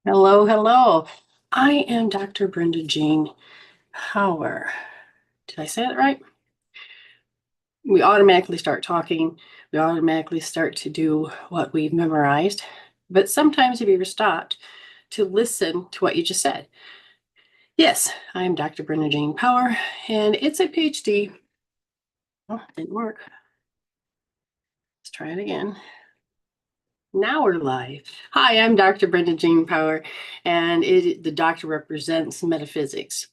Hello, hello. I am Dr. Brenda Jean Power. Did I say that right? We automatically start talking. We automatically start to do what we've memorized. But sometimes have you ever stopped to listen to what you just said? Yes, I am Dr. Brenda Jean Power, and it's a PhD. Oh, didn't work. Let's try it again. Now we're live. Hi, I'm Dr. Brenda Jean Power, and the doctor represents metaphysics,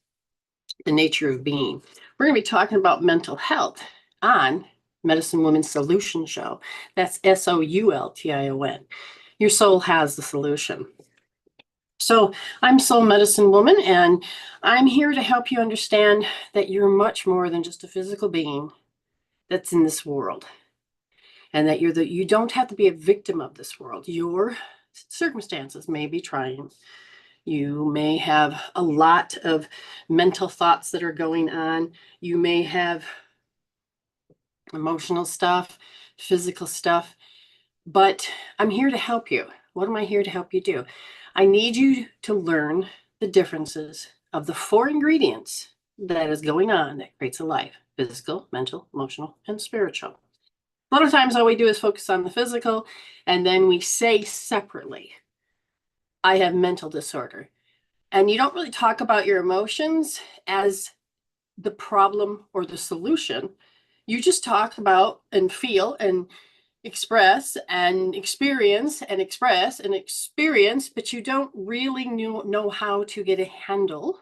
the nature of being. We're going to be talking about mental health on Medicine Woman's Solution Show. That's Soultion. Your soul has the solution. So I'm Soul Medicine Woman, and I'm here to help you understand that you're much more than just a physical being that's in this world, and that you don't have to be a victim of this world. Your circumstances may be trying. You may have a lot of mental thoughts that are going on. You may have emotional stuff, physical stuff, but I'm here to help you. What am I here to help you do? I need you to learn the differences of the four ingredients that is going on that creates a life: physical, mental, emotional, and spiritual. A lot of times all we do is focus on the physical, and then we say separately, I have mental disorder. And you don't really talk about your emotions as the problem or the solution. You just talk about and feel and express and experience and express and experience, but you don't really know how to get a handle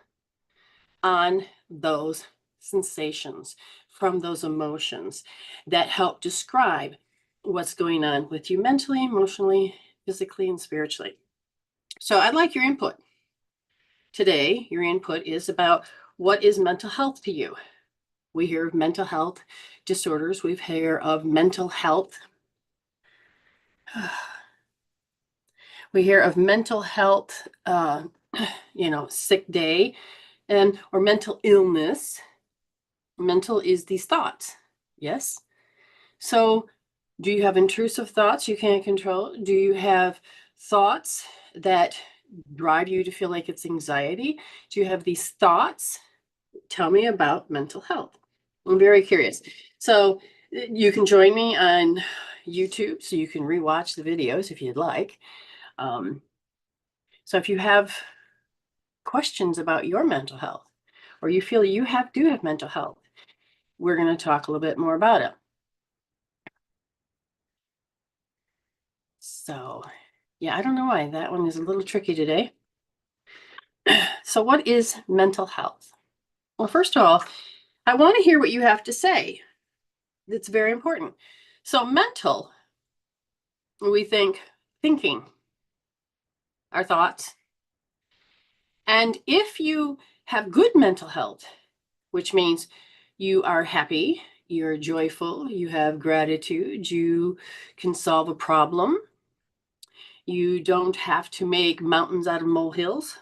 on those sensations from those emotions that help describe what's going on with you mentally, emotionally, physically, and spiritually. So I'd like your input. Today, your input is about what is mental health to you. We hear of mental health disorders. We hear of mental health. We hear of mental health, sick day, or mental illness. Mental is these thoughts. Yes. So, do you have intrusive thoughts you can't control? Do you have thoughts that drive you to feel like it's anxiety? Do you have these thoughts? Tell me about mental health. I'm very curious. So you can join me on YouTube, so you can rewatch the videos if you'd like. So if you have questions about your mental health, or you feel you do have mental health, we're going to talk a little bit more about it. So yeah, I don't know why that one is a little tricky today. So what is mental health? Well, first of all, I want to hear what you have to say. That's very important. So mental, we think thinking, our thoughts. And if you have good mental health, which means you are happy, you're joyful, you have gratitude, you can solve a problem, you don't have to make mountains out of molehills.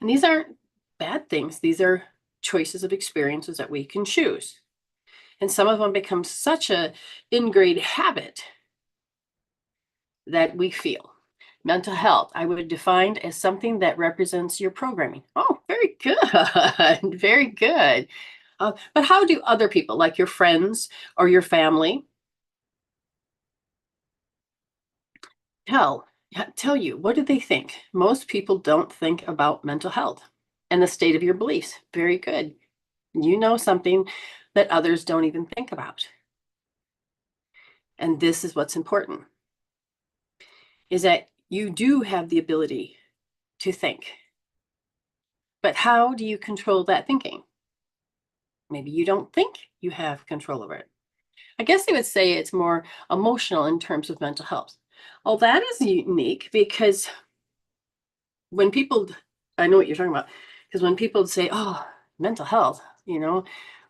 And these aren't bad things. These are choices of experiences that we can choose. And some of them become such a ingrained habit that we feel. Mental health, I would define as something that represents your programming. Oh, very good. Very good. But how do other people, like your friends or your family, tell you? What do they think? Most people don't think about mental health and the state of your beliefs. Very good. You know something that others don't even think about. And this is what's important, is that you do have the ability to think. But how do you control that thinking? Maybe you don't think you have control over it. I guess I would say it's more emotional in terms of mental health. Oh, that is unique because when people, I know what you're talking about, because when people say, oh, mental health,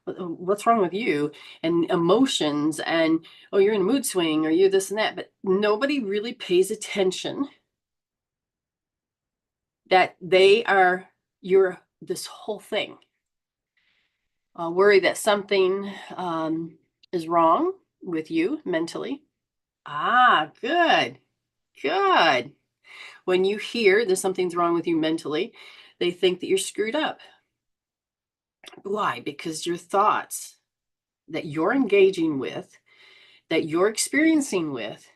what's wrong with you? And emotions, and, oh, you're in a mood swing, or you're this and that, but nobody really pays attention that you're this whole thing. Worry that something is wrong with you mentally. Ah, good, good. when you hear that something's wrong with you mentally, they think that you're screwed up. Why? Because your thoughts that you're engaging with, that you're experiencing with,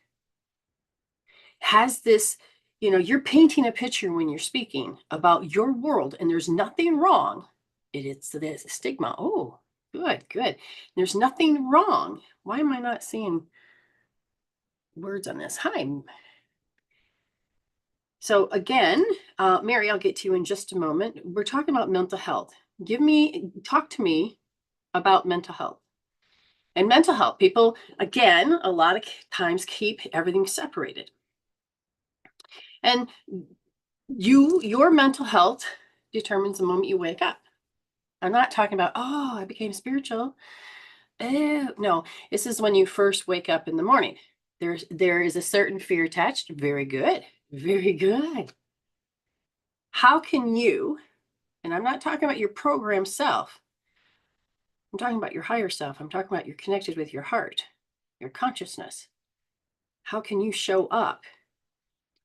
has this, you're painting a picture when you're speaking about your world, and there's nothing wrong. It's the stigma. Oh, good. There's nothing wrong. Why am I not seeing words on this? Hi. So again, Mary, I'll get to you in just a moment. We're talking about mental health. Talk to me about mental health. And mental health, people, again, a lot of times keep everything separated. And your mental health determines the moment you wake up. I'm not talking about, oh, I became spiritual. No, this is when you first wake up in the morning. There is a certain fear attached. Very good. Very good. How can you, and I'm not talking about your program self, I'm talking about your higher self. I'm talking about you're connected with your heart, your consciousness. How can you show up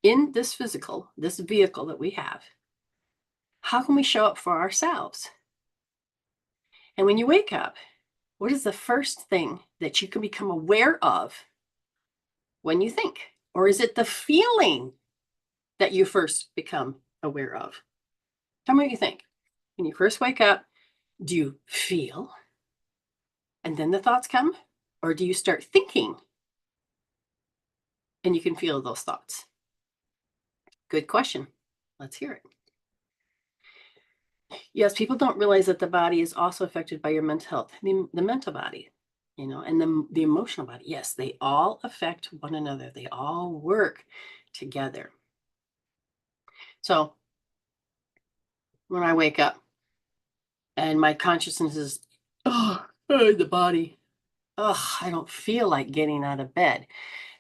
in this vehicle that we have? How can we show up for ourselves? And when you wake up, what is the first thing that you can become aware of when you think? Or is it the feeling that you first become aware of? Tell me what you think. When you first wake up, do you feel and then the thoughts come? Or do you start thinking and you can feel those thoughts? Good question. Let's hear it. Yes, people don't realize that the body is also affected by your mental health, the mental body, and the emotional body. Yes, they all affect one another. They all work together. So when I wake up and my consciousness is, the body, I don't feel like getting out of bed.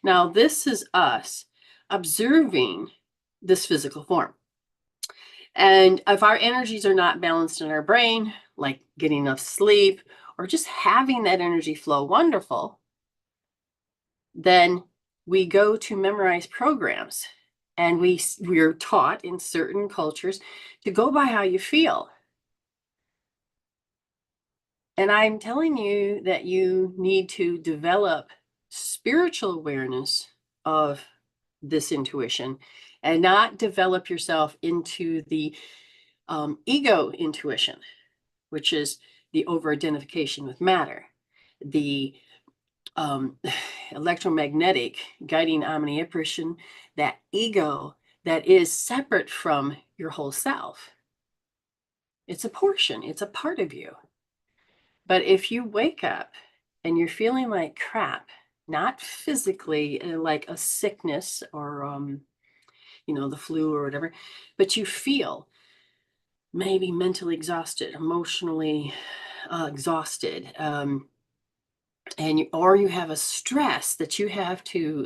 Now, this is us observing this physical form. And if our energies are not balanced in our brain, like getting enough sleep or just having that energy flow wonderful, then we go to memorize programs. And we're taught in certain cultures to go by how you feel. And I'm telling you that you need to develop spiritual awareness of this intuition and not develop yourself into the ego intuition, which is the over-identification with matter, the electromagnetic guiding omnipression, that ego that is separate from your whole self. It's a portion, it's a part of you. But if you wake up and you're feeling like crap, not physically like a sickness or, the flu or whatever, but you feel maybe mentally exhausted, emotionally exhausted, or you have a stress that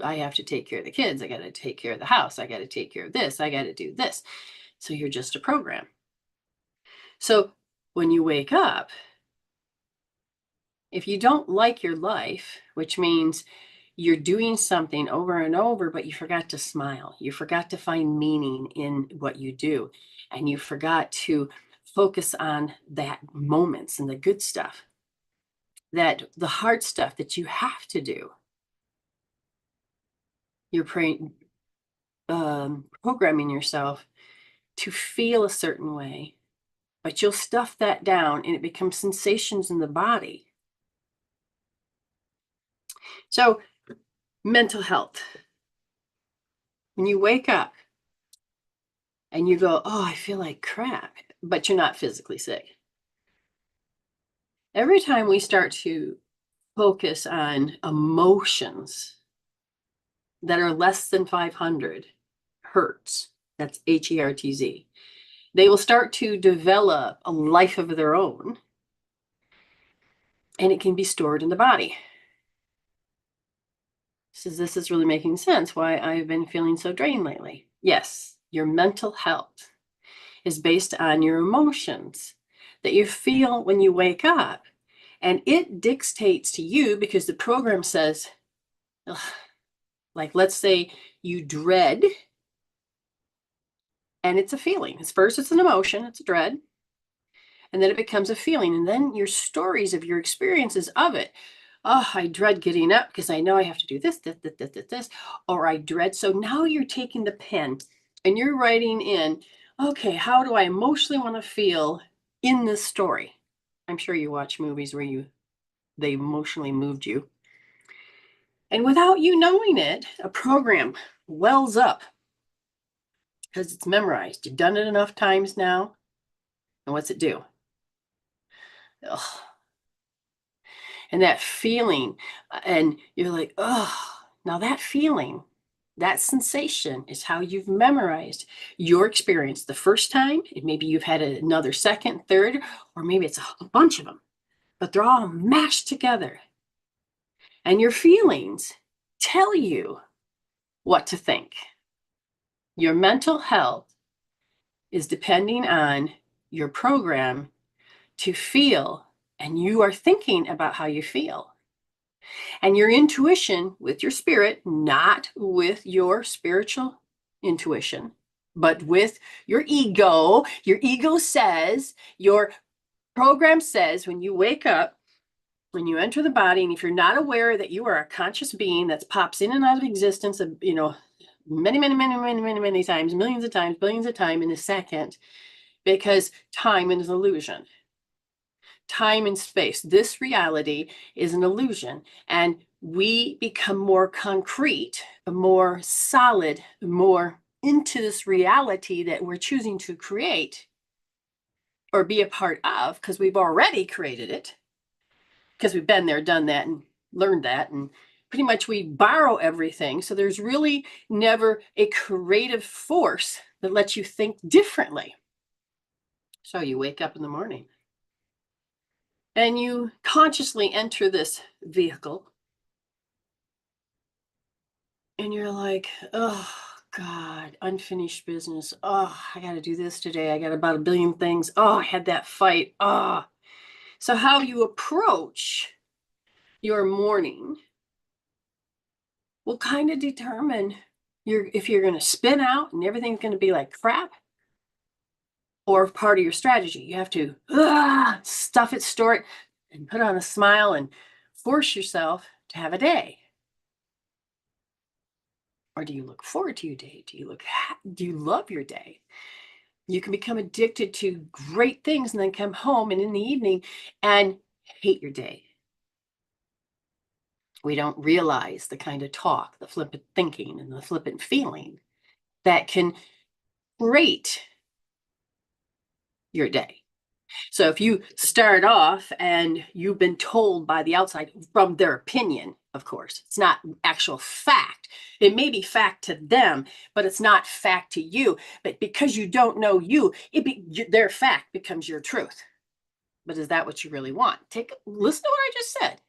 I have to take care of the kids, I got to take care of the house, I got to take care of this, I got to do this. So you're just a program. So when you wake up, if you don't like your life, which means you're doing something over and over, but you forgot to smile, you forgot to find meaning in what you do, and you forgot to focus on that moments and the good stuff, that the hard stuff that you have to do, you're programming yourself to feel a certain way, but you'll stuff that down and it becomes sensations in the body. So mental health, when you wake up and you go, oh, I feel like crap, but you're not physically sick. Every time we start to focus on emotions that are less than 500 hertz, that's Hertz, they will start to develop a life of their own, and it can be stored in the body. So this is really making sense why I've been feeling so drained lately. Yes, your mental health is based on your emotions that you feel when you wake up. And it dictates to you because the program says, like, let's say you dread And it's a feeling. First, it's an emotion, it's a dread. And then it becomes a feeling. And then your stories of your experiences of it. Oh, I dread getting up because I know I have to do this, this, this, this, this, this. Or I dread. So now you're taking the pen and you're writing in, okay, how do I emotionally want to feel in this story? I'm sure you watch movies where they emotionally moved you. And without you knowing it, a program wells up because it's memorized. You've done it enough times now. And what's it do? Ugh. And that feeling, and you're like, oh, now that feeling, that sensation is how you've memorized your experience the first time. And maybe you've had another second, third, or maybe it's a bunch of them, but they're all mashed together. And your feelings tell you what to think. Your mental health is depending on your program to feel, and you are thinking about how you feel. And your intuition with your spirit, not with your spiritual intuition, but with your ego. Your ego says, your program says, when you wake up, when you enter the body, and if you're not aware that you are a conscious being that pops in and out of existence, many, many, many, many, many, many times, millions of times, billions of times in a second, because time is an illusion. Time and space. This reality is an illusion, and we become more concrete, more solid, more into this reality that we're choosing to create or be a part of because we've already created it, because we've been there, done that, and learned that. And pretty much we borrow everything. So there's really never a creative force that lets you think differently. So you wake up in the morning and you consciously enter this vehicle and you're like, oh God, unfinished business. Oh, I got to do this today. I got about a billion things. Oh, I had that fight. Oh. So how you approach your morning will kind of determine if you're going to spin out and everything's going to be like crap, or part of your strategy. You have to stuff it, store it, and put on a smile and force yourself to have a day. Or do you look forward to your day? Do you love your day? You can become addicted to great things and then come home and in the evening and hate your day. We don't realize the kind of talk, the flippant thinking, and the flippant feeling that can create your day. So if you start off and you've been told by the outside from their opinion, of course, it's not actual fact. It may be fact to them, but it's not fact to you. But because you don't know you, their fact becomes your truth. But is that what you really want? Listen to what I just said.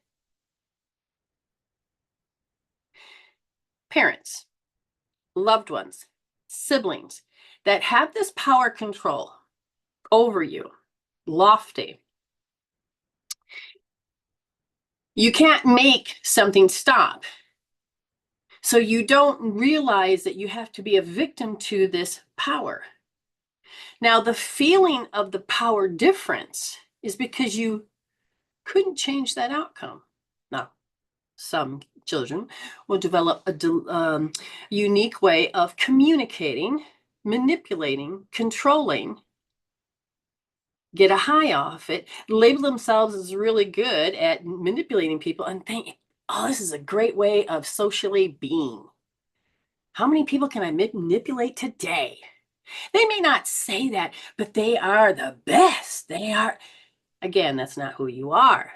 Parents, loved ones, siblings that have this power control over you, lofty. You can't make something stop. So you don't realize that you have to be a victim to this power. Now, the feeling of the power difference is because you couldn't change that outcome. Now, some children will develop a unique way of communicating, manipulating, controlling, get a high off it, label themselves as really good at manipulating people, and think, oh, this is a great way of socially being. How many people can I manipulate today? They may not say that, but they are the best. They are, again, that's not who you are.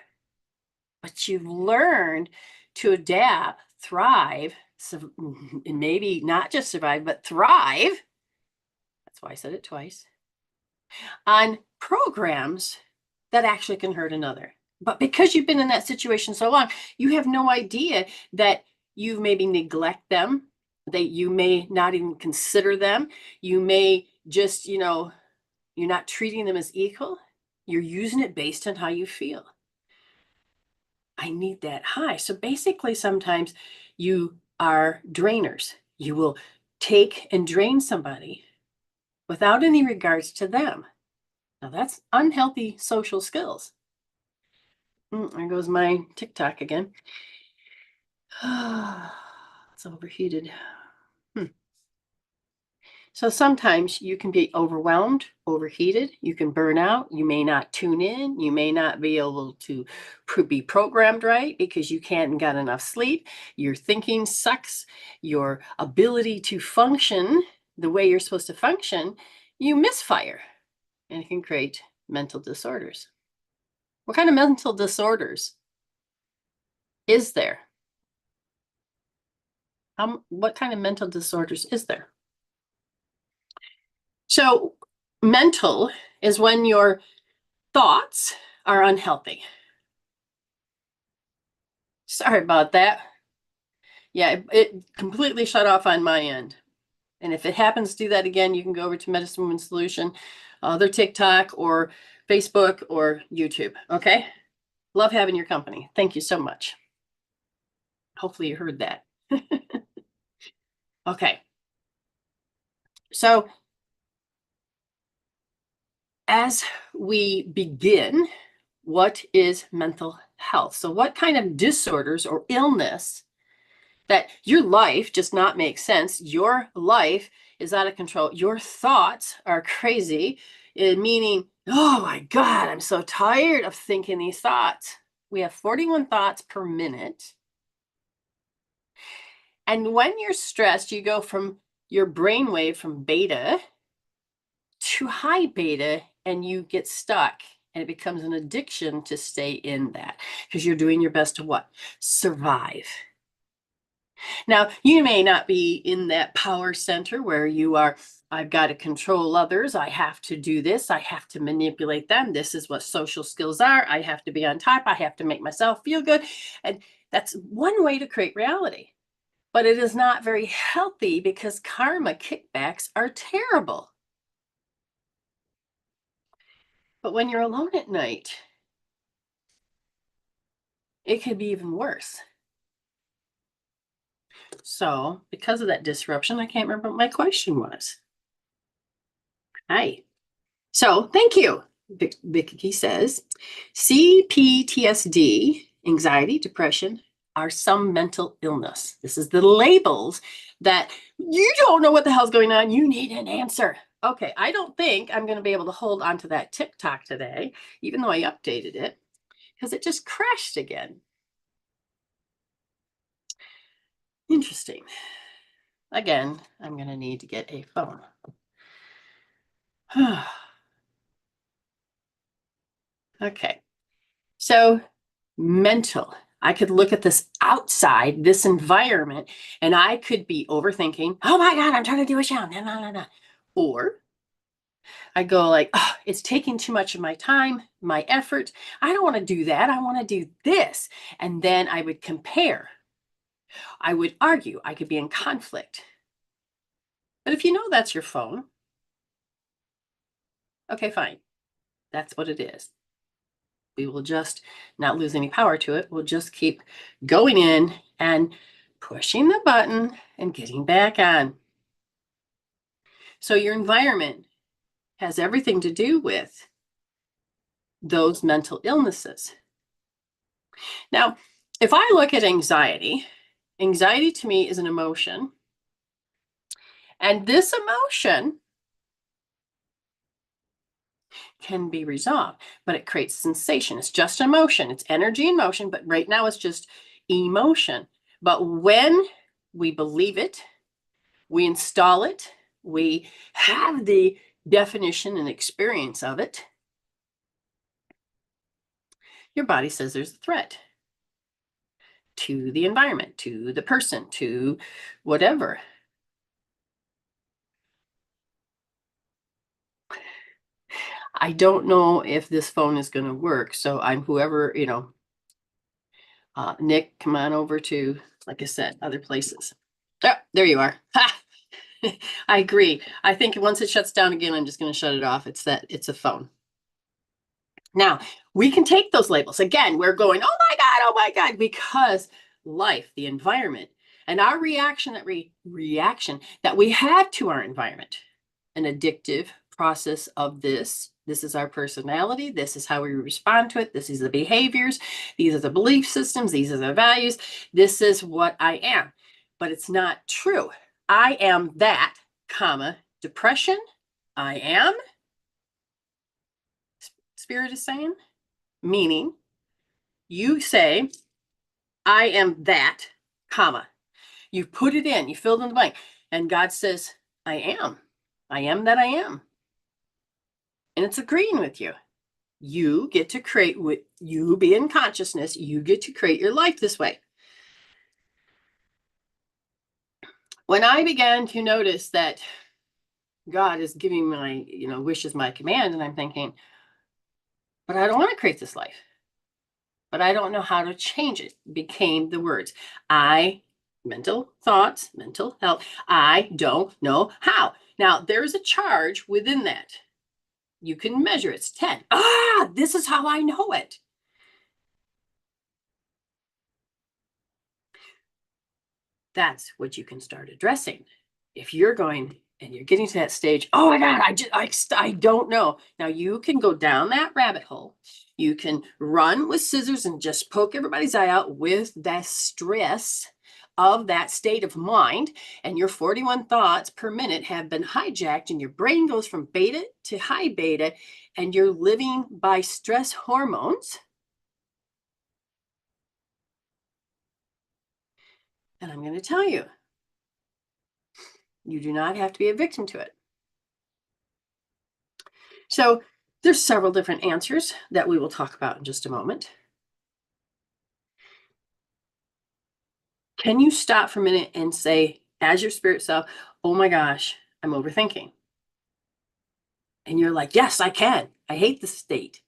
But you've learned to adapt, thrive, and maybe not just survive, but thrive. That's why I said it twice. On programs that actually can hurt another. But because you've been in that situation so long, you have no idea that you maybe neglect them, that you may not even consider them. You may just, you're not treating them as equal. You're using it based on how you feel. I need that high. So basically, sometimes you are drainers. You will take and drain somebody without any regards to them. Now that's unhealthy social skills. There goes my TikTok again. It's overheated. So sometimes you can be overwhelmed, overheated, you can burn out, you may not tune in, you may not be able to be programmed right because you can't get enough sleep, your thinking sucks, your ability to function the way you're supposed to function, you misfire, and it can create mental disorders. What kind of mental disorders is there? What kind of mental disorders is there? So mental is when your thoughts are unhealthy. Sorry about that. Yeah, it completely shut off on my end. And if it happens to do that again, you can go over to Medicine Woman Solution, their TikTok or Facebook or YouTube. Okay. Love having your company. Thank you so much. Hopefully you heard that. Okay. So as we begin, what is mental health? So what kind of disorders or illness that your life does not make sense, your life is out of control, your thoughts are crazy, meaning, oh my God, I'm so tired of thinking these thoughts. We have 41 thoughts per minute. And when you're stressed, you go from your brainwave from beta to high beta and you get stuck. And it becomes an addiction to stay in that because you're doing your best to what? Survive. Now, you may not be in that power center where you are, I've got to control others. I have to do this. I have to manipulate them. This is what social skills are. I have to be on top. I have to make myself feel good. And that's one way to create reality. But it is not very healthy because karma kickbacks are terrible. But when you're alone at night, it could be even worse. So because of that disruption, I can't remember what my question was. Hi. So thank you. Vicky says, CPTSD, anxiety, depression, are some mental illness. This is the labels that you don't know what the hell's going on. You need an answer. Okay, I don't think I'm going to be able to hold on to that TikTok today, even though I updated it, because it just crashed again. Interesting. Again, I'm going to need to get a phone. Okay, so mental. I could look at this outside, this environment, and I could be overthinking. Oh my God, I'm trying to do a show. No, no, no, no. Or I go like, oh, it's taking too much of my time, my effort. I don't want to do that. I want to do this. And then I would compare. I would argue. I could be in conflict. But if you know that's your phone, okay, fine. That's what it is. We will just not lose any power to it. We'll just keep going in and pushing the button and getting back on. So your environment has everything to do with those mental illnesses. Now, if I look at anxiety, anxiety to me is an emotion. And this emotion can be resolved, but it creates sensation. It's just emotion. It's energy in motion, but right now it's just emotion. But when we believe it, we install it, we have the definition and experience of it, your body says there's a threat to the environment, to the person, to whatever. I don't know if this phone is going to work. So I'm whoever, Nick, come on over to, like I said, other places. Oh, there you are. Ha! I agree. I think once it shuts down again, I'm just going to shut it off. It's a phone. Now, we can take those labels. Again, we're going, oh my God, because life, the environment, and our reaction that we have to our environment. an addictive process of this. This is our personality. This is how we respond to it. This is the behaviors. These are the belief systems. These are the values. This is what I am. But it's not true. I am that, comma, depression. I am, Spirit is saying, meaning you say, I am that, comma. You put it in, you filled in the blank. And God says, I am. I am that I am. And it's agreeing with you. You get to create, with you be in consciousness, you get to create your life this way. When I began to notice that God is giving my, wishes my command, and I'm thinking, but I don't want to create this life. But I don't know how to change it, became the words. Mental thoughts, mental health. I don't know how. Now, there's a charge within that. You can measure it's 10. This is how I know it. That's what you can start addressing. If you're going and you're getting to that stage, oh my God, I don't know. Now you can go down that rabbit hole. You can run with scissors and just poke everybody's eye out with that stress of that state of mind. And your 41 thoughts per minute have been hijacked, and your brain goes from beta to high beta, and you're living by stress hormones. And I'm going to tell you, you do not have to be a victim to it. So there's several different answers that we will talk about in just a moment. Can you stop for a minute and say, as your spirit self, oh my gosh, I'm overthinking? And you're like, yes, I can. I hate the state.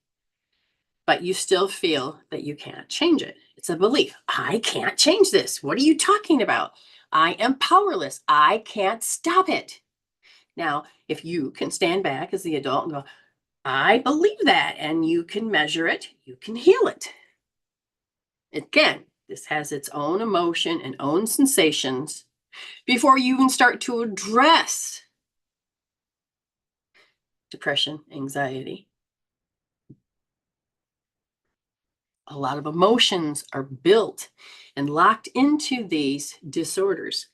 But you still feel that you can't change it. It's a belief. I can't change this. What are you talking about? I am powerless. I can't stop it. Now, if you can stand back as the adult and go, I believe that, and you can measure it, you can heal it. Again, this has its own emotion and own sensations before you even start to address depression, anxiety. A lot of emotions are built and locked into these disorders.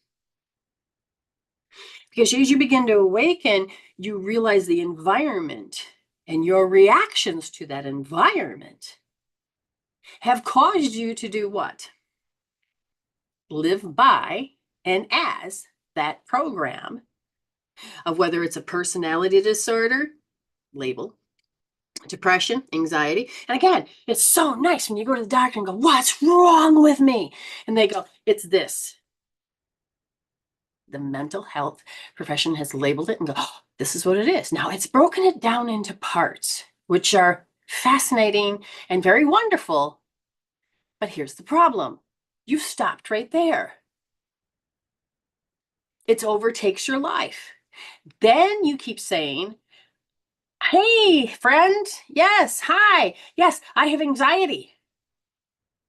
Because as you begin to awaken, you realize the environment and your reactions to that environment have caused you to do what? Live by and as that program of whether it's a personality disorder, label, depression, anxiety. And again, it's so nice when you go to the doctor and go, what's wrong with me? And they go, it's this. The mental health profession has labeled it and go, oh, this is what it is. Now it's broken it down into parts, which are fascinating and very wonderful. But here's the problem. You've stopped right there. It overtakes your life. Then you keep saying, hey, friend. Yes. Hi. Yes, I have anxiety.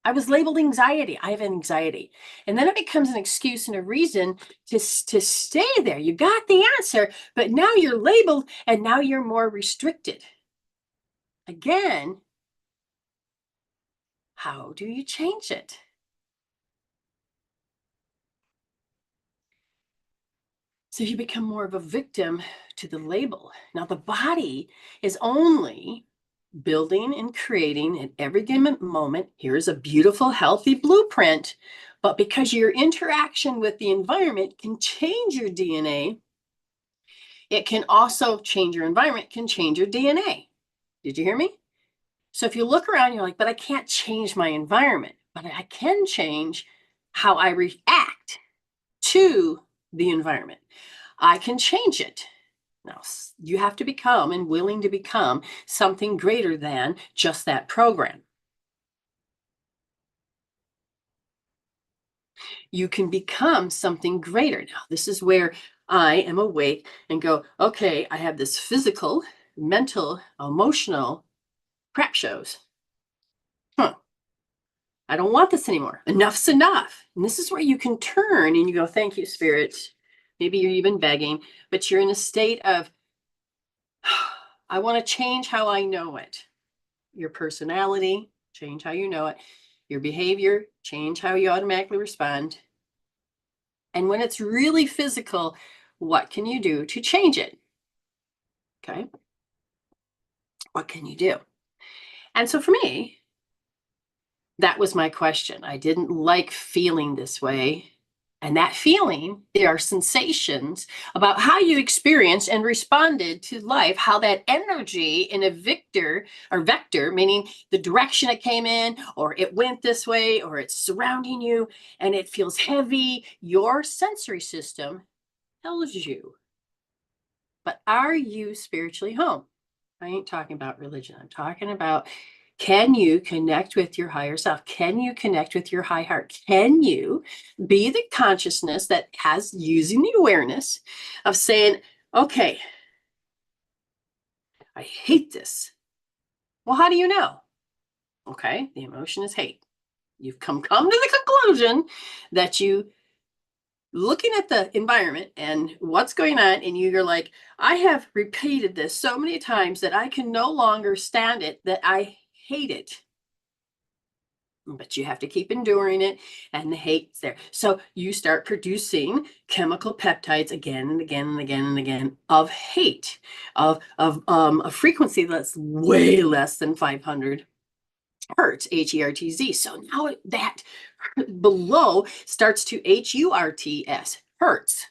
I was labeled anxiety. I have anxiety. And then it becomes an excuse and a reason to stay there. You got the answer, but now you're labeled and now you're more restricted. Again, how do you change it? So you become more of a victim to the label. Now the body is only building and creating at every given moment. Here's a beautiful, healthy blueprint. But because your interaction with the environment can change your DNA, it can also change your environment, can change your DNA. Did you hear me? So if you look around, you're like, but I can't change my environment, but I can change how I react to the environment. I can change it. Now, you have to become and willing to become something greater than just that program. You can become something greater. Now, this is where I am awake and go, okay, I have this physical, mental, emotional crap shows. I don't want this anymore. Enough's enough. And this is where you can turn and you go, thank you, Spirit. Maybe you're even begging, but you're in a state of, I want to change how I know it. Your personality, change how you know it. Your behavior, change how you automatically respond. And when it's really physical, what can you do to change it? Okay. What can you do? And so for me, that was my question. I didn't like feeling this way. And that feeling, there are sensations about how you experienced and responded to life, how that energy in a vector, meaning the direction it came in, or it went this way, or it's surrounding you, and it feels heavy. Your sensory system tells you. But are you spiritually home? I ain't talking about religion. I'm talking about, can you connect with your higher self? Can you connect with your high heart? Can you be the consciousness that has, using the awareness of saying, okay, I hate this. Well, how do you know? Okay, the emotion is hate. You've come to the conclusion that you, looking at the environment and what's going on, and you're like, I have repeated this so many times that I can no longer stand it, that I hate it. But you have to keep enduring it, and the hate's there. So you start producing chemical peptides again and again and again and again of hate, of a frequency that's way less than 500 hertz, HERTZ. So now that below starts to HURTS, hertz.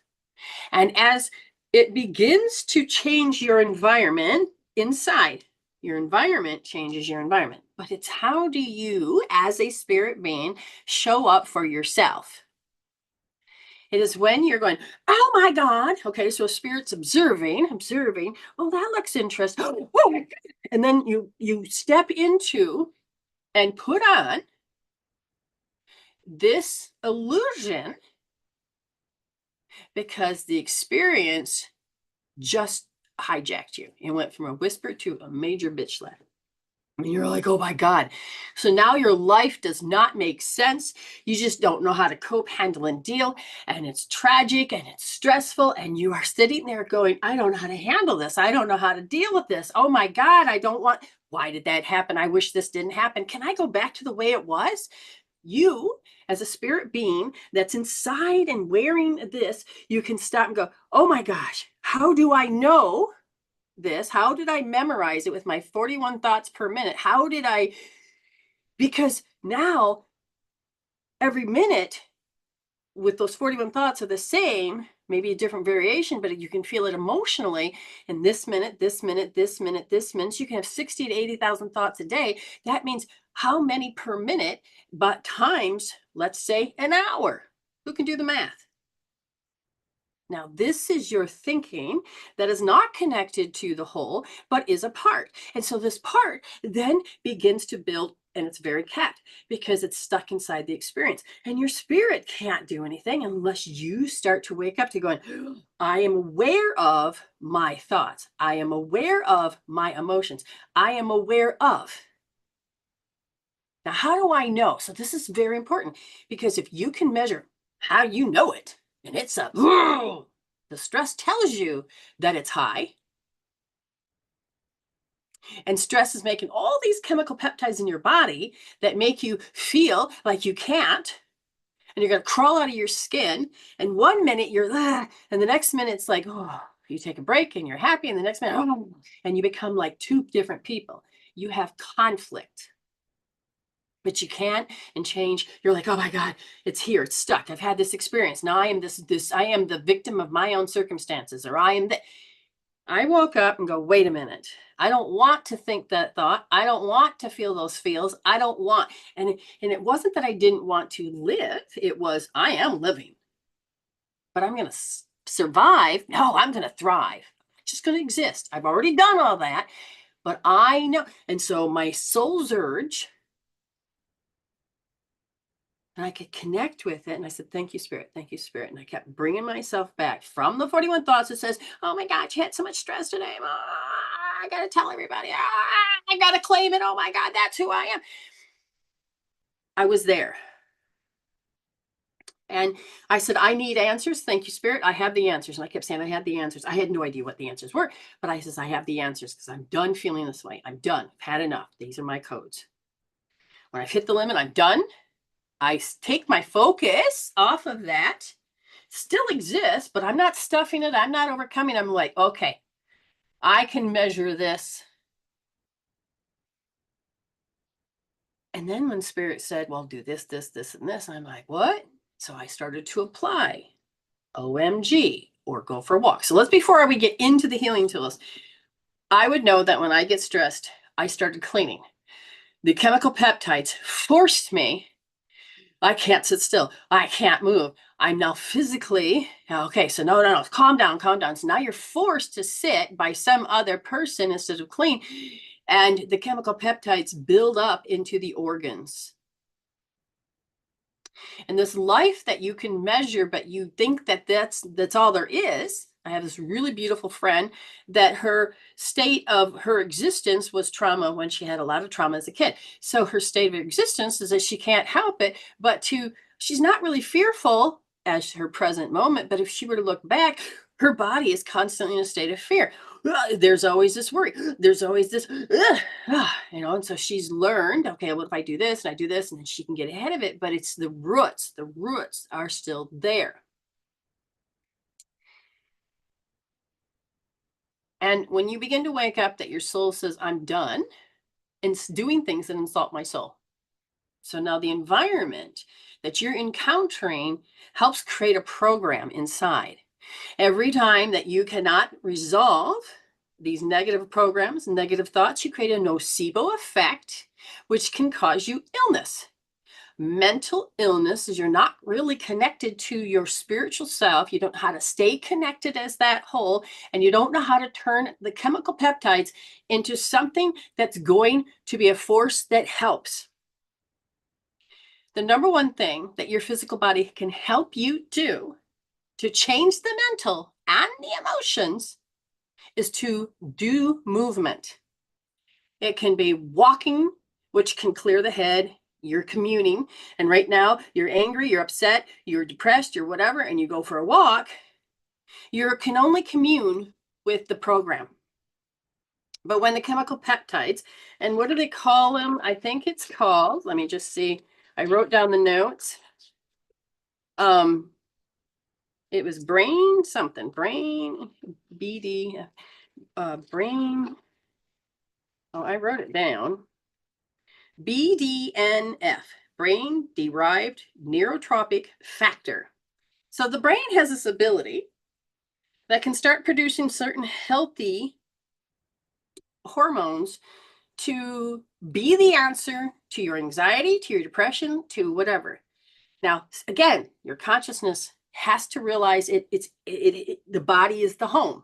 And as it begins to change your environment inside, your environment changes your environment. But it's, how do you, as a spirit being, show up for yourself? It is when you're going, oh my God. Okay, so spirit's observing. Oh, that looks interesting. Oh, and then you step into and put on this illusion, because the experience just hijacked you. It went from a whisper to a major bitch slap. And you're like, oh my God. So now your life does not make sense. You just don't know how to cope, handle, and deal. And it's tragic and it's stressful. And you are sitting there going, I don't know how to handle this. I don't know how to deal with this. Oh my God, I don't want, why did that happen? I wish this didn't happen. Can I go back to the way it was? You, as a spirit being that's inside and wearing this, you can stop and go, oh my gosh, how do I know this? How did I memorize it with my 41 thoughts per minute? How did I? Because now every minute with those 41 thoughts are the same, maybe a different variation, but you can feel it emotionally. And this minute, this minute, this minute, this minute, you can have 60 to 80,000 thoughts a day. That means how many per minute, but times, let's say, an hour. Who can do the math? Now, this is your thinking that is not connected to the whole, but is a part. And so this part then begins to build, and it's very kept because it's stuck inside the experience. And your spirit can't do anything unless you start to wake up to going, I am aware of my thoughts. I am aware of my emotions. I am aware of. Now, how do I know? So this is very important, because if you can measure how you know it, and it's up, the stress tells you that it's high. And stress is making all these chemical peptides in your body that make you feel like you can't. And you're going to crawl out of your skin. And one minute you're, and the next minute it's like, oh, you take a break and you're happy. And the next minute, oh, and you become like two different people. You have conflict. But you can't and change. You're like, oh my God, it's here, it's stuck. I've had this experience. Now I am I am the victim of my own circumstances, or I am the. I woke up and go, wait a minute. I don't want to think that thought. I don't want to feel those feels. I don't want. And it wasn't that I didn't want to live. It was, I am living, but I'm going to survive. No, I'm going to thrive. I'm just going to exist. I've already done all that, but I know. And so my soul's urge, and I could connect with it. And I said, thank you, Spirit. Thank you, Spirit. And I kept bringing myself back from the 41 thoughts that says, oh my God, you had so much stress today. I got to tell everybody. I got to claim it. Oh my God, that's who I am. I was there. And I said, I need answers. Thank you, Spirit. I have the answers. And I kept saying, I have the answers. I had no idea what the answers were, but I says, I have the answers because I'm done feeling this way. I'm done. I've had enough. These are my codes. When I've hit the limit, I'm done. I take my focus off of that. Still exists, but I'm not stuffing it. I'm not overcoming. I'm like, okay, I can measure this. And then when Spirit said, well, do this, this, this, and this, I'm like, what? So I started to apply OMG or go for a walk. So let's, before we get into the healing tools, I would know that when I get stressed, I started cleaning. The chemical peptides forced me. I can't sit still. I can't move. I'm now physically, okay, so no, calm down, calm down. So now you're forced to sit by some other person instead of clean. And the chemical peptides build up into the organs. And this life that you can measure, but you think that that's all there is. I have this really beautiful friend that her state of her existence was trauma when she had a lot of trauma as a kid. So her state of existence is that she can't help it, but she's not really fearful as her present moment. But if she were to look back, her body is constantly in a state of fear. There's always this worry. There's always this, and so she's learned, okay, what if I do this and I do this, and then she can get ahead of it, but it's the roots are still there. And when you begin to wake up that your soul says, I'm done, and doing things that insult my soul. So now the environment that you're encountering helps create a program inside. Every time that you cannot resolve these negative programs, negative thoughts, you create a nocebo effect, which can cause you illness. Mental illness is you're not really connected to your spiritual self. You don't know how to stay connected as that whole, and you don't know how to turn the chemical peptides into something that's going to be a force that helps. The number one thing that your physical body can help you do to change the mental and the emotions is to do movement. It can be walking, which can clear the head. You're communing. And right now, you're angry, you're upset, you're depressed, you're whatever, and you go for a walk. You can only commune with the program. But when the chemical peptides, and what do they call them? I think it's called, let me just see. I wrote down the notes. It was brain something, brain, BD, brain. Oh, I wrote it down. BDNF, brain derived neurotropic factor. So the brain has this ability that can start producing certain healthy hormones to be the answer to your anxiety, to your depression, to whatever. Now, again, your consciousness has to realize the body is the home.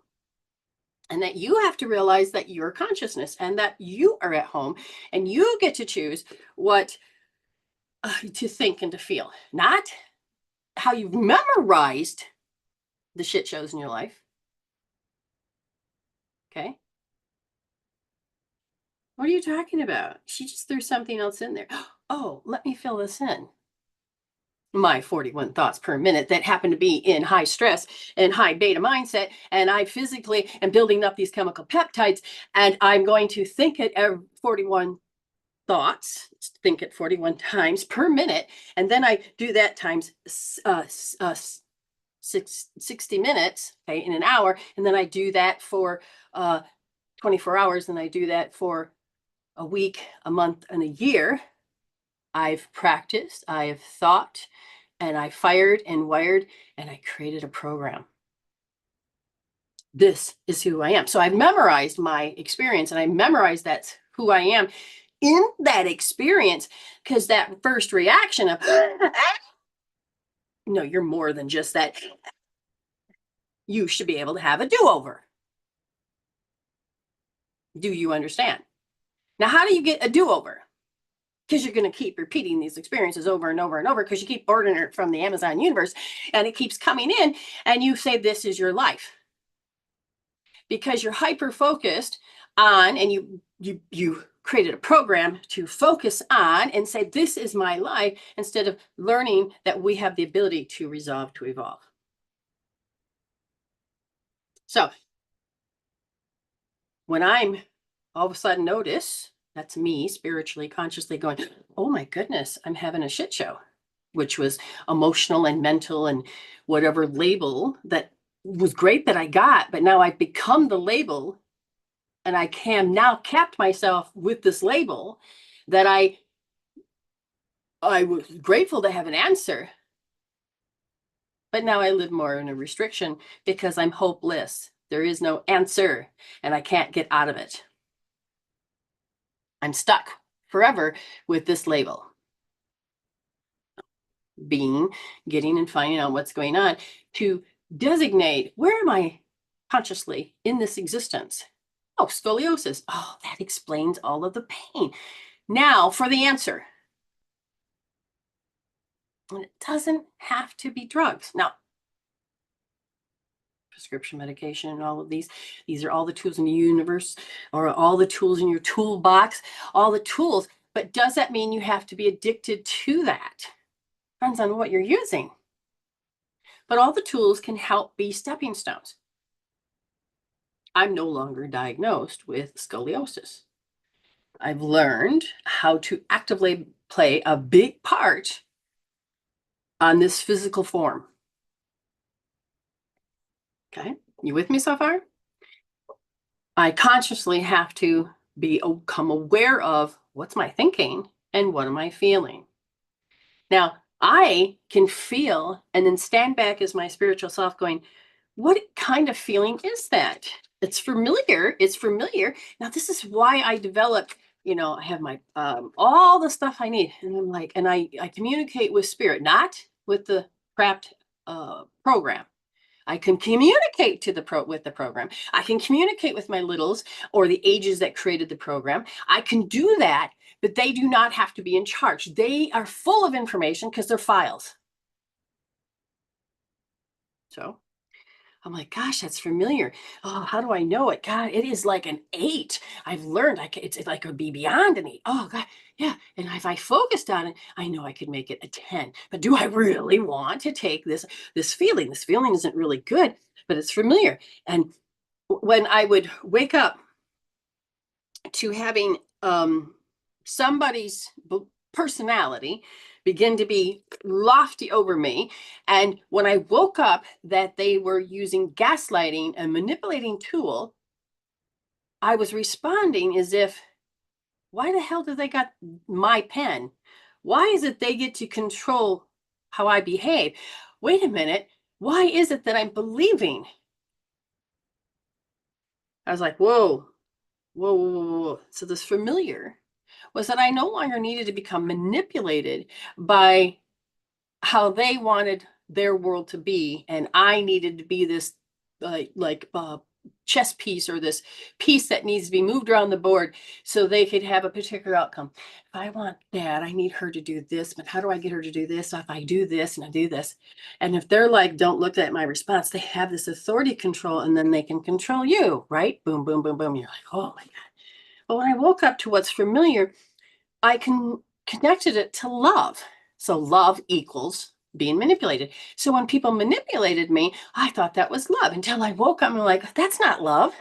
And that you have to realize that you're consciousness and that you are at home and you get to choose what to think and to feel, not how you've memorized the shit shows in your life. Okay. What are you talking about? She just threw something else in there. Oh, let me fill this in. My 41 thoughts per minute that happen to be in high stress and high beta mindset. And I physically am building up these chemical peptides, and I'm going to think it every 41 thoughts, think it 41 times per minute. And then I do that times 60 minutes, okay, in an hour. And then I do that for 24 hours. And I do that for a week, a month, and a year. I've practiced, I have thought, and I fired and wired, and I created a program. This is who I am. So I've memorized my experience, and I memorized that's who I am in that experience, because that first reaction of, no, you're more than just that. You should be able to have a do-over. Do you understand? Now, how do you get a do-over? Because you're going to keep repeating these experiences over and over and over, because you keep ordering it from the Amazon universe and it keeps coming in, and you say this is your life because you're hyper focused on, and you you created a program to focus on and say, this is my life, instead of learning that we have the ability to resolve, to evolve. So when I'm all of a sudden notice, that's me spiritually, consciously going, oh my goodness, I'm having a shit show, which was emotional and mental and whatever label that was great that I got, but now I've become the label, and I can now capped myself with this label that I was grateful to have an answer, but now I live more in a restriction because I'm hopeless. There is no answer and I can't get out of it. I'm stuck forever with this label. Getting and finding out what's going on to designate, where am I consciously in this existence? Oh, scoliosis. Oh, that explains all of the pain. Now for the answer. And it doesn't have to be drugs. Now, prescription medication and all of these are all the tools in the universe, or all the tools in your toolbox, all the tools. But does that mean you have to be addicted to that? Depends on what you're using. But all the tools can help be stepping stones. I'm no longer diagnosed with scoliosis. I've learned how to actively play a big part on this physical form. Okay, you with me so far? I consciously have to become aware of what's my thinking and what am I feeling. Now, I can feel and then stand back as my spiritual self going, what kind of feeling is that? It's familiar. It's familiar. Now, this is why I developed, I have my all the stuff I need. And I'm like, and I communicate with spirit, not with the crap program. I can communicate with the program. I can communicate with my littles or the ages that created the program. I can do that, but they do not have to be in charge. They are full of information because they're files. So I'm like, gosh, that's familiar. Oh, how do I know it? God, it is like an 8. I've learned it's like a be beyond an 8. Oh God, yeah. And if I focused on it, I know I could make it a 10. But do I really want to take this feeling? This feeling isn't really good, but it's familiar. And when I would wake up to having somebody's personality begin to be lofty over me. And when I woke up that they were using gaslighting, a manipulating tool, I was responding as if, why the hell do they got my pen? Why is it they get to control how I behave? Wait a minute. Why is it that I'm believing? I was like, whoa, whoa, whoa, whoa, whoa. So this familiar was that I no longer needed to become manipulated by how they wanted their world to be, and I needed to be this chess piece, or this piece that needs to be moved around the board so they could have a particular outcome. If I want that, I need her to do this, but how do I get her to do this? If I do this and I do this, and if they're like, don't look at my response, they have this authority control, and then they can control you, right? Boom, boom, boom, boom. You're like, oh my God. But when I woke up to what's familiar, I connected it to love. So love equals being manipulated. So when people manipulated me, I thought that was love, until I woke up and I'm like, that's not love.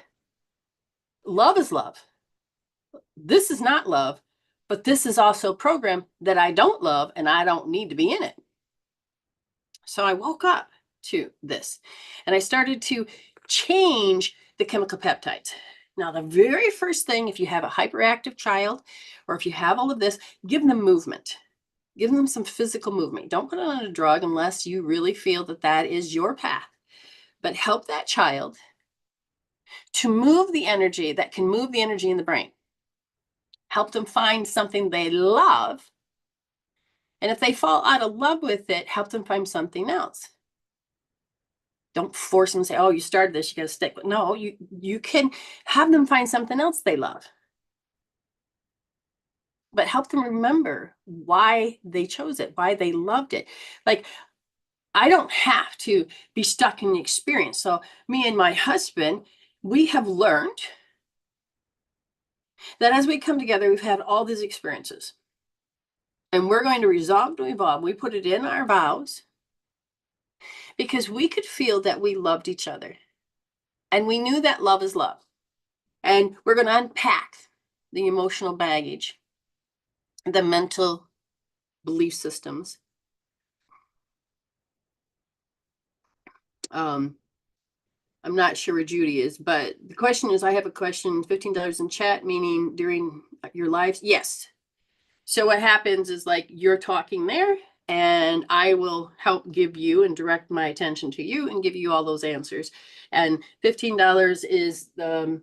Love is love. This is not love, but this is also a program that I don't love and I don't need to be in it. So I woke up to this and I started to change the chemical peptides. Now, the very first thing, if you have a hyperactive child or if you have all of this, give them movement. Give them some physical movement. Don't put it on a drug unless you really feel that that is your path. But help that child to move the energy that can move the energy in the brain. Help them find something they love. And if they fall out of love with it, help them find something else. Don't force them to say, oh, you started this, you got to stick with. No, you can have them find something else they love. But help them remember why they chose it, why they loved it. Like, I don't have to be stuck in the experience. So me and my husband, we have learned that as we come together, we've had all these experiences. And we're going to resolve to evolve. We put it in our vows because we could feel that we loved each other. And we knew that love is love. And we're going to unpack the emotional baggage, the mental belief systems. I'm not sure where Judy is, but the question is, I have a question, $15 in chat, meaning during your lives. Yes. So what happens is like you're talking there and I will help give you and direct my attention to you and give you all those answers. And $15 is the,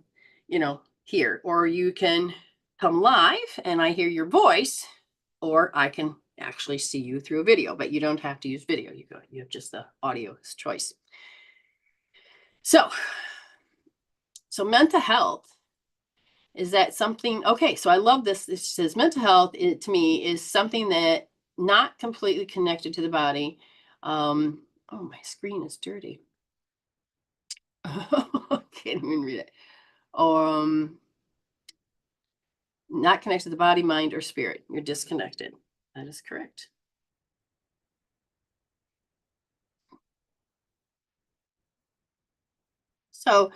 here, or you can come live and I hear your voice, or I can actually see you through a video, but you don't have to use video. You have just the audio choice. So mental health, is that something? Okay, so I love this. This says mental health, to me, is something that not completely connected to the body. Oh, my screen is dirty. Can't even read it. Not connected to the body, mind, or spirit. You're disconnected. That is correct. So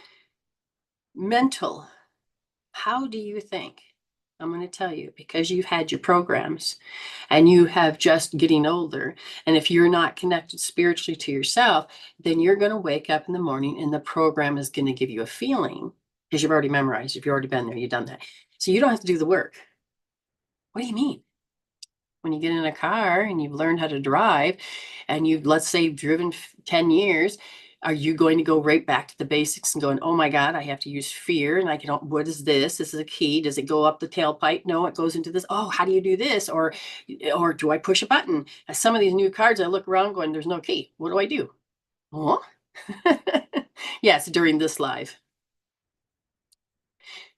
mental, how do you think? I'm going to tell you, because you've had your programs and you have just getting older. And if you're not connected spiritually to yourself, then you're going to wake up in the morning and the program is going to give you a feeling, because you've already memorized. If you've already been there, you've done that. So you don't have to do the work. What do you mean? When you get in a car and you've learned how to drive and you've, let's say, driven 10 years, are you going to go right back to the basics and going, oh my God, I have to use fear and I can, what is this? This is a key. Does it go up the tailpipe? No, it goes into this. Oh, how do you do this? Or do I push a button? Some of these new cars, I look around going, there's no key. What do I do? Huh? Yes, during this live.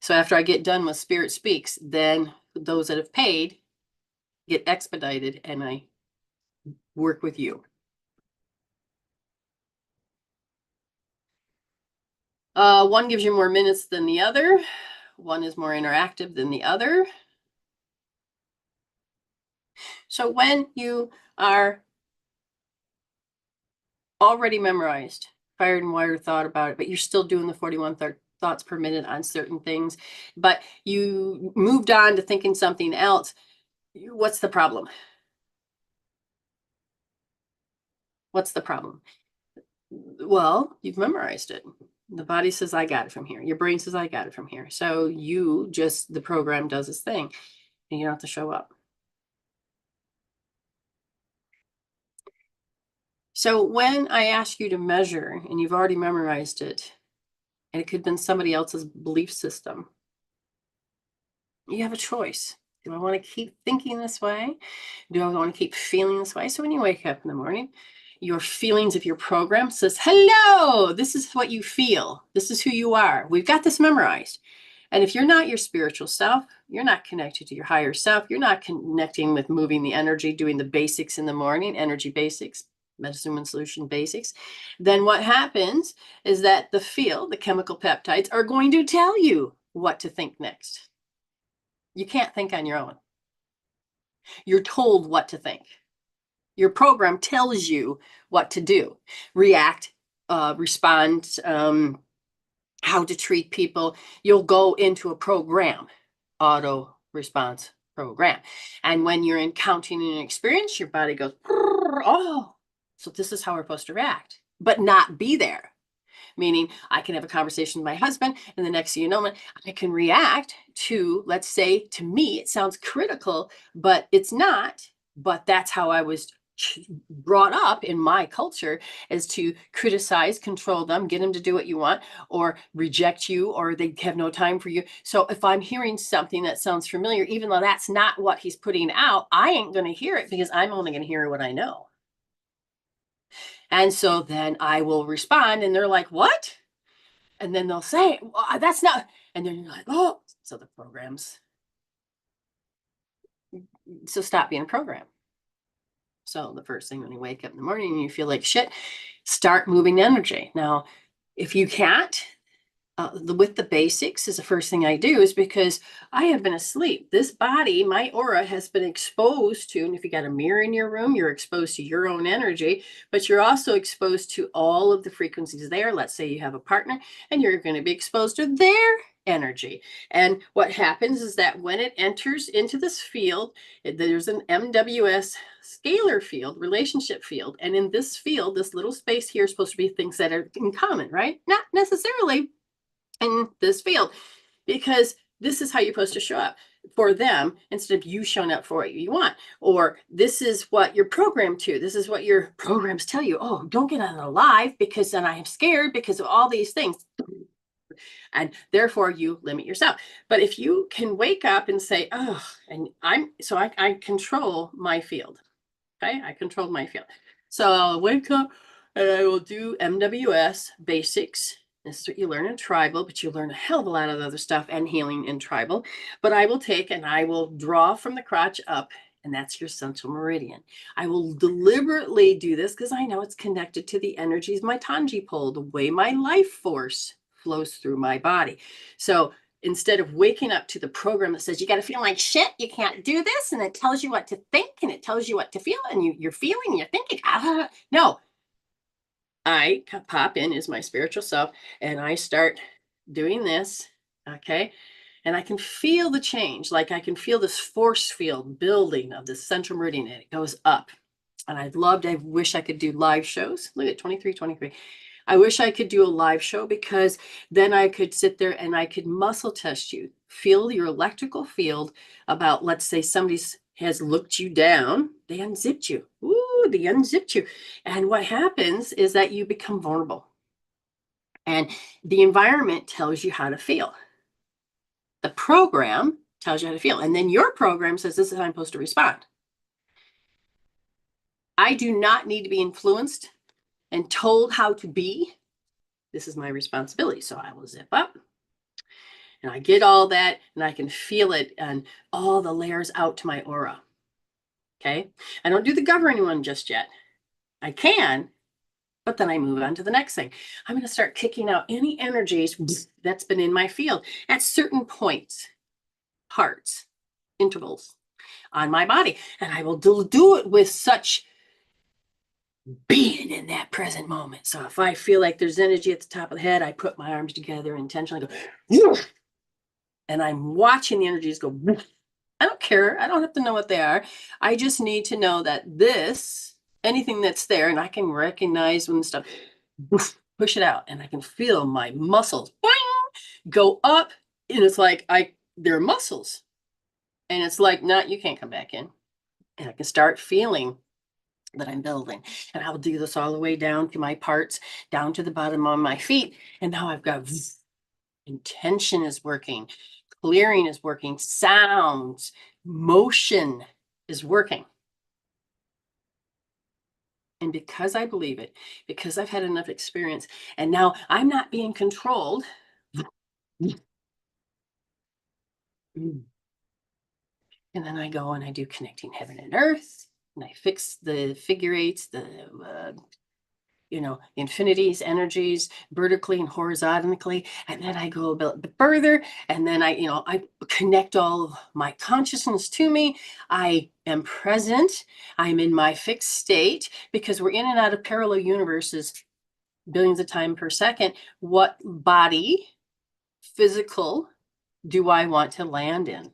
So after I get done with Spirit Speaks, then those that have paid get expedited and I work with you. One gives you more minutes than the other. One is more interactive than the other. So when you are already memorized, fired and wired, thought about it, but you're still doing the 41 thoughts per minute on certain things, but you moved on to thinking something else, what's the problem? What's the problem? Well, you've memorized it. The body says, I got it from here. Your brain says, I got it from here. So the program does its thing and you don't have to show up. So when I ask you to measure and you've already memorized it, and it could have been somebody else's belief system, you have a choice. Do I want to keep thinking this way? Do I want to keep feeling this way? So when you wake up in the morning, your feelings of your program says, hello, this is what you feel. This is who you are. We've got this memorized. And if you're not your spiritual self, you're not connected to your higher self, you're not connecting with moving the energy, doing the basics in the morning, energy basics, medicine and solution basics, then what happens is that the chemical peptides are going to tell you what to think next. You can't think on your own. You're told what to think. Your program tells you what to do, react, respond, how to treat people. You'll go into a program, auto response program. And when you're encountering an experience, your body goes, oh, so this is how we're supposed to react, but not be there. Meaning I can have a conversation with my husband and the next thing you know, I can react to, let's say, to me, it sounds critical, but it's not. But that's how I was brought up in my culture, is to criticize, control them, get them to do what you want, or reject you, or they have no time for you. So if I'm hearing something that sounds familiar, even though that's not what he's putting out, I ain't going to hear it because I'm only going to hear what I know. And so then I will respond and they're like, what? And then they'll say, well, that's not, and then you're like, oh, so the programs. So stop being a program. So the first thing when you wake up in the morning and you feel like shit, start moving energy. Now, if you can't, with the basics is the first thing I do, is because I have been asleep. This body, my aura has been exposed to, and if you got a mirror in your room, you're exposed to your own energy, but you're also exposed to all of the frequencies there. Let's say you have a partner and you're going to be exposed to their energy. And what happens is that when it enters into this field, there's an MWS scalar field, relationship field. And in this field, this little space here is supposed to be things that are in common, right? Not necessarily in this field, because this is how you're supposed to show up for them instead of you showing up for what you want. Or this is what you're programmed to. This is what your programs tell you. Oh, don't get on alive because then I am scared because of all these things. And therefore you limit yourself. But if you can wake up and say, oh, and I control my field. Okay, I control my field. So I'll wake up and I will do MWS basics. This is what you learn in tribal, but you learn a hell of a lot of other stuff and healing in tribal. But I will take and I will draw from the crotch up, and that's your central meridian. I will deliberately do this because I know it's connected to the energies of my Tanji pole, the way my life force flows through my body. So instead of waking up to the program that says you got to feel like shit, you can't do this, and it tells you what to think and it tells you what to feel, and you're feeling, you're thinking, no, I pop in as my spiritual self and I start doing this, okay? And I can feel the change. Like I can feel this force field building of the central meridian, and it goes up. And I wish I could do live shows. Look at 23. I wish I could do a live show, because then I could sit there and I could muscle test you, feel your electrical field about, let's say somebody's has looked you down, they unzipped you. Ooh, they unzipped you. And what happens is that you become vulnerable. And the environment tells you how to feel. The program tells you how to feel. And then your program says, this is how I'm supposed to respond. I do not need to be influenced and told how to be. This is my responsibility. So I will zip up and I get all that and I can feel it and all the layers out to my aura. Okay. I don't do the governing one just yet. I can, but then I move on to the next thing. I'm going to start kicking out any energies that's been in my field at certain points, parts, intervals on my body. And I will do it with such being in that present moment. So if I feel like there's energy at the top of the head, I put my arms together intentionally, go, and I'm watching the energies go. I don't care. I don't have to know what they are. I just need to know that anything that's there, and I can recognize when stuff, push it out, and I can feel my muscles boing, go up, and it's like they're muscles, and it's like, you can't come back in, and I can start feeling that I'm building, and I will do this all the way down to my parts, down to the bottom of my feet, and now I've got intention is working, clearing is working, sounds, motion is working. And because I believe it, because I've had enough experience, and now I'm not being controlled. And then I go and I do connecting heaven and earth, and I fix the figure eights, the infinities, energies, vertically and horizontally. And then I go a bit further, and then I connect all of my consciousness to me. I am present. I'm in my fixed state, because we're in and out of parallel universes billions of times per second. What body, physical, do I want to land in?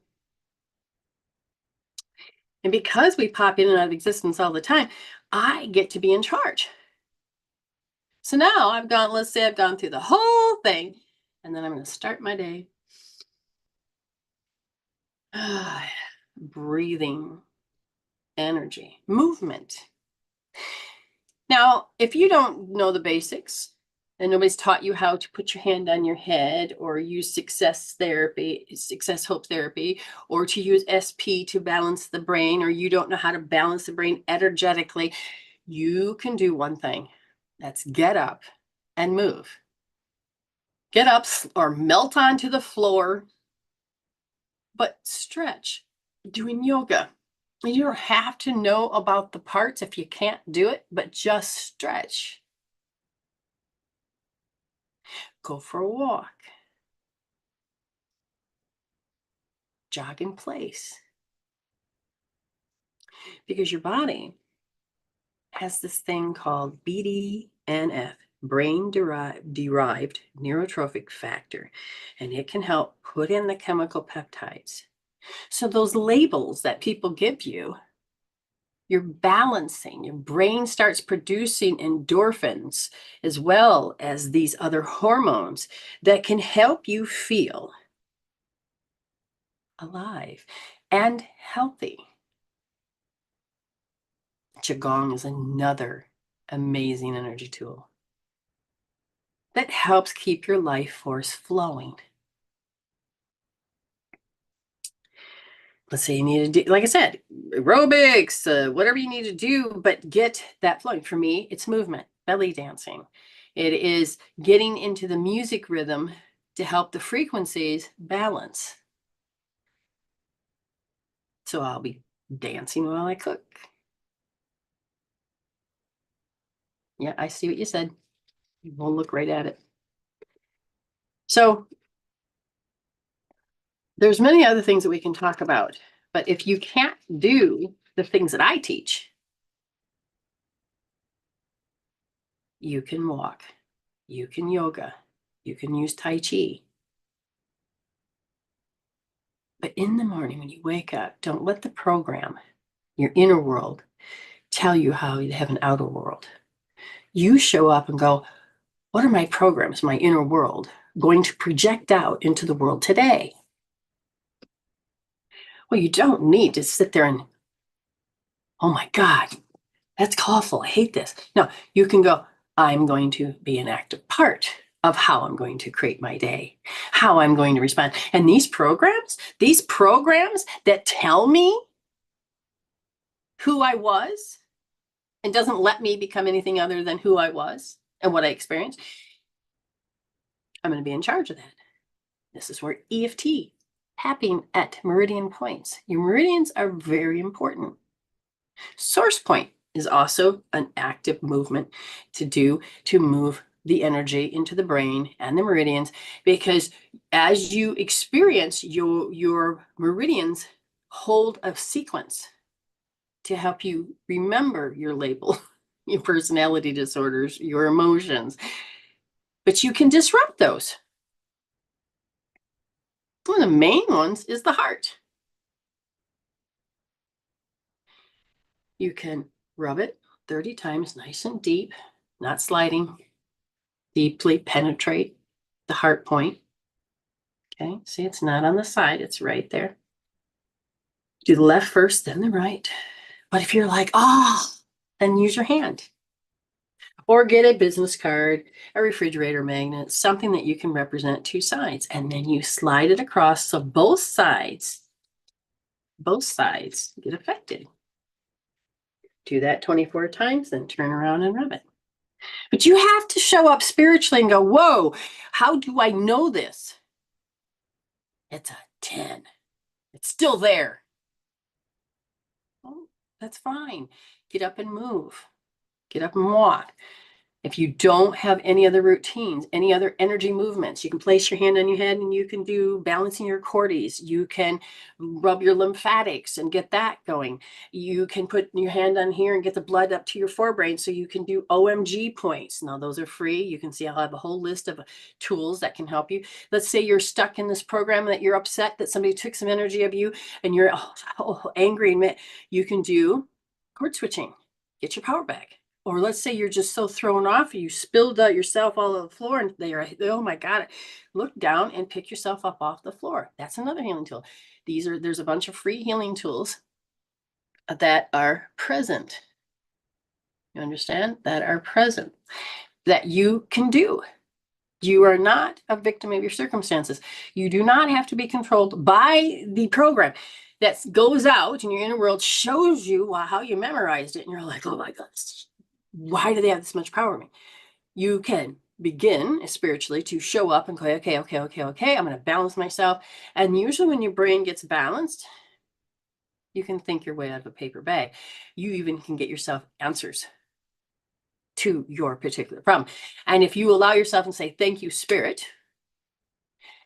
And because we pop in and out of existence all the time, I get to be in charge. So now let's say I've gone through the whole thing, and then I'm going to start my day. Breathing, energy, movement. Now, if you don't know the basics and nobody's taught you how to put your hand on your head or use success hope therapy, or to use SP to balance the brain, or you don't know how to balance the brain energetically, you can do one thing. That's get up and move. Get up or melt onto the floor, but stretch, doing yoga. You don't have to know about the parts if you can't do it, but just stretch. Go for a walk. Jog in place. Because your body has this thing called BDNF, brain derived neurotrophic factor, and it can help put in the chemical peptides. So those labels that people give you, you're balancing. Your brain starts producing endorphins as well as these other hormones that can help you feel alive and healthy. Qigong is another amazing energy tool that helps keep your life force flowing. Let's say you need to do, like I said, aerobics, whatever you need to do, but get that flowing. For me, it's movement, belly dancing. It is getting into the music rhythm to help the frequencies balance. So I'll be dancing while I cook. Yeah, I see what you said. We'll look right at it. So there's many other things that we can talk about, but if you can't do the things that I teach, you can walk, you can yoga, you can use Tai Chi. But in the morning when you wake up, don't let the program, your inner world, tell you how you have an outer world. You show up and go, what are my programs, my inner world, going to project out into the world today? Well, you don't need to sit there and, oh my God, that's awful. I hate this. No, you can go, I'm going to be an active part of how I'm going to create my day, how I'm going to respond. And these programs that tell me who I was and doesn't let me become anything other than who I was and what I experienced, I'm going to be in charge of that. This is where EFT, tapping at meridian points. Your meridians are very important. Source point is also an active movement to move the energy into the brain and the meridians, because as you experience, your meridians hold a sequence to help you remember your label, your personality disorders, your emotions. But you can disrupt those. One of the main ones is the heart. You can rub it 30 times, nice and deep, not sliding, deeply penetrate the heart point. Okay, see, it's not on the side, it's right there. Do the left first, then the right. But if you're like, then use your hand. Or get a business card, a refrigerator magnet, something that you can represent two sides. And then you slide it across so both sides get affected. Do that 24 times, then turn around and rub it. But you have to show up spiritually and go, whoa, how do I know this? It's a 10. It's still there. Oh, that's fine. Get up and move. Get up and walk. If you don't have any other routines, any other energy movements, you can place your hand on your head and you can do balancing your cortis. You can rub your lymphatics and get that going. You can put your hand on here and get the blood up to your forebrain so you can do OMG points. Now, those are free. You can see I'll have a whole list of tools that can help you. Let's say you're stuck in this program that you're upset that somebody took some energy of you and you're angry and you can do cord switching. Get your power back. Or let's say you're just so thrown off, you spilled out yourself all over the floor and they're, oh my God, look down and pick yourself up off the floor. That's another healing tool. There's a bunch of free healing tools that are present. You understand? That are present, that you can do. You are not a victim of your circumstances. You do not have to be controlled by the program that goes out in your inner world, shows you how you memorized it. And you're like, oh my God, why do they have this much power in me? You can begin spiritually to show up and go, okay, I'm going to balance myself. And usually when your brain gets balanced, you can think your way out of a paper bag. You even can get yourself answers to your particular problem. And if you allow yourself and say, thank you, Spirit,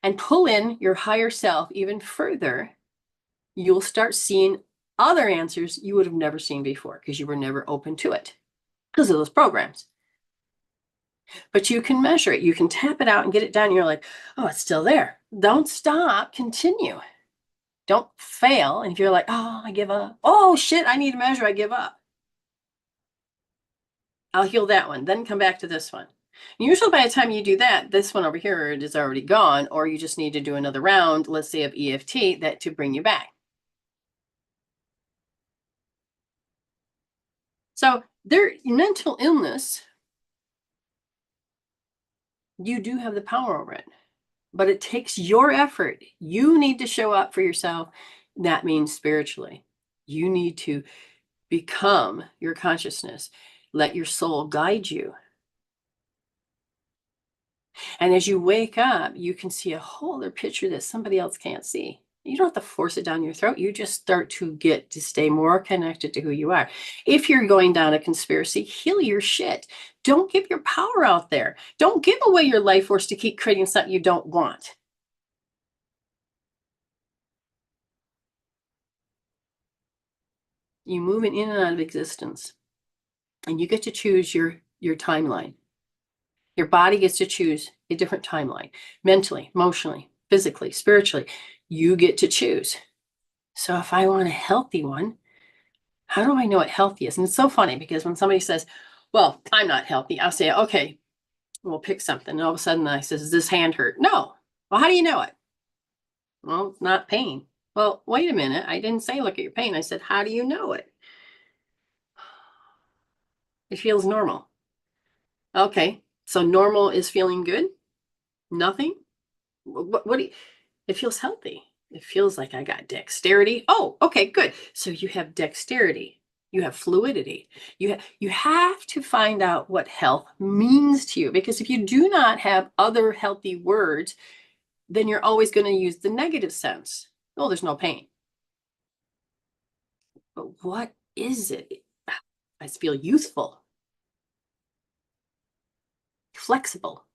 and pull in your higher self even further, you'll start seeing other answers you would have never seen before because you were never open to it because of those programs. But you can measure it. You can tap it out and get it done. You're like, oh, it's still there. Don't stop. Continue. Don't fail. And if you're like, oh, I give up. Oh, shit, I need to measure. I give up. I'll heal that one. Then come back to this one. Usually by the time you do that, this one over here is already gone, or you just need to do another round, let's say of EFT, that to bring you back. So their mental illness, you do have the power over it, but it takes your effort. You need to show up for yourself. That means spiritually. You need to become your consciousness. Let your soul guide you. And as you wake up, you can see a whole other picture that somebody else can't see. You don't have to force it down your throat. You just start to get to stay more connected to who you are. If you're going down a conspiracy, heal your shit. Don't give your power out there. Don't give away your life force to keep creating something you don't want. You move in and out of existence, and you get to choose your timeline. Your body gets to choose a different timeline, mentally, emotionally, physically, spiritually. You get to choose. So if I want a healthy one, how do I know what healthy is? And it's so funny because when somebody says, well, I'm not healthy, I'll say, okay, we'll pick something. And all of a sudden I says, does this hand hurt? No. Well, how do you know it? Well, it's not pain. Well, wait a minute. I didn't say look at your pain. I said, how do you know it? It feels normal. Okay. So normal is feeling good? Nothing? What do you, it feels healthy. It feels like I got dexterity. Oh, okay, good. So you have dexterity. You have fluidity. You have to find out what health means to you, because if you do not have other healthy words, then you're always going to use the negative sense. Oh, there's no pain. But what is it? I feel youthful, flexible.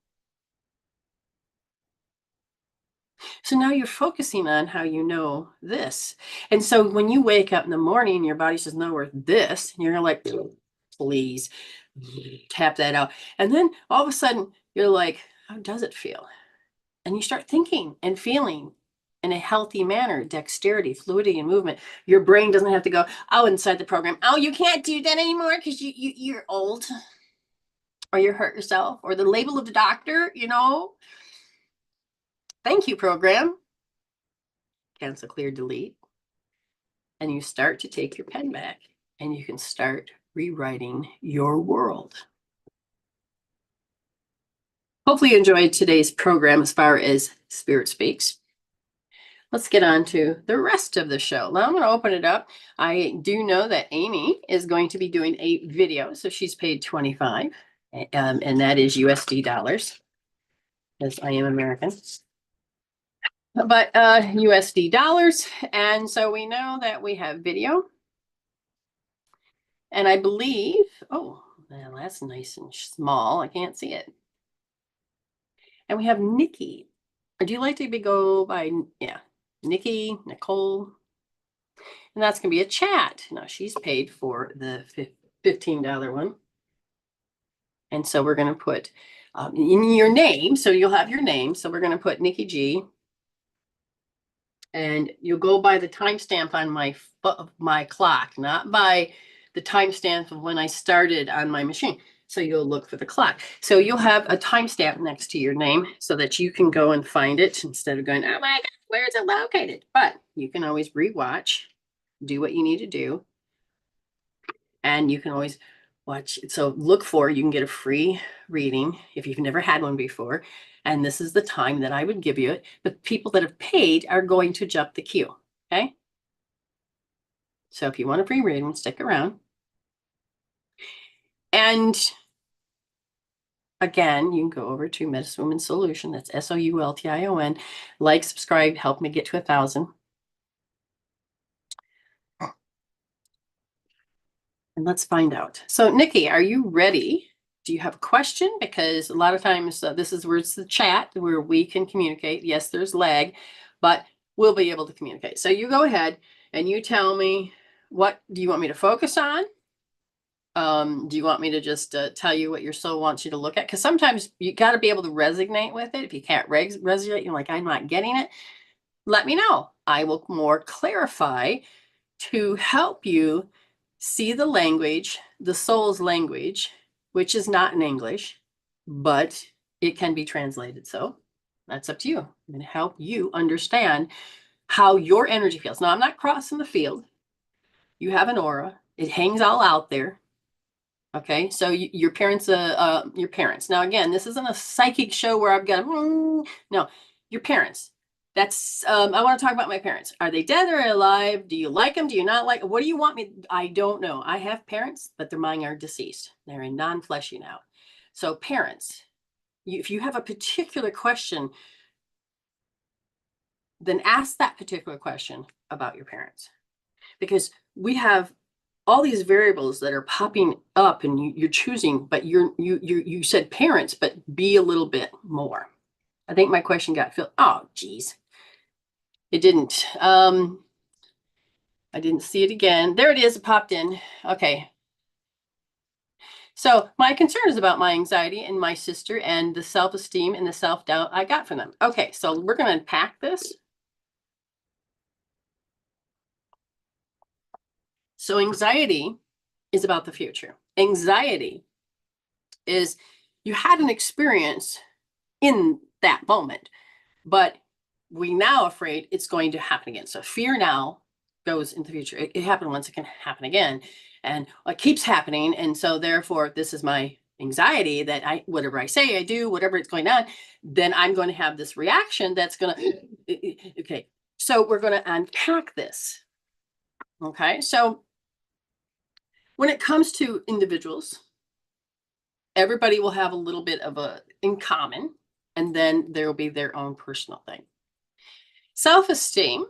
So now you're focusing on how you know this. And so when you wake up in the morning, your body says, no, we're this. And you're like, please tap that out. And then all of a sudden you're like, how does it feel? And you start thinking and feeling in a healthy manner, dexterity, fluidity, and movement. Your brain doesn't have to go, oh, inside the program, oh, you can't do that anymore because you're old, or you hurt yourself, or the label of the doctor, Thank you, program. Cancel, clear, delete. And you start to take your pen back and you can start rewriting your world. Hopefully you enjoyed today's program as far as Spirit Speaks. Let's get on to the rest of the show. Now I'm going to open it up. I do know that Ayme is going to be doing a video. So she's paid $25, and that is USD dollars, as I am American. But USD dollars. And so we know that we have video. And I believe, oh, well, that's nice and small. I can't see it. And we have Niki. Do you like to go by, yeah, Niki, Nicole? And that's going to be a chat. Now she's paid for the $15 one. And so we're going to put in your name. So you'll have your name. So we're going to put Niki G. And you'll go by the timestamp on my clock, not by the timestamp of when I started on my machine. So you'll look for the clock. So you'll have a timestamp next to your name so that you can go and find it instead of going, oh my God, where is it located? But you can always rewatch, do what you need to do. And you can always watch. So look for, you can get a free reading if you've never had one before. And this is the time that I would give you it. But people that have paid are going to jump the queue. Okay. So if you want a free reading, stick around. And again, you can go over to Metaphysician Soultion. That's Soultion. Like, subscribe, help me get to 1,000. And let's find out. So Niki, are you ready Do you have a question? Because a lot of times this is where it's the chat where we can communicate. Yes, there's lag, but we'll be able to communicate. So you go ahead and you tell me, what do you want me to focus on? Do you want me to just tell you what your soul wants you to look at? Because sometimes you got to be able to resonate with it. If you can't resonate, you're like, I'm not getting it. Let me know. I will more clarify to help you see the language, the soul's language, which is not in English, but it can be translated. So that's up to you. I'm going to help you understand how your energy feels. Now, I'm not crossing the field. You have an aura. It hangs all out there. Okay, so your parents, your parents. Now, again, this isn't a psychic show where I've got no, your parents. That's I want to talk about my parents. Are they dead or alive? Do you like them? Do you not like? What do you want me? I don't know. I have parents, but their mine are deceased. They're in non-fleshy now. So parents, if you have a particular question, then ask that particular question about your parents, because we have all these variables that are popping up and you're choosing, but you said parents, but be a little bit more. I think my question got filled. Oh, geez. It didn't. I didn't see it again. There it is. It popped in. Okay. So my concern is about my anxiety and my sister and the self-esteem and the self-doubt I got from them. Okay, so we're going to unpack this. So anxiety is about the future. Anxiety is you had an experience in that moment, but we now afraid it's going to happen again. So fear now goes into the future. It happened once, it can happen again, and it keeps happening. And so therefore, this is my anxiety that whatever I say, I do, whatever it's going on, then I'm going to have this reaction that's going to, okay. So we're going to unpack this. Okay. So when it comes to individuals, everybody will have a little bit of a in common, and then there will be their own personal thing. Self-esteem.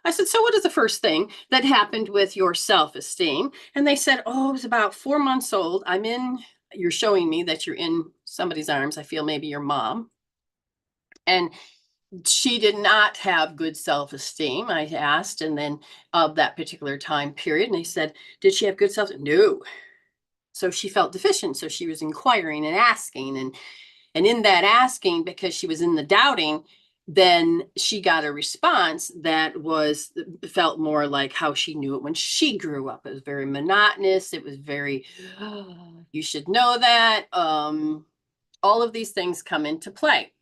I said, so what is the first thing that happened with your self-esteem? And they said, oh, it was about 4 months old. You're showing me that you're in somebody's arms. I feel maybe your mom. And she did not have good self-esteem. I asked, and then of that particular time period, and they said, did she have good self-esteem? No. So she felt deficient. So she was inquiring and asking, and in that asking, because she was in the doubting, then she got a response that felt more like how she knew it when she grew up. It was very monotonous. It was very, oh, you should know that. All of these things come into play.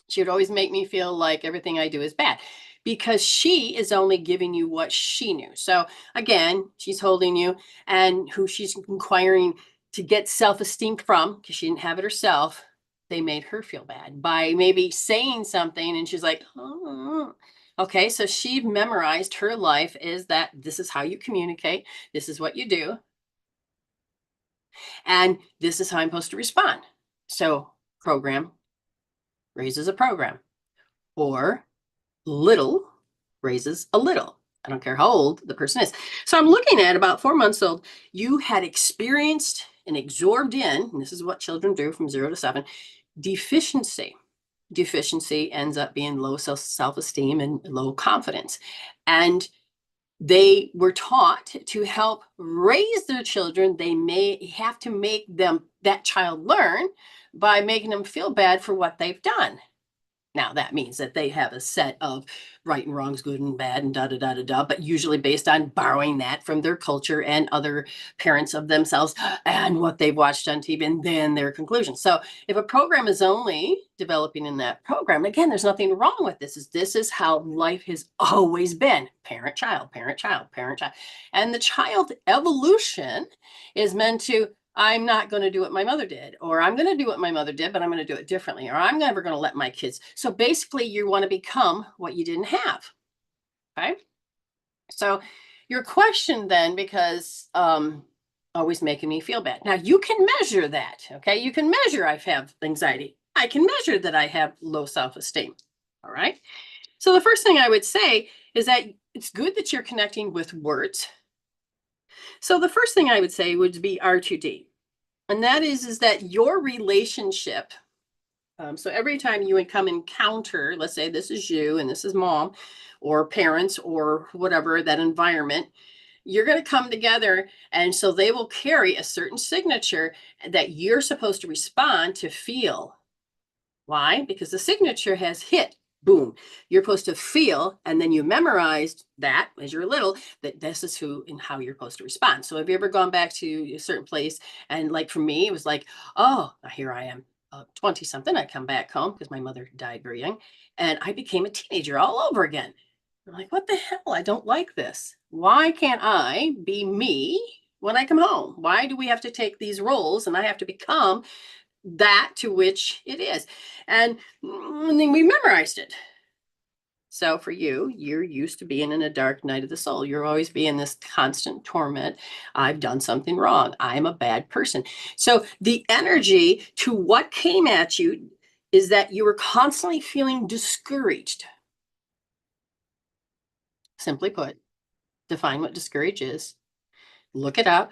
She would always make me feel like everything I do is bad, because she is only giving you what she knew. So again, she's holding you, and who she's inquiring to get self-esteem from, because she didn't have it herself, they made her feel bad by maybe saying something, and she's like, oh. Okay, so she memorized her life is that this is how you communicate, this is what you do, and this is how I'm supposed to respond. So program raises a program, or little raises a little. I don't care how old the person is. So I'm looking at about 4 months old. You had experienced and absorbed in, and this is what children do from 0 to 7, deficiency. Deficiency ends up being low self-esteem and low confidence. And they were taught to help raise their children. They may have to make that child learn by making them feel bad for what they've done. Now, that means that they have a set of right and wrongs, good and bad, and da-da-da-da-da, but usually based on borrowing that from their culture and other parents of themselves and what they've watched on TV, and then their conclusions. So if a program is only developing in that program, again, there's nothing wrong with this. This is how life has always been. Parent, child, parent, child, parent, child. And the child evolution is meant to, I'm not going to do what my mother did, or I'm going to do what my mother did, but I'm going to do it differently, or I'm never going to let my kids. So basically, you want to become what you didn't have. Okay. So your question then, because always making me feel bad. Now you can measure that. Okay. You can measure I have anxiety. I can measure that I have low self-esteem. All right. So the first thing I would say is that it's good that you're connecting with words. So the first thing I would say would be R2D. And that is that your relationship. So every time you would come encounter, let's say this is you and this is mom or parents or whatever, that environment, you're going to come together. And so they will carry a certain signature that you're supposed to respond to feel. Why? Because the signature has hit. Boom. You're supposed to feel, and then you memorized that as you're little, that this is who and how you're supposed to respond. So have you ever gone back to a certain place? And like for me, it was like, oh, here I am, 20 something. I come back home because my mother died very young, and I became a teenager all over again. I'm like, what the hell? I don't like this. Why can't I be me when I come home? Why do we have to take these roles and I have to become that to which it is? And then we memorized it. So for you, you're used to being in a dark night of the soul. You're always being this constant torment. I've done something wrong. I'm a bad person. So the energy to what came at you is that you were constantly feeling discouraged. Simply put, define what discourage is, look it up,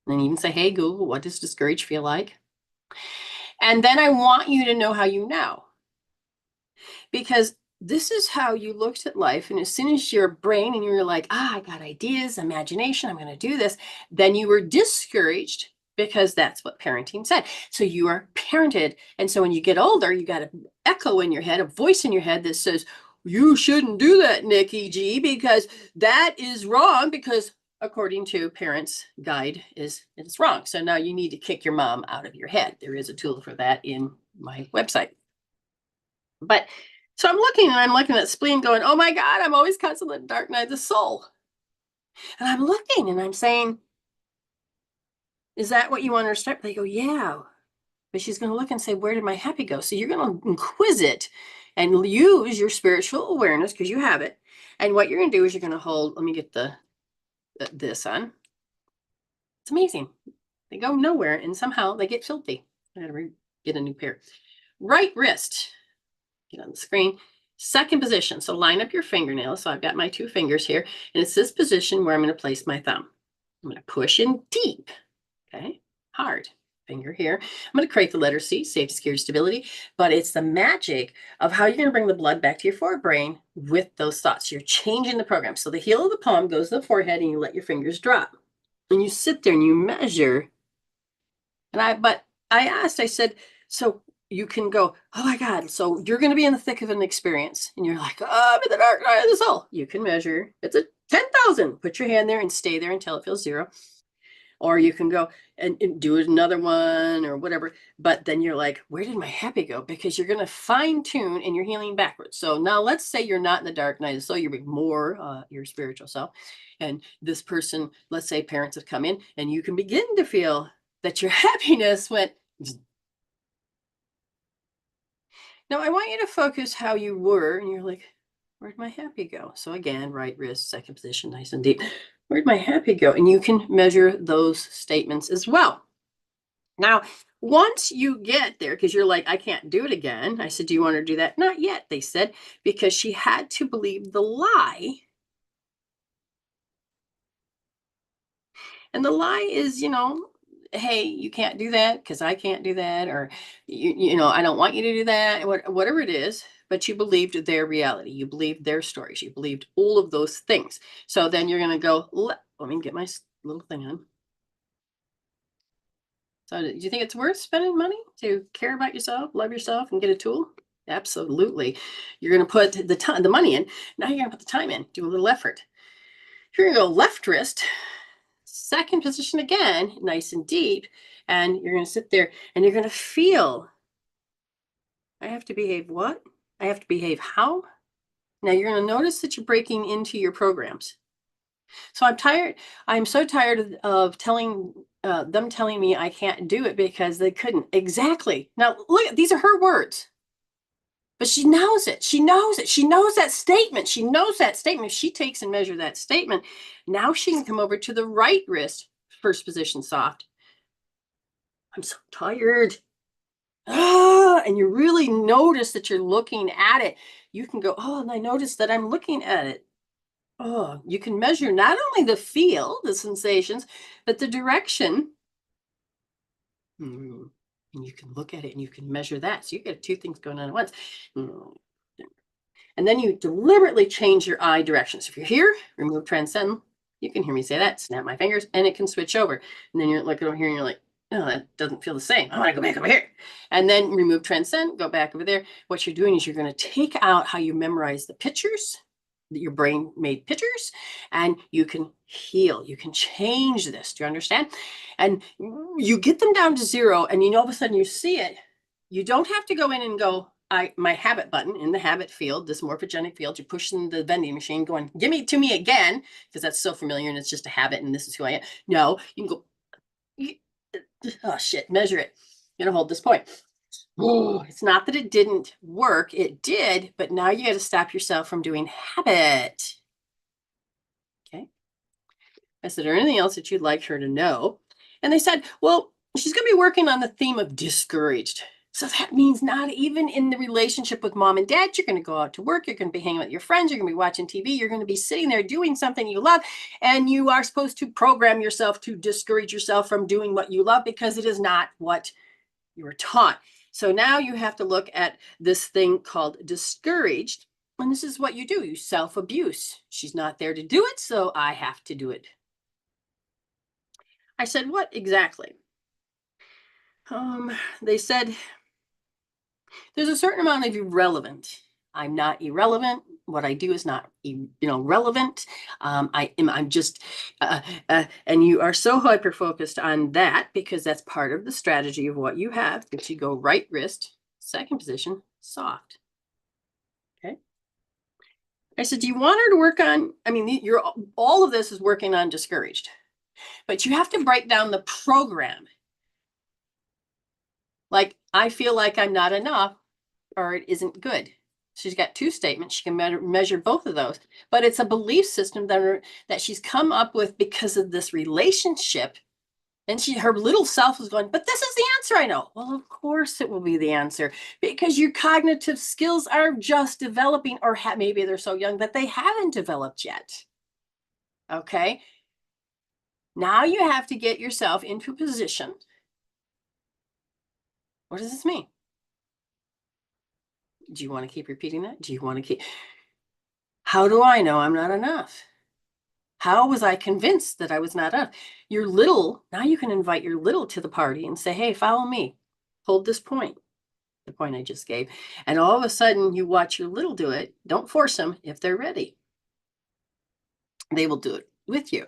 and even say, hey, Google, what does discourage feel like? And then I want you to know how you know. Because this is how you looked at life. And as soon as your brain and you were like, I got ideas, imagination, I'm going to do this, then you were discouraged because that's what parenting said. So you are parented. And so when you get older, you got an echo in your head, a voice in your head that says, you shouldn't do that, Niki G, because that is wrong, because according to parents' guide it's wrong. So now you need to kick your mom out of your head. There is a tool for that in my website. But so I'm looking at spleen going, oh my God, I'm always constantly in the dark night of the soul. And I'm looking and I'm saying, is that what you want her to start? They go, yeah. But she's going to look and say, where did my happy go? So you're going to inquisite and use your spiritual awareness because you have it. And what you're going to do is you're going to hold, let me get this on. It's amazing. They go nowhere and somehow they get filthy. I got to get a new pair. Right wrist. Get on the screen. Second position. So line up your fingernails. So I've got my two fingers here, and it's this position where I'm going to place my thumb. I'm going to push in deep. Okay. Hard. Finger here. I'm going to create the letter C, safety, security, stability, but it's the magic of how you're going to bring the blood back to your forebrain with those thoughts. You're changing the program. So the heel of the palm goes to the forehead and you let your fingers drop. And you sit there and you measure. But I asked, I said, so you can go, oh my God, so you're going to be in the thick of an experience. And you're like, oh, I'm in the dark night of the soul. You can measure. It's a 10,000. Put your hand there and stay there until it feels zero. Or you can go and do another one or whatever. But then you're like, where did my happy go? Because you're going to fine tune and you're healing backwards. So now let's say you're not in the dark night of the soul, you're more your spiritual self. And this person, let's say parents have come in and you can begin to feel that your happiness went. Now I want you to focus how you were, and you're like, where'd my happy go? So again, right wrist, second position, nice and deep. Where'd my happy go? And you can measure those statements as well. Now, once you get there, because you're like, I can't do it again. I said, do you want her to do that? Not yet, they said, because she had to believe the lie. And the lie is, hey, you can't do that because I can't do that, or I don't want you to do that, whatever it is. But you believed their reality, you believed their stories, you believed all of those things. So then you're going to go, let me get my little thing on. So do you think it's worth spending money to care about yourself, love yourself, and get a tool? Absolutely. You're going to put the money in. Now you're going to put the time in, do a little effort. You're going to go left wrist, second position again, nice and deep. And you're going to sit there and you're going to feel, I have to behave what? I have to behave how? Now you're going to notice that you're breaking into your programs. So I'm tired. I'm so tired of telling them telling me I can't do it because they couldn't. Exactly. Now look, these are her words. But she knows it. She knows it. She knows that statement. She knows that statement. If she takes and measures that statement, now she can come over to the right wrist, first position soft. I'm so tired. And you really notice that you're looking at it. You can go, oh, and I noticed that I'm looking at it. Oh, you can measure not only the feel, the sensations, but the direction. And you can look at it and you can measure that. So you get two things going on at once. And then you deliberately change your eye direction. So if you're here, remove transcend. You can hear me say that, snap my fingers, and it can switch over. And then you're looking over here and you're like, oh, that doesn't feel the same. I want to go back over here. And then remove transcend, go back over there. What you're doing is you're going to take out how you memorize the pictures, your brain made pictures, and you can heal. You can change this. Do you understand? And you get them down to zero, and all of a sudden you see it. You don't have to go in and go, my habit button in the habit field, this morphogenic field, you're pushing the vending machine going, give me to me again, because that's so familiar and it's just a habit and this is who I am. No, you can go, oh shit, measure it. You're gonna hold this point. Oh, it's not that it didn't work, it did, but now you got to stop yourself from doing habit. Okay. I said, or anything else that you'd like her to know? And they said, well, she's going to be working on the theme of discouraged. So that means not even in the relationship with mom and dad. You're going to go out to work. You're going to be hanging with your friends. You're going to be watching TV. You're going to be sitting there doing something you love. And you are supposed to program yourself to discourage yourself from doing what you love because it is not what you were taught. So now you have to look at this thing called discouraged. And this is what you do. You self-abuse. She's not there to do it, so I have to do it. I said, what exactly? They said, there's a certain amount of irrelevant. I'm not irrelevant. What I do is not, relevant. I'm just, and you are so hyper focused on that because that's part of the strategy of what you have. That you go right wrist, second position, soft. Okay. I said, do you want her to work on? All of this is working on discouraged, but you have to break down the program. Like, I feel like I'm not enough or it isn't good. She's got two statements. She can measure both of those, but it's a belief system that she's come up with because of this relationship. And her little self is going, but this is the answer I know. Well, of course it will be the answer because your cognitive skills are just developing, or maybe they're so young that they haven't developed yet. Okay. Now you have to get yourself into a position. What does this mean? Do you want to keep repeating that? Do you want to keep? How do I know I'm not enough? How was I convinced that I was not enough? Your little, now you can invite your little to the party and say, hey, follow me. Hold this point, the point I just gave. And all of a sudden you watch your little do it. Don't force them if they're ready. They will do it with you.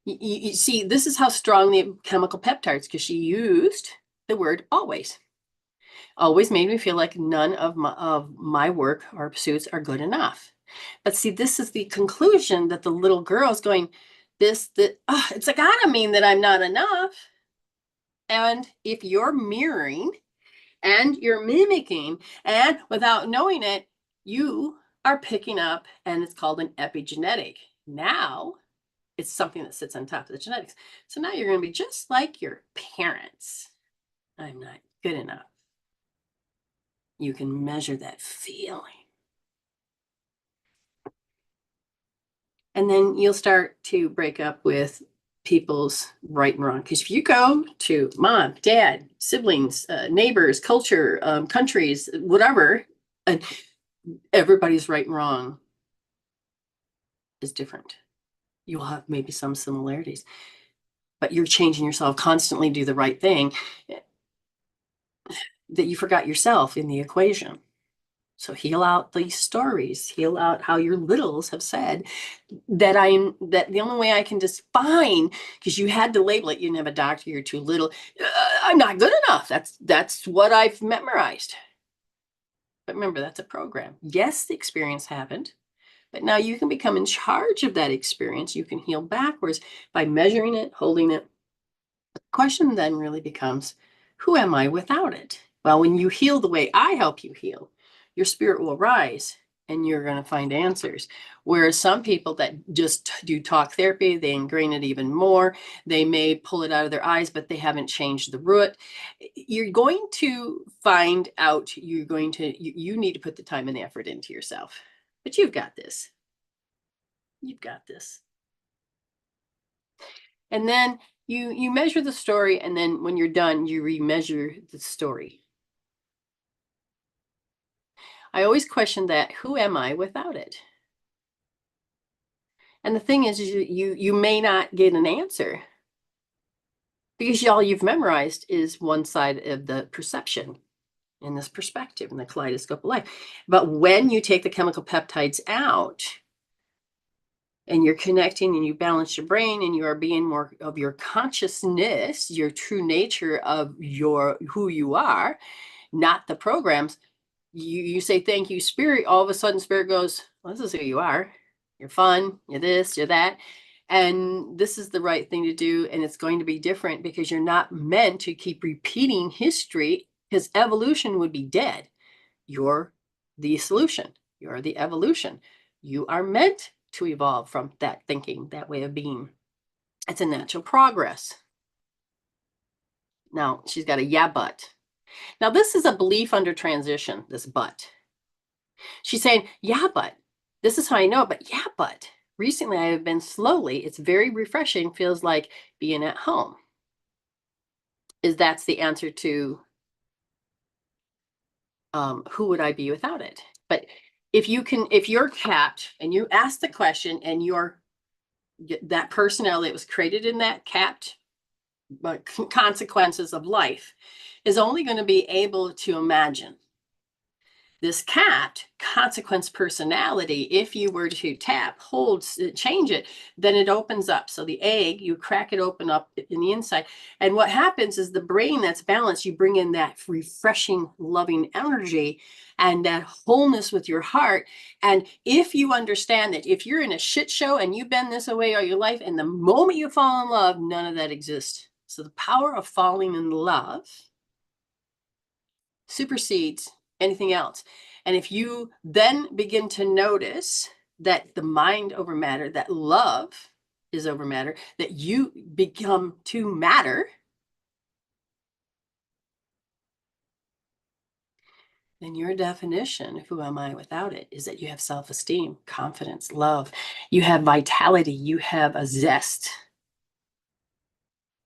You see, this is how strong the chemical peptides, because she used the word always. Always made me feel like none of my work or pursuits are good enough. But see, this is the conclusion that the little girl is going, it's gotta mean that I'm not enough. And if you're mirroring and you're mimicking and without knowing it, you are picking up, and it's called an epigenetic. Now it's something that sits on top of the genetics. So now you're going to be just like your parents. I'm not good enough. You can measure that feeling. And then you'll start to break up with people's right and wrong. Because if you go to mom, dad, siblings, neighbors, culture, countries, whatever, and everybody's right and wrong is different. You'll have maybe some similarities, but you're changing yourself constantly, do the right thing, that you forgot yourself in the equation. So heal out these stories, heal out how your littles have said that the only way I can define, because you had to label it, you didn't have a doctor, you're too little. I'm not good enough. That's what I've memorized. But remember, that's a program. Yes, the experience happened, but now you can become in charge of that experience. You can heal backwards by measuring it, holding it. The question then really becomes, who am I without it? Well, when you heal the way I help you heal, your spirit will rise and you're going to find answers. Whereas some people that just do talk therapy, they ingrain it even more. They may pull it out of their eyes, but they haven't changed the root. You're going to find out, you need to put the time and effort into yourself. But you've got this. You've got this. And then you measure the story, and then when you're done, you remeasure the story. I always question that. Who am I without it? And the thing is you may not get an answer because all you've memorized is one side of the perception in this perspective in the kaleidoscope of life. But when you take the chemical peptides out and you're connecting and you balance your brain and you are being more of your consciousness, your true nature of your who you are, not the programs, you say thank you spirit, all of a sudden spirit goes, well, this is who you are. You're fun, you're this, you're that. And this is the right thing to do. And it's going to be different because you're not meant to keep repeating history, because evolution would be dead. You're the solution. You're the evolution. You are meant to evolve from that thinking, that way of being. It's a natural progress. Now, she's got a yeah, but. Now, this is a belief under transition, this but. She's saying, yeah, but. This is how I know, but yeah, but. Recently, I have been slowly, it's very refreshing, feels like being at home. That's the answer to who would I be without it? But if you're capped and you ask the question and that personality that was created in that capped consequences of life is only going to be able to imagine this capped consequence personality. If you were to tap, hold, change it, then it opens up. So the egg, you crack it open up in the inside. And what happens is the brain that's balanced, you bring in that refreshing, loving energy and that wholeness with your heart. And if you understand that if you're in a shit show and you've been this way all your life, and the moment you fall in love, none of that exists. So the power of falling in love supersedes anything else. And if you then begin to notice that the mind over matter, that love is over matter, that you become to matter, then your definition of who am I without it is that you have self-esteem, confidence, love, you have vitality, you have a zest.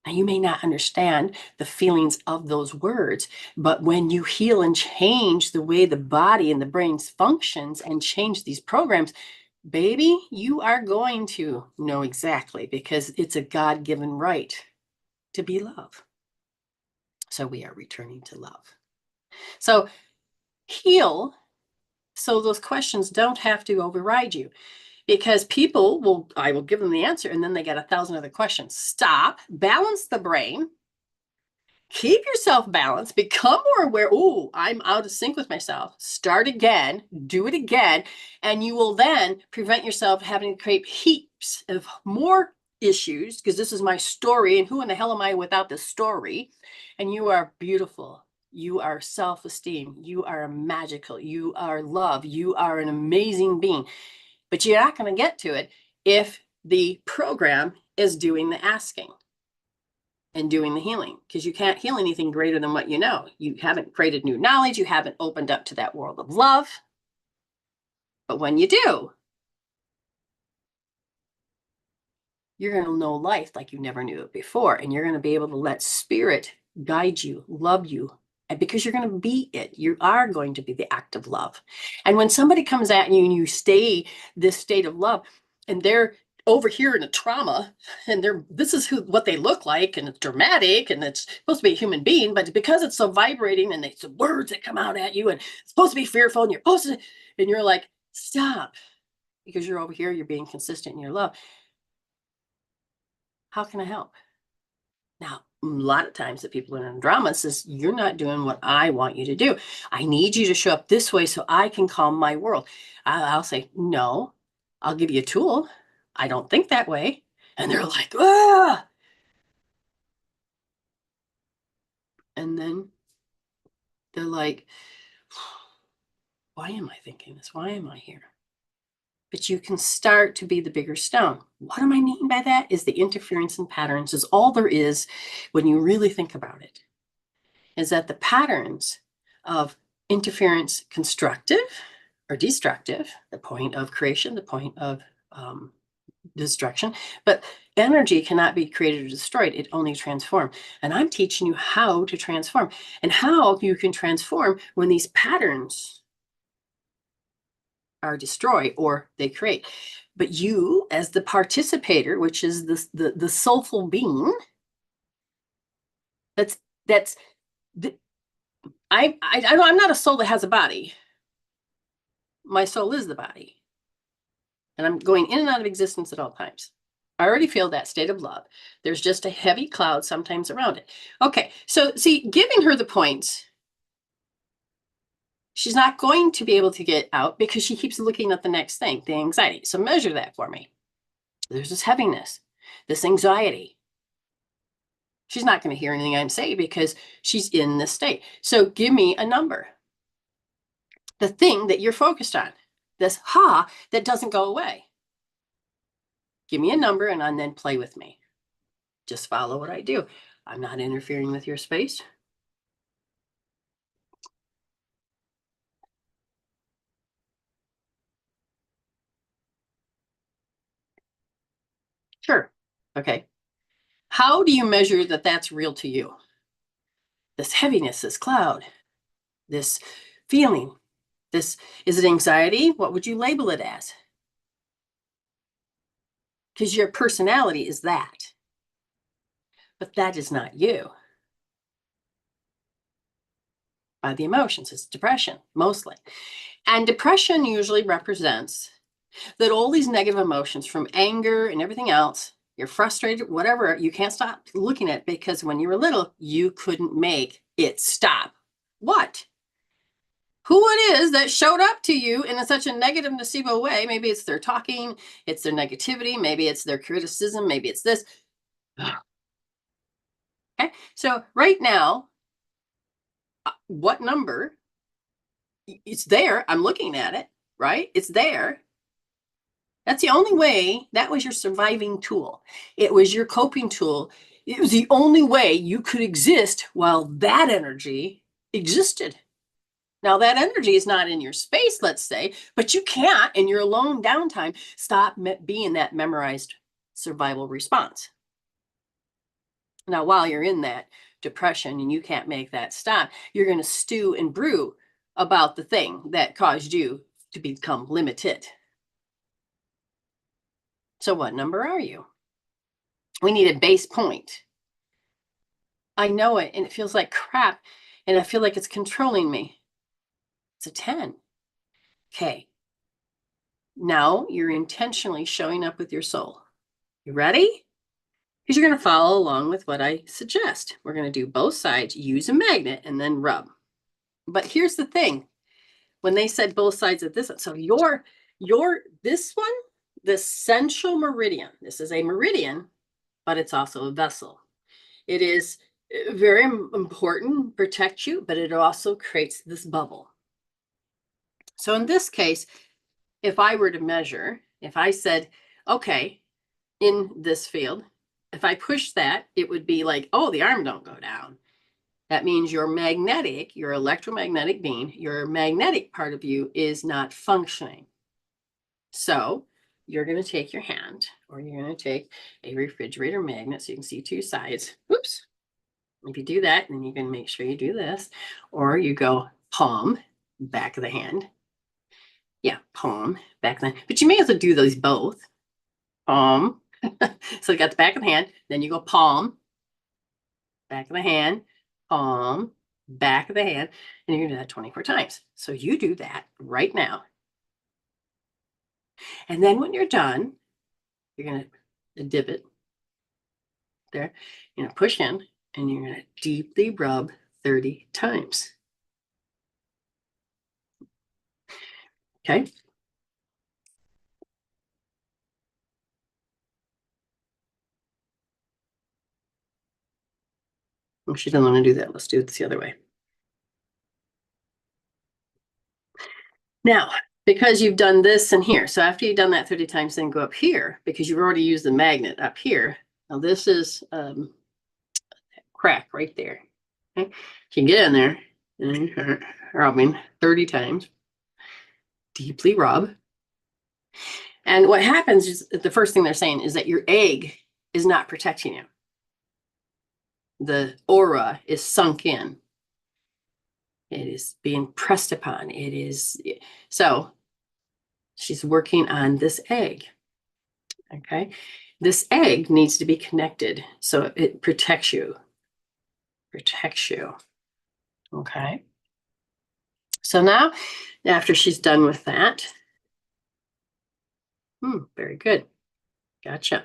Now, you may not understand the feelings of those words, but when you heal and change the way the body and the brain functions and change these programs, baby, you are going to know exactly, because it's a God-given right to be love. So we are returning to love. So heal so those questions don't have to override you. Because I will give them the answer, and then they get 1,000 other questions. Stop, balance the brain, keep yourself balanced, become more aware. Oh, I'm out of sync with myself. Start again, do it again, and you will then prevent yourself having to create heaps of more issues, because this is my story, and who in the hell am I without this story? And you are beautiful. You are self-esteem. You are magical. You are love. You are an amazing being. But you're not going to get to it if the program is doing the asking and doing the healing, because you can't heal anything greater than what you know. You haven't created new knowledge. You haven't opened up to that world of love. But when you do, you're going to know life like you never knew it before. And you're going to be able to let spirit guide you, love you. And because you're going to be it, you are going to be the act of love. And when somebody comes at you and you stay this state of love, and they're over here in a trauma, and this is what they look like, and it's dramatic, and it's supposed to be a human being, but because it's so vibrating, and it's the words that come out at you, and it's supposed to be fearful, and you're like, stop, because you're over here, you're being consistent in your love. How can I help? Now, a lot of times the people in drama says, you're not doing what I want you to do. I need you to show up this way so I can calm my world. I'll say, no, I'll give you a tool. I don't think that way. And they're like, ah. And then they're like, why am I thinking this? Why am I here? But you can start to be the bigger stone. What do I mean by that? Is the interference and patterns is all there is when you really think about it. Is that the patterns of interference constructive or destructive, the point of creation, the point of destruction. But energy cannot be created or destroyed. It only transforms. And I'm teaching you how to transform and how you can transform when these patterns are destroyed or they create. But you, as the participator, which is the soulful being, that's the, I'm not a soul that has a body. My soul is the body. And I'm going in and out of existence at all times. I already feel that state of love. There's just a heavy cloud sometimes around it. Okay, so see, giving her the points, she's not going to be able to get out because she keeps looking at the next thing, the anxiety. So measure that for me. There's this heaviness, this anxiety. She's not going to hear anything I'm saying because she's in this state. So give me a number. The thing that you're focused on, this that doesn't go away. Give me a number and then play with me. Just follow what I do. I'm not interfering with your space. Sure. Okay. How do you measure that that's real to you? This heaviness, this cloud, this feeling, is it anxiety? What would you label it as? Because your personality is that. But that is not you. By the emotions, it's depression, mostly. And depression usually represents that all these negative emotions from anger and everything else, you're frustrated, whatever, you can't stop looking at it because when you were little, you couldn't make it stop. What? Who it is that showed up to you in such a negative nocebo way? Maybe it's their talking, it's their negativity, maybe it's their criticism, maybe it's this. Okay, so right now, what number? It's there. I'm looking at it, right? It's there. That's the only way. That was your surviving tool. It was your coping tool. It was the only way you could exist while that energy existed. Now, that energy is not in your space, let's say, but you can't, in your alone downtime, stop being that memorized survival response. Now, while you're in that depression and you can't make that stop, you're going to stew and brew about the thing that caused you to become limited. So what number are you? We need a base point. I know it, and it feels like crap, and I feel like it's controlling me. It's a 10. Okay. Now you're intentionally showing up with your soul. You ready? Because you're going to follow along with what I suggest. We're going to do both sides, use a magnet, and then rub. But here's the thing. When they said both sides of this, so this one, the central meridian, this is a meridian, but it's also a vessel. It is very important, protect you, but it also creates this bubble. So in this case, if I were to measure, if I said, okay, in this field, if I push that, it would be like, oh, the arm don't go down. That means your magnetic, your electromagnetic being, your magnetic part of you is not functioning. So you're going to take your hand, or you're going to take a refrigerator magnet so you can see two sides. Oops. If you do that, then you can make sure you do this, or you go palm, back of the hand. Yeah, palm, back of the hand. But you may have to do those both. Palm. So you got the back of the hand, then you go palm, back of the hand, palm, back of the hand, and you're going to do that 24 times. So you do that right now. And then when you're done, you're going to dip it there, push in, and you're going to deeply rub 30 times. Okay. Well, she doesn't want to do that. Let's do it the other way. Now, because you've done this and here, so after you've done that 30 times, then go up here, because you've already used the magnet up here. Now this is crack right there. Okay. You can get in there and rubbing 30 times. deeply rub. And what happens is the first thing they're saying is that your egg is not protecting you. The aura is sunk in. It is being pressed upon. It is so she's working on this egg. Okay. This egg needs to be connected so it protects you. Protects you. Okay. So now, after she's done with that, very good. Gotcha.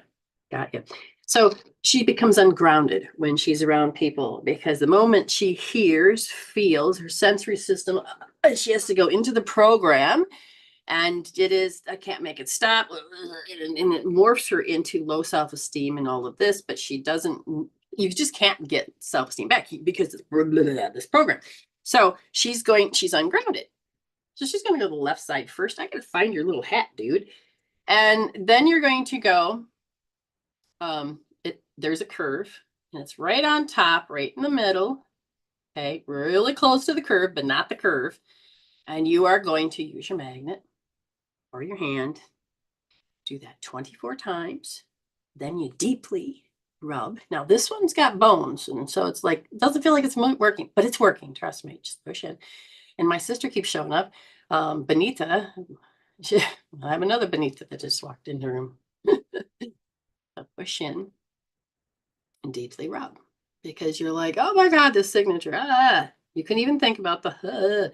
Got you. So she becomes ungrounded when she's around people because the moment she hears, feels her sensory system, she has to go into the program and it is, I can't make it stop. And it morphs her into low self-esteem and all of this, but she doesn't, you just can't get self-esteem back because it's this program. So she's ungrounded. So she's going to go to the left side first. I got to find your little hat, dude. And then you're going to go, there's a curve and it's right on top, right in the middle. Okay, really close to the curve, but not the curve. And you are going to use your magnet or your hand. Do that 24 times. Then you deeply rub. Now this one's got bones, and so it's like, it doesn't feel like it's working, but it's working. Trust me, just push in. And my sister keeps showing up. Benita, I have another Benita that just walked in the room. Push in and deeply rub because you're like, oh my God, this signature. You can even think about the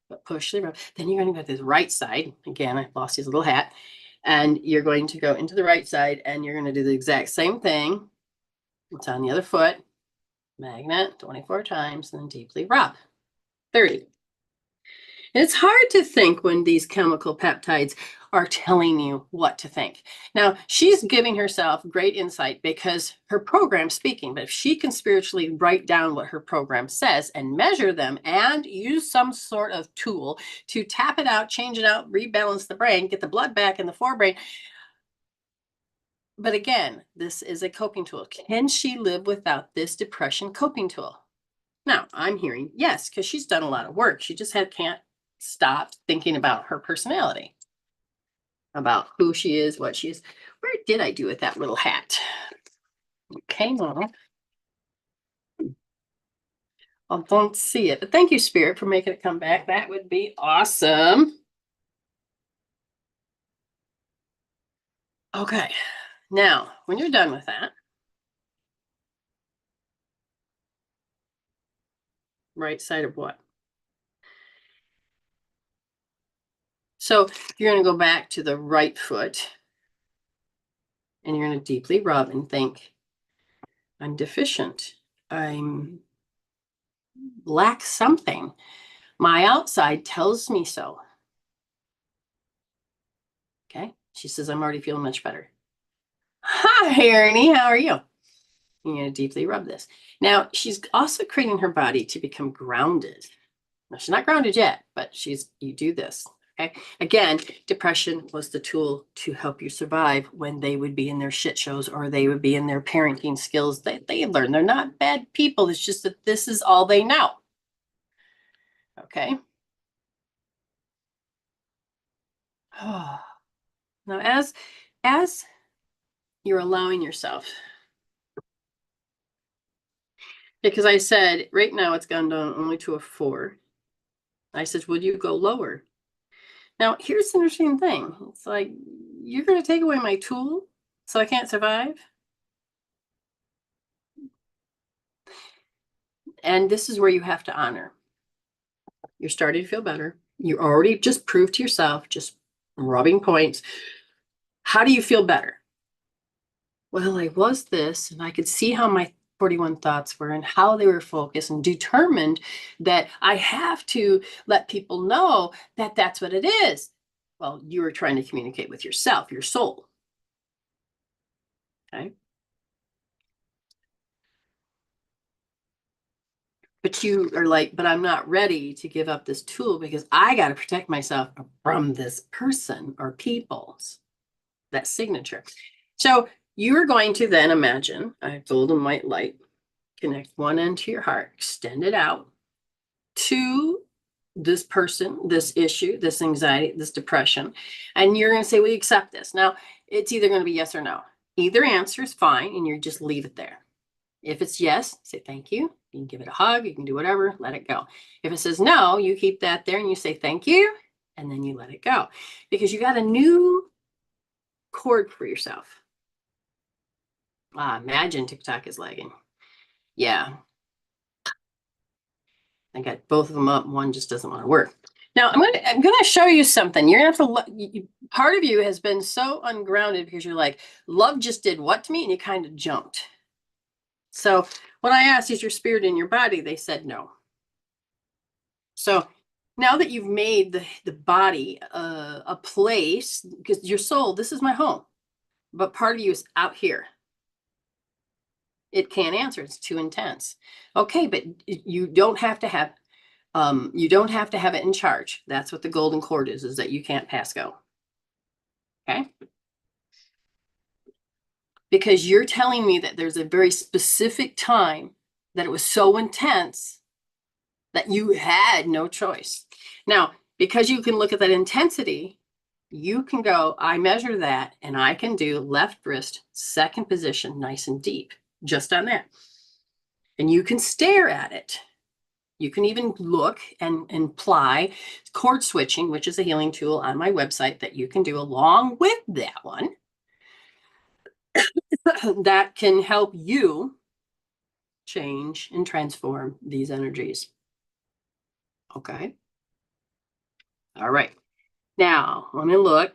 but push the rub. Then you're going to go to the right side. Again, I lost his little hat. And you're going to go into the right side and you're going to do the exact same thing. It's on the other foot. Magnet 24 times and then deeply rub. 30. It's hard to think when these chemical peptides are telling you what to think. Now, she's giving herself great insight because her program's speaking, but if she can spiritually write down what her program says and measure them and use some sort of tool to tap it out, change it out, rebalance the brain, get the blood back in the forebrain. But again, this is a coping tool. Can she live without this depression coping tool? Now, I'm hearing yes, because she's done a lot of work. She just can't stop thinking about her personality, about who she is, what she is. Where did I do with that little hat? Okay, well, I don't see it. But thank you, Spirit, for making it come back. That would be awesome. Okay, now, when you're done with that, right side of what? So you're going to go back to the right foot and you're going to deeply rub and think, I'm deficient. I'm lack something. My outside tells me so. Okay. She says, I'm already feeling much better. Hi, Ernie. How are you? You're going to deeply rub this. Now, she's also creating her body to become grounded. Now, she's not grounded yet, but you do this. Okay. Again, depression was the tool to help you survive when they would be in their shit shows or they would be in their parenting skills. They learn they're not bad people. It's just that this is all they know. Okay. Now, as you're allowing yourself, because I said right now it's gone down only to a 4. I said, would you go lower? Now, here's the interesting thing. It's like, you're going to take away my tool so I can't survive? And this is where you have to honor. You're starting to feel better. You already just proved to yourself, just rubbing points. How do you feel better? Well, I was this, and I could see how my 41 thoughts were and how they were focused and determined that I have to let people know that that's what it is. Well, you were trying to communicate with yourself, your soul. Okay. But you are like, but I'm not ready to give up this tool because I got to protect myself from this person or people's, that signature. So you're going to then imagine a golden white light, connect one end to your heart, extend it out, 2 this person, this issue, this anxiety, this depression, and you're going to say, we accept this. Now, it's either going to be yes or no. Either answer is fine, and you just leave it there. If it's yes, say thank you. You can give it a hug. You can do whatever. Let it go. If it says no, you keep that there and you say thank you, and then you let it go. Because you got a new chord for yourself. Imagine TikTok is lagging. Yeah. I got both of them up. One just doesn't want to work. Now I'm gonna show you something. You're gonna have to. Part of you has been so ungrounded because you're like, love just did what to me, and you kind of jumped. So when I asked, is your spirit in your body? They said no. So now that you've made the body a place, because your soul, this is my home, but part of you is out here. It can't answer. It's too intense. Okay, but you don't have to have it in charge. That's what the golden cord is that you can't pass go. Okay? Because you're telling me that there's a very specific time that it was so intense that you had no choice. Now, because you can look at that intensity, you can go, I measure that, and I can do left wrist, second position, nice and deep, just on that. And you can stare at it. You can even look and apply cord switching, which is a healing tool on my website that you can do along with that one that can help you change and transform these energies. Okay. All right. Now, let me look.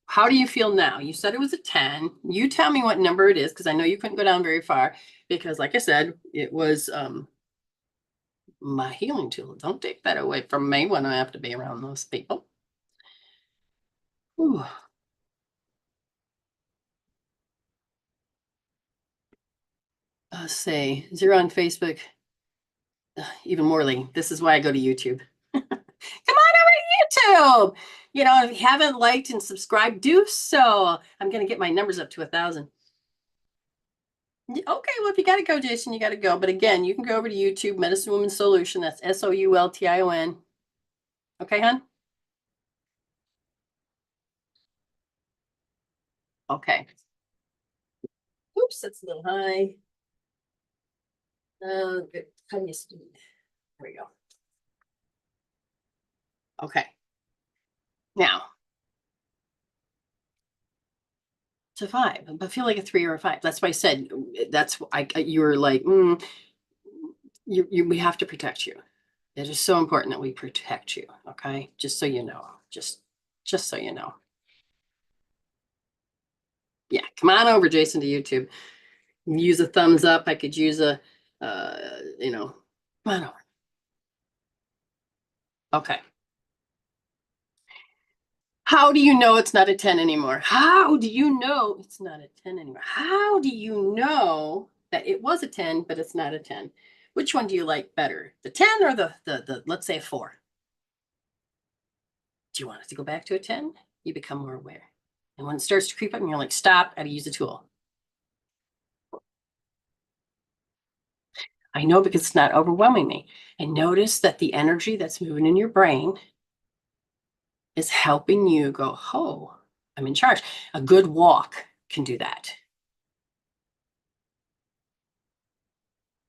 How do you feel now? You said it was a 10. You tell me what number it is, because I know you couldn't go down very far, because like I said, it was my healing tool. Don't take that away from me when I have to be around those people. Ooh. Let's see. 0 on Facebook. Even more, this is why I go to YouTube. Come on over to YouTube. You know, if you haven't liked and subscribed, do so. I'm going to get my numbers up to 1,000. Okay, well, if you got to go, Jason, you got to go. But again, you can go over to YouTube, Medicine Woman Soultion. That's Soultion. Okay, hon? Okay. Oops, that's a little high. Good. There we go. Okay. Now, it's a 5, but I feel like a 3 or a 5. That's why I said you were like, we have to protect you. It is so important that we protect you. Okay, just so you know, just so you know. Yeah, come on over, Jason, to YouTube. Use a thumbs up. I could use a, come on over. Okay. How do you know it's not a 10 anymore? How do you know it's not a 10 anymore? How do you know that it was a 10, but it's not a 10? Which one do you like better? The 10 or the let's say a 4? Do you want it to go back to a 10? You become more aware. And when it starts to creep up and you're like, stop, I gotta use a tool. I know because it's not overwhelming me. And notice that the energy that's moving in your brain is helping you go, oh, I'm in charge. A good walk can do that.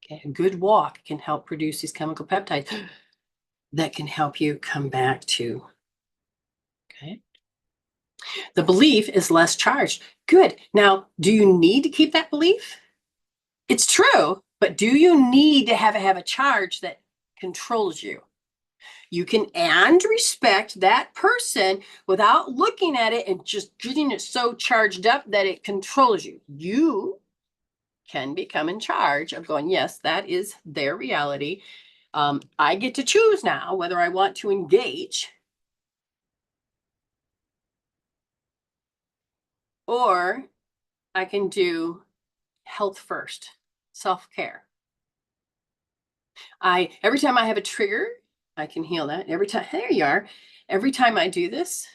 Okay, a good walk can help produce these chemical peptides that can help you come back to, okay? The belief is less charged. Good. Now, do you need to keep that belief? It's true, but do you need to have a charge that controls you? You can and respect that person without looking at it and just getting it so charged up that it controls you. You can become in charge of going, yes, that is their reality. I get to choose now whether I want to engage or I can do health first, self-care. Every time I have a trigger, I can heal that. Every time, there you are. Every time I do this,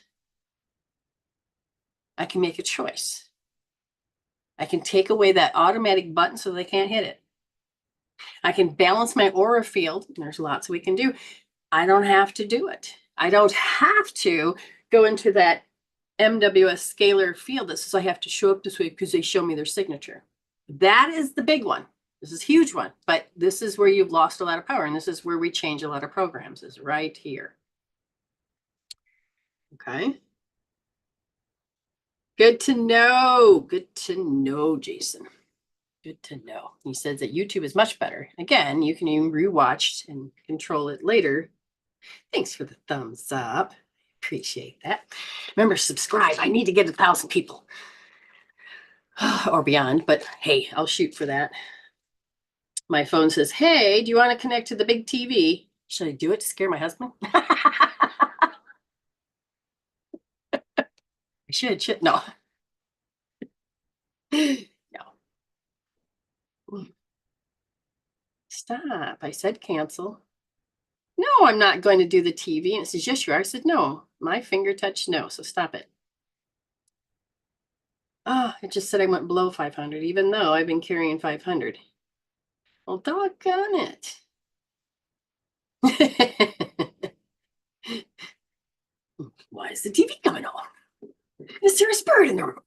I can make a choice. I can take away that automatic button so they can't hit it. I can balance my aura field. There's lots we can do. I don't have to do it. I don't have to go into that MWS scalar field that says I have to show up this way because they show me their signature. That is the big one. This is a huge one, but this is where you've lost a lot of power. And this is where we change a lot of programs, is right here. Okay. Good to know. Good to know, Jason. Good to know. He says that YouTube is much better. Again, you can even rewatch and control it later. Thanks for the thumbs up. Appreciate that. Remember, subscribe. I need to get 1,000 people or beyond, but hey, I'll shoot for that. My phone says, hey, do you want to connect to the big TV? Should I do it to scare my husband? I should. No. No. Stop. I said cancel. No, I'm not going to do the TV. And it says, yes, you are. I said, no. My finger touched no, so stop it. Oh, it just said I went below 500, even though I've been carrying 500. Well, doggone it. Why is the TV coming on? Is there a spirit in the room?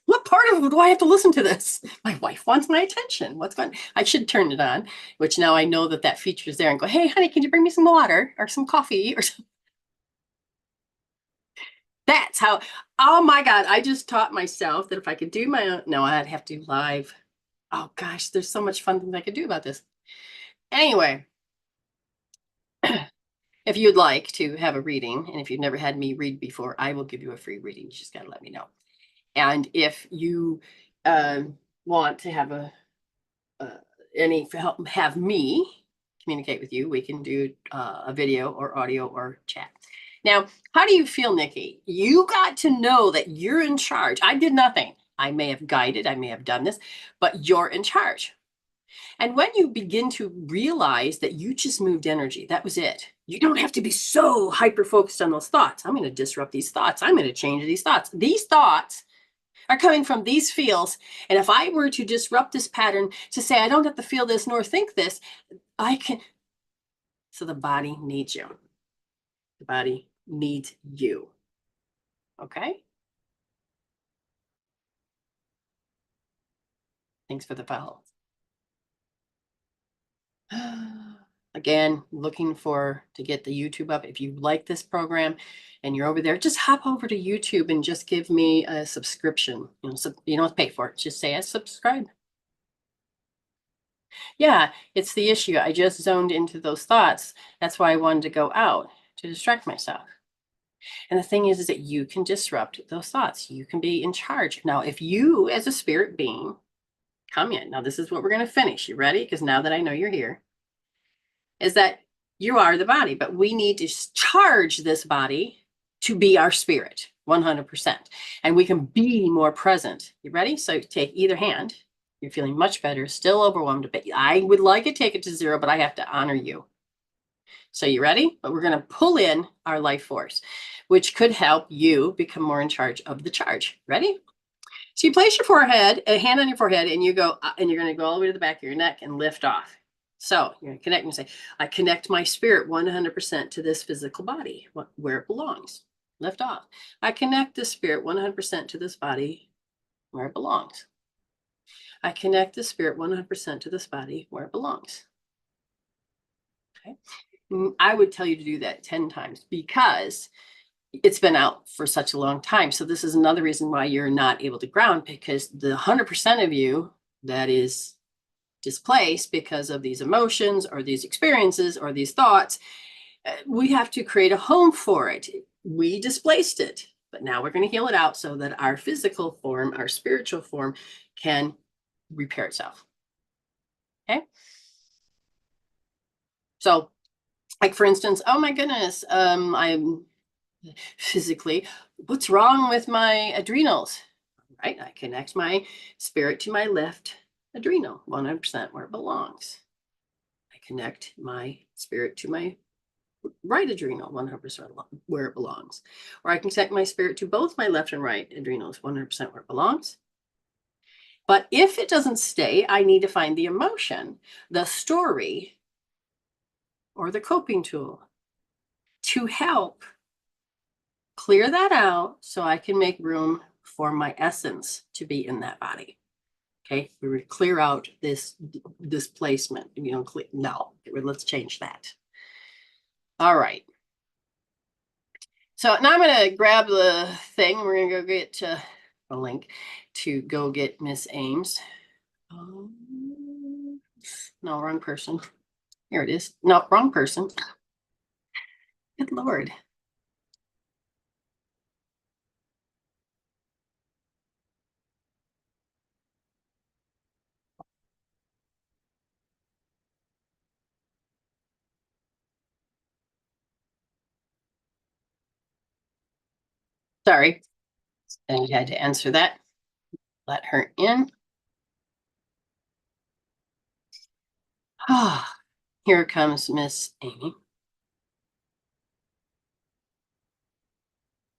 What part of it do I have to listen to this? My wife wants my attention. What's going on? I should turn it on, which now I know that that feature is there and go, hey, honey, can you bring me some water or some coffee or something? That's how, oh my God, I just taught myself that if I could do my own, no, I'd have to do live. Oh gosh, there's so much fun things I could do about this. Anyway, if you'd like to have a reading, and if you've never had me read before, I will give you a free reading. You just got to let me know. And if you want to have any help, have me communicate with you, we can do a video or audio or chat. Now, how do you feel, Niki? You got to know that you're in charge. I did nothing. I may have guided, I may have done this, but you're in charge. And when you begin to realize that you just moved energy, that was it. You don't have to be so hyper focused on those thoughts. I'm going to disrupt these thoughts. I'm going to change these thoughts. These thoughts are coming from these fields. And if I were to disrupt this pattern to say, I don't have to feel this nor think this, I can. So the body needs you. The body needs you. Okay? Thanks for the follow. Again, looking to get the YouTube up. If you like this program and you're over there, just hop over to YouTube and just give me a subscription. You don't pay for it. Just say I subscribe. Yeah, it's the issue. I just zoned into those thoughts. That's why I wanted to go out to distract myself. And the thing is that you can disrupt those thoughts. You can be in charge. Now, if you as a spirit being come in, now this is what we're going to finish. You ready? Because now that I know you're here, is that you are the body, but we need to charge this body to be our spirit 100%. And we can be more present. You ready? So take either hand. You're feeling much better, still overwhelmed, but I would like to take it to 0, but I have to honor you. So you ready? But we're going to pull in our life force, which could help you become more in charge of the charge. Ready? So you place your forehead, a hand on your forehead, and you go, and you're going to go all the way to the back of your neck and lift off. So you're going to connect and say, I connect my spirit 100% to this physical body, where it belongs. Lift off. I connect the spirit 100% to this body where it belongs. I connect the spirit 100% to this body where it belongs. Okay. I would tell you to do that 10 times because it's been out for such a long time. So this is another reason why you're not able to ground, because the 100% of you that is displaced because of these emotions or these experiences or these thoughts, we have to create a home for it. We displaced it, but now we're going to heal it out so that our physical form, our spiritual form can repair itself. Okay. So like, for instance, oh my goodness, I'm physically, what's wrong with my adrenals? Right? I connect my spirit to my left adrenal 100% where it belongs. I connect my spirit to my right adrenal 100% where it belongs. Or I can connect my spirit to both my left and right adrenals 100% where it belongs. But if it doesn't stay, I need to find the emotion, the story or the coping tool to help clear that out so I can make room for my essence to be in that body. Okay, we would clear out this displacement. No, let's change that. All right. So now I'm going to grab the thing. We're going to go get a link to go get Miss Ayme's. No, wrong person. Here it is. No, wrong person. Good Lord. Sorry. And you had to answer that. Let her in. Ah, here comes Miss Ayme.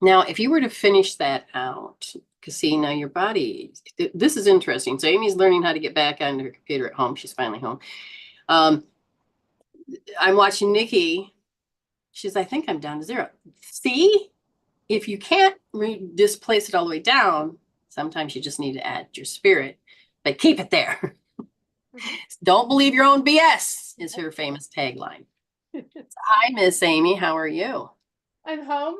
Now, if you were to finish that out, because see, now your body, this is interesting. So Amy's learning how to get back onto her computer at home. She's finally home. I'm watching Niki. She's, I think I'm down to 0. See, if you can't displace it all the way down, sometimes you just need to add your spirit, but keep it there. Don't believe your own BS is her famous tagline. Hi, Miss Ayme. How are you? I'm home.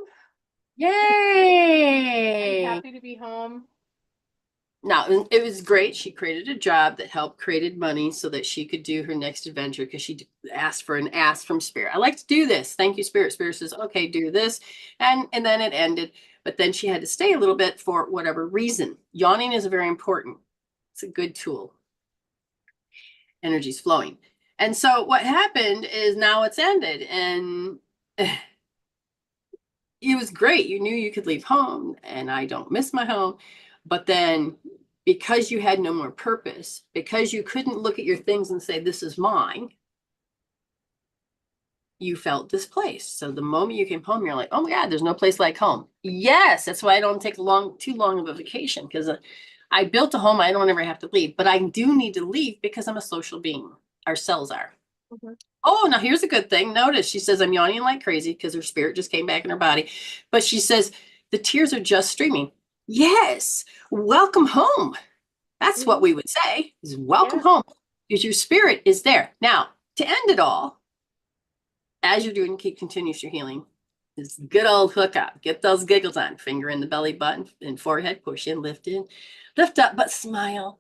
Yay! I'm happy to be home. Now, it was great. She created a job that helped created money so that she could do her next adventure because she asked for an ask from Spirit. I like to do this. Thank you, Spirit. Spirit says, okay, do this. And then it ended. But then she had to stay a little bit for whatever reason. Yawning is very important. It's a good tool. Energy's flowing. And so what happened is now it's ended. And it was great. You knew you could leave home, and I don't miss my home. But then because you had no more purpose, because you couldn't look at your things and say, this is mine, you felt displaced. So the moment you came home, you're like, oh my God, there's no place like home. Yes, that's why I don't take too long of a vacation, because I built a home. I don't ever have to leave, but I do need to leave because I'm a social being. Our cells are. Mm-hmm. Oh, now here's a good thing. Notice she says, I'm yawning like crazy because her spirit just came back in her body. But she says, the tears are just streaming. Yes. Welcome home. That's what we would say, is welcome home, because your spirit is there. Now, to end it all, as you're doing, continues your healing, this good old hook up. Get those giggles on. Finger in the belly button and forehead. Push in, lift in. Lift up, but smile.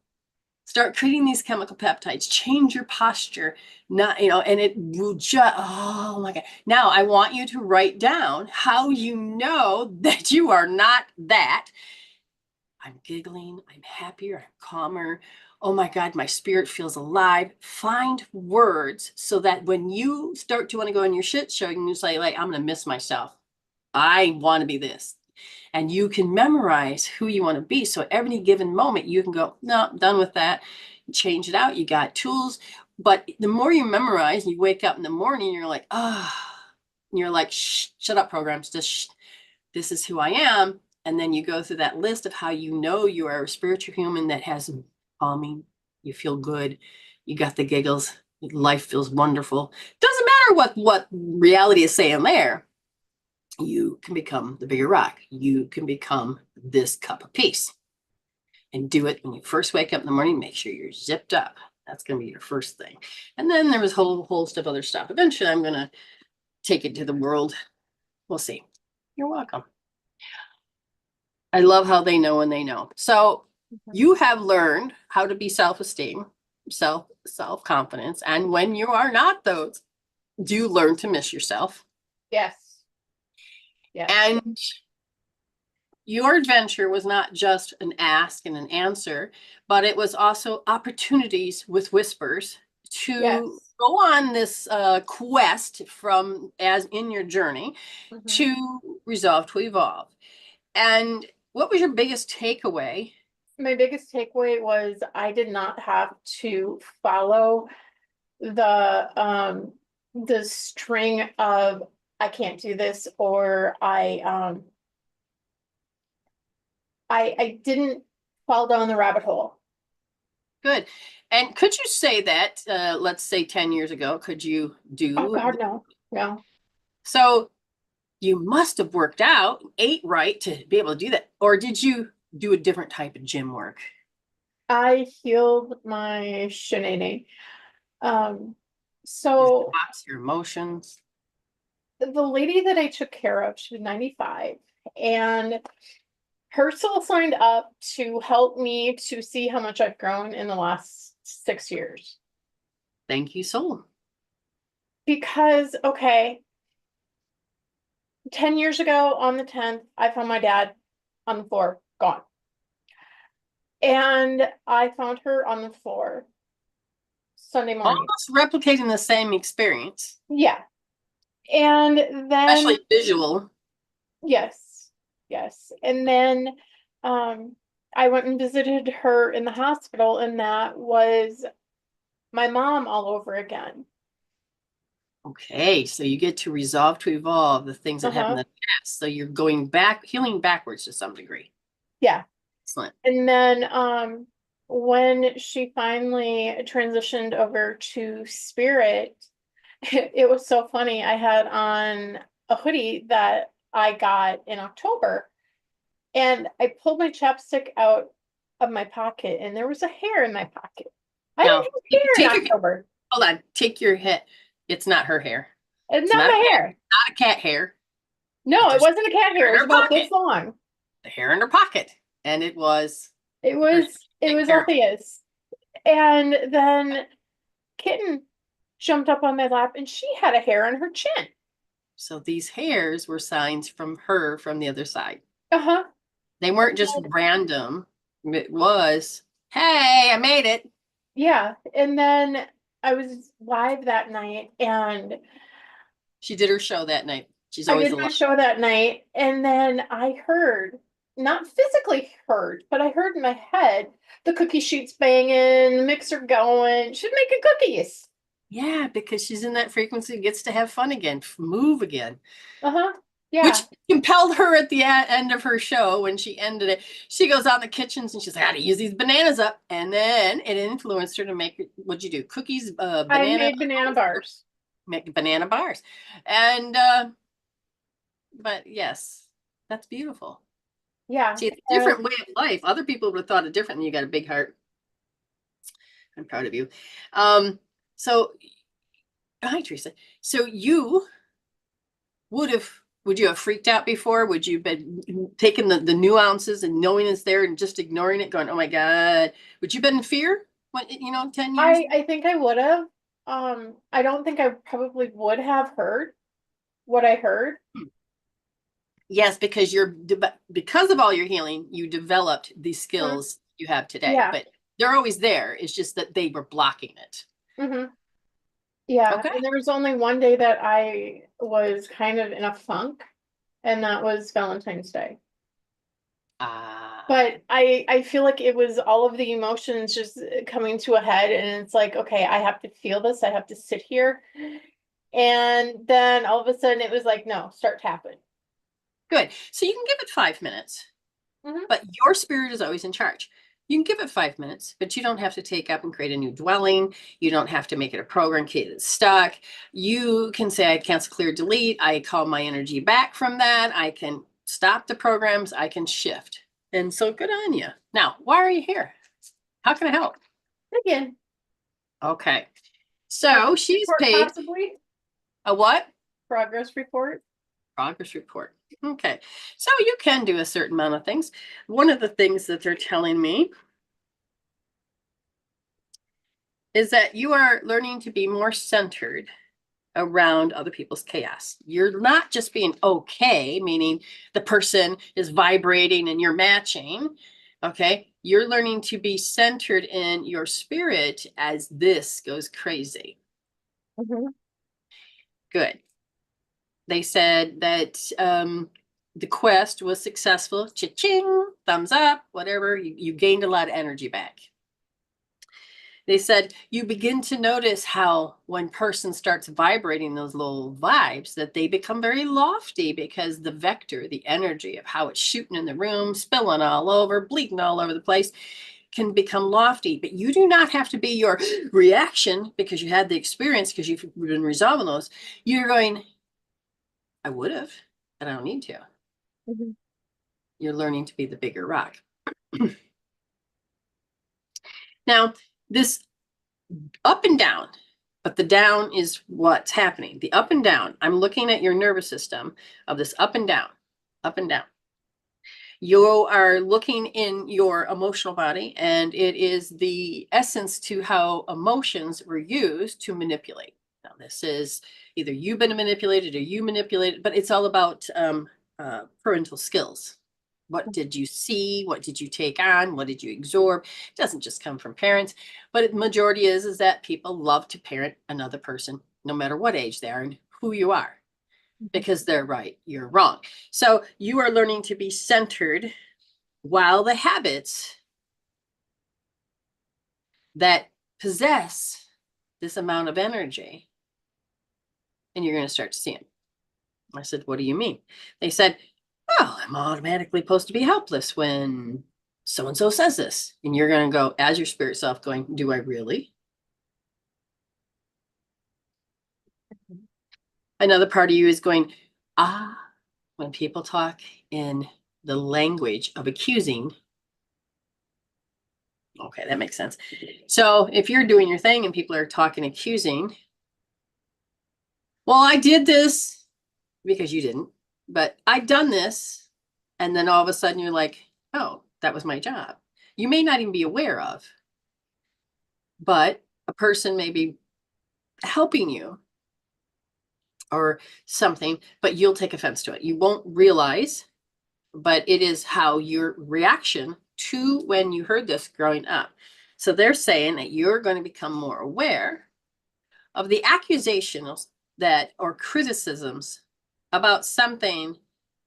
Start creating these chemical peptides. Change your posture. Not, and it will just, oh my God. Now I want you to write down how you know that you are not that. I'm giggling. I'm happier. I'm calmer. Oh my God, my spirit feels alive. Find words so that when you start to want to go on your shit show, you can say, like, I'm going to miss myself. I want to be this. And you can memorize who you want to be. So at every given moment, you can go, no, I'm done with that. Change it out. You got tools. But the more you memorize, you wake up in the morning, you're like, and you're like, shut up, programs. Just this is who I am. And then you go through that list of how you know you are a spiritual human that has calming. You feel good. You got the giggles. Life feels wonderful. Doesn't matter what reality is saying there. You can become the bigger rock. You can become this cup of peace. And do it when you first wake up in the morning. Make sure you're zipped up. That's going to be your first thing. And then there was a whole host of other stuff. Eventually, I'm going to take it to the world. We'll see. You're welcome. I love how they know when they know. So you have learned how to be self-esteem, self-confidence. And when you are not those, do you learn to miss yourself? Yes. Yes. And your adventure was not just an ask and an answer, but it was also opportunities with whispers to go on this quest from, as in your journey, to resolve, to evolve. And what was your biggest takeaway? My biggest takeaway was I did not have to follow the string of I can't do this, or I didn't fall down the rabbit hole. Good. And could you say that, let's say 10 years ago, could you Oh do? God, no, no. So you must have worked out, ate right to be able to do that. Or did you do a different type of gym work? I healed my shenanigan. Um, Your so thoughts, your emotions. the lady that I took care of, she was 95, and her soul signed up to help me to see how much I've grown in the last 6 years. Thank you, soul. Because, okay, 10 years ago on the 10th, I found my dad on the floor, gone. And I found her on the floor Sunday morning. Almost replicating the same experience, Yeah. And then, especially visual. yes, yes. And then I went and visited her in the hospital, and that was my mom all over again. Okay, so you get to resolve to evolve the things that happened Uh-huh. in the past. So you're going back, healing backwards to some degree. Yeah. Excellent. And then when she finally transitioned over to spirit, it was so funny. I had on a hoodie that I got in October, and I pulled my chapstick out of my pocket, and there was a hair in my pocket. I didn't Now, have hair in take your, October. hold on, take your head. It's not her hair. It's It's not not my hair. a cat hair, but No, it there's wasn't a cat hair hair. It in was her about this pocket. long. The hair in her pocket. And it was It the person was it taking was care of it. Althea's. And then Kitten jumped up on my lap, and she had a hair on her chin. So these hairs were signs from her from the other side. Uh-huh. They weren't just random. It was, hey, I made it. Yeah. And then I was live that night, and She did her show that night. She's I always did my alive. show that night, and then I heard, not physically heard, but I heard in my head the cookie sheets banging, the mixer going. She's making cookies. Yeah, because she's in that frequency, gets to have fun again, move again, Uh-huh. which Yeah. compelled her at the end of her show when she ended it. She goes out in the kitchens and she's like, I gotta use these bananas up. And then it influenced her to make, what'd you do? Cookies, I banana, made banana bars. make banana bars. And, but yes, that's beautiful. Yeah. See, it's a And different way of life. Other people would have thought it different, and you got a big heart. I'm proud of you. So hi, Theresa. So you would you have freaked out before? Would you have been taking the nuances and knowing it's there and just ignoring it, going, oh my God? Would you have been in fear when, 10 years? I think I would have. I don't think I probably would have heard what I heard. Yes, because because of all your healing, you developed these Mhm. skills you have today, Yeah. but they're always there. It's just that they were blocking it. Hmm. Yeah. Okay. And there was only one day that I was kind of in a funk, and that was Valentine's Day. Ah, But I feel like it was all of the emotions just coming to a head, and it's like, okay, I have to feel this. I have to sit here. And then all of a sudden it was like, no, start tapping. good. So you can give it 5 minutes. Hmm. But your spirit is always in charge. You can give it 5 minutes, but you don't have to take up and create a new dwelling. You don't have to make it a program key that's stuck. You can say, I cancel, clear, delete. I call my energy back from that. I can stop the programs. I can shift. And so good on you. Now, why are you here? How can I help? Again, Okay. progress So she's report paid possibly. a what? Progress report. Progress report. Okay. So you can do a certain amount of things. One of the things that they're telling me is that you are learning to be more centered around other people's chaos. You're not just being okay, meaning the person is vibrating and you're matching. Okay. You're learning to be centered in your spirit as this goes crazy. Hmm. Good. They said that the quest was successful. Cha-ching, thumbs up, whatever. You gained a lot of energy back. They said you begin to notice how when person starts vibrating those little vibes that they become very lofty because the vector, the energy of how it's shooting in the room, spilling all over, bleeding all over the place can become lofty, but you do not have to be your reaction because you had the experience, because you've been resolving those. You're going, I would have, but I don't need to. Mm-hmm. You're learning to be the bigger rock. Now, this up and down, but the down is what's happening. The up and down, I'm looking at your nervous system of this up and down, up and down. You are looking in your emotional body, and it is the essence to how emotions were used to manipulate. Now, this is either you've been manipulated or you manipulated, but it's all about parental skills. What did you see? What did you take on? What did you absorb? It doesn't just come from parents, but the majority is that people love to parent another person, no matter what age they are and who you are, because they're right, you're wrong. So you are learning to be centered while the habits that possess this amount of energy, and you're going to start to see them. I said, what do you mean? They said, well, I'm automatically supposed to be helpless when so-and-so says this. And you're going to go, as your spirit self, going, do I really? Another part of you is going, when people talk in the language of accusing. Okay, that makes sense. So if you're doing your thing and people are talking accusing, well, I did this because you didn't, but I've done this. And then all of a sudden you're like, oh, that was my job. You may not even be aware of, but a person may be helping you or something, but you'll take offense to it. You won't realize, but it is how your reaction to when you heard this growing up. So they're saying that you're going to become more aware of the accusations that or criticisms about something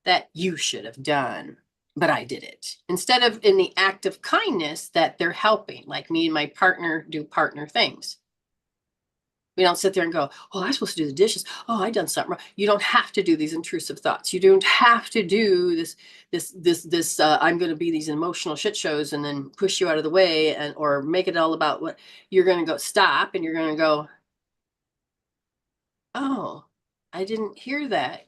that you should have done, but I did it. Instead of in the act of kindness that they're helping, like me and my partner do partner things. We don't sit there and go, oh, I'm supposed to do the dishes. Oh, I done something wrong. You don't have to do these intrusive thoughts. You don't have to do this, I'm going to be these emotional shit shows and then push you out of the way and, or make it all about what you're going to go stop. And you're going to go, oh, I didn't hear that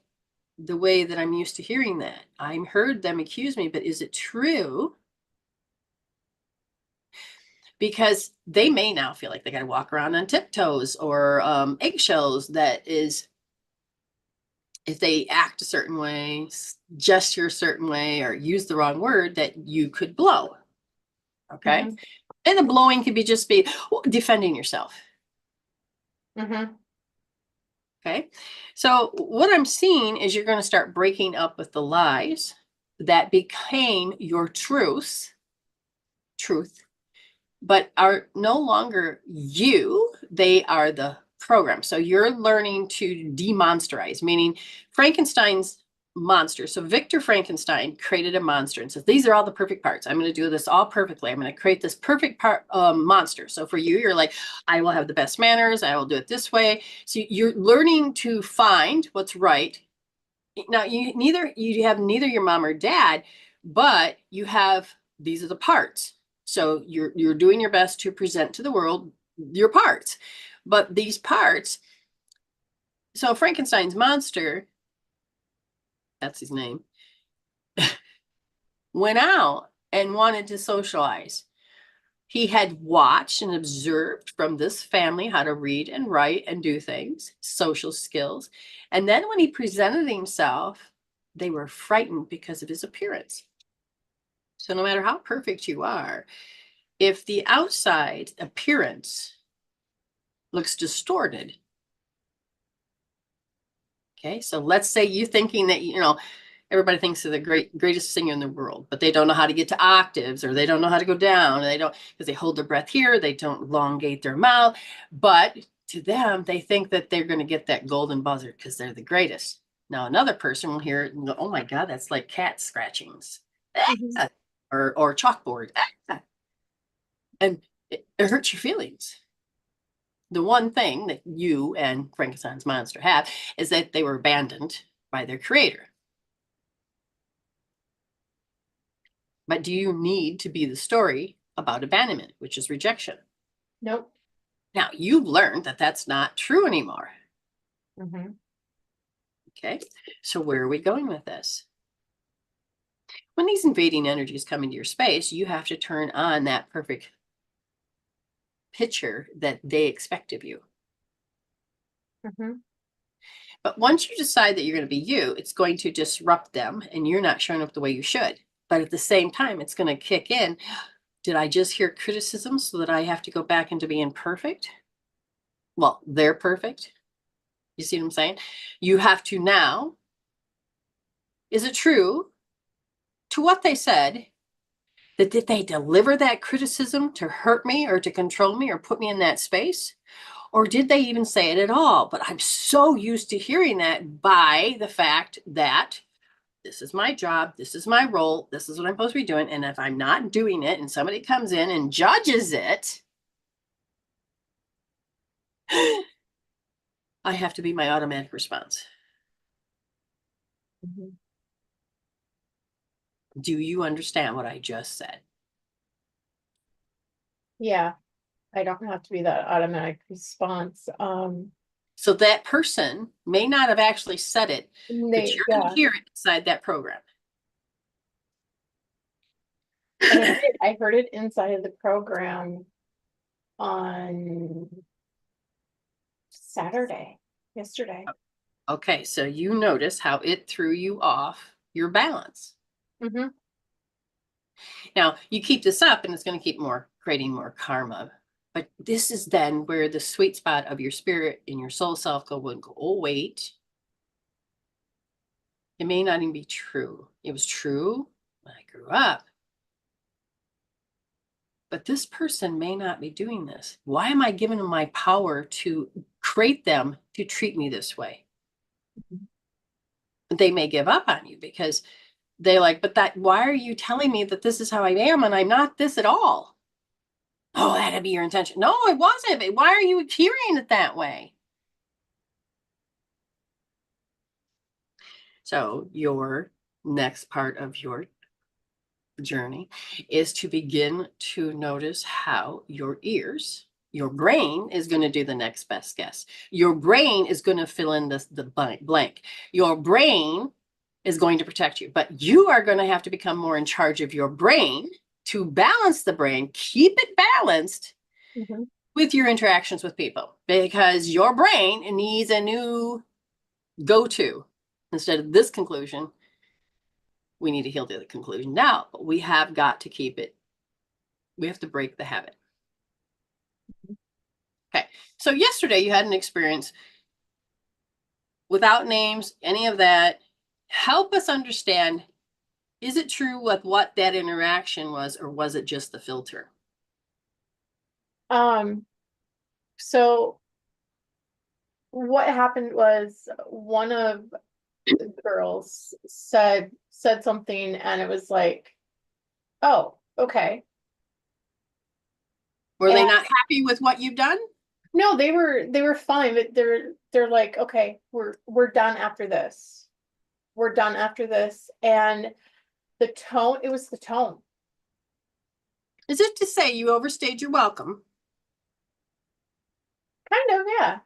the way that I'm used to hearing that. I heard them accuse me, but is it true? Because they may now feel like they got to walk around on tiptoes or eggshells. That is, if they act a certain way, gesture a certain way, or use the wrong word, that you could blow. Okay. Mm-hmm. And the blowing could be just be defending yourself. Mm-hmm. Okay. So what I'm seeing is you're going to start breaking up with the lies that became your truth, but are no longer you. They are the program. So you're learning to demonsterize, meaning Frankenstein's monster. So Victor Frankenstein created a monster and says, these are all the perfect parts. I'm going to do this all perfectly. I'm going to create this perfect part monster. So for you, you're like, I will have the best manners. I will do it this way. So you're learning to find what's right. Now you have neither your mom or dad, but you have, these are the parts. So you're doing your best to present to the world your parts. But these parts, so Frankenstein's monster, that's his name, went out and wanted to socialize. He had watched and observed from this family how to read and write and do things, social skills. And then when he presented himself, they were frightened because of his appearance. So no matter how perfect you are, if the outside appearance looks distorted, okay, so let's say you're thinking that, everybody thinks they're the greatest singer in the world, but they don't know how to get to octaves, or they don't know how to go down. They don't, because they hold their breath here. They don't elongate their mouth. But to them, they think that they're going to get that golden buzzer because they're the greatest. Now, another person will hear it and go, oh my God, that's like cat scratchings Mm-hmm. or chalkboard. And it hurts your feelings. The one thing that you and Frankenstein's monster have is that they were abandoned by their creator. But do you need to be the story about abandonment, which is rejection. Nope. Now, you've learned that that's not true anymore. Mm-hmm. Okay, so where are we going with this? When these invading energies come into your space, you have to turn on that perfect picture that they expect of you. Mm-hmm. But once you decide that you're going to be you, it's going to disrupt them and you're not showing up the way you should. But at the same time, it's going to kick in. Did I just hear criticism so that I have to go back into being perfect? Well, they're perfect. You see what I'm saying? You have to now, is it true to what they said that did they deliver that criticism to hurt me or to control me or put me in that space? Or did they even say it at all? But I'm so used to hearing that by the fact that this is my job, this is my role, this is what I'm supposed to be doing. And if I'm not doing it and somebody comes in and judges it, I have to be my automatic response. Mm-hmm. Do you understand what I just said? Yeah, I don't have to be that automatic response. So that person may not have actually said it, but you're going to Yeah, hear it inside that program. and I did. I heard it inside of the program on Saturday, yesterday. Okay, so you notice how it threw you off your balance. Mm-hmm. Now, you keep this up and it's going to keep creating more karma. But this is then where the sweet spot of your spirit and your soul self go, oh, wait. It may not even be true. It was true when I grew up. But this person may not be doing this. Why am I giving them my power to create them to treat me this way? They may give up on you because they like, but that, why are you telling me that this is how I am and I'm not this at all? Oh, that'd be your intention. No, it wasn't. But why are you hearing it that way? So your next part of your journey is to begin to notice how your ears, your brain is going to do the next best guess. Your brain is going to fill in the blank. Your brain is going to protect you, but you are going to have to become more in charge of your brain to balance the brain, keep it balanced Mm-hmm. with your interactions with people, because your brain needs a new go-to. Instead of this conclusion, we need to heal the conclusion now, but we have got to keep it. We have to break the habit. Okay. So yesterday you had an experience without names, any of that. Help us understand, is it true with what that interaction was, or was it just the filter? So what happened was one of the girls said something and it was like, oh, okay. Were they And not happy with what you've done? no, they were fine, but they're like, okay, we're done after this. We're done after this. And the tone, it was the tone. Is it to say you overstayed your welcome? Kind of, yeah.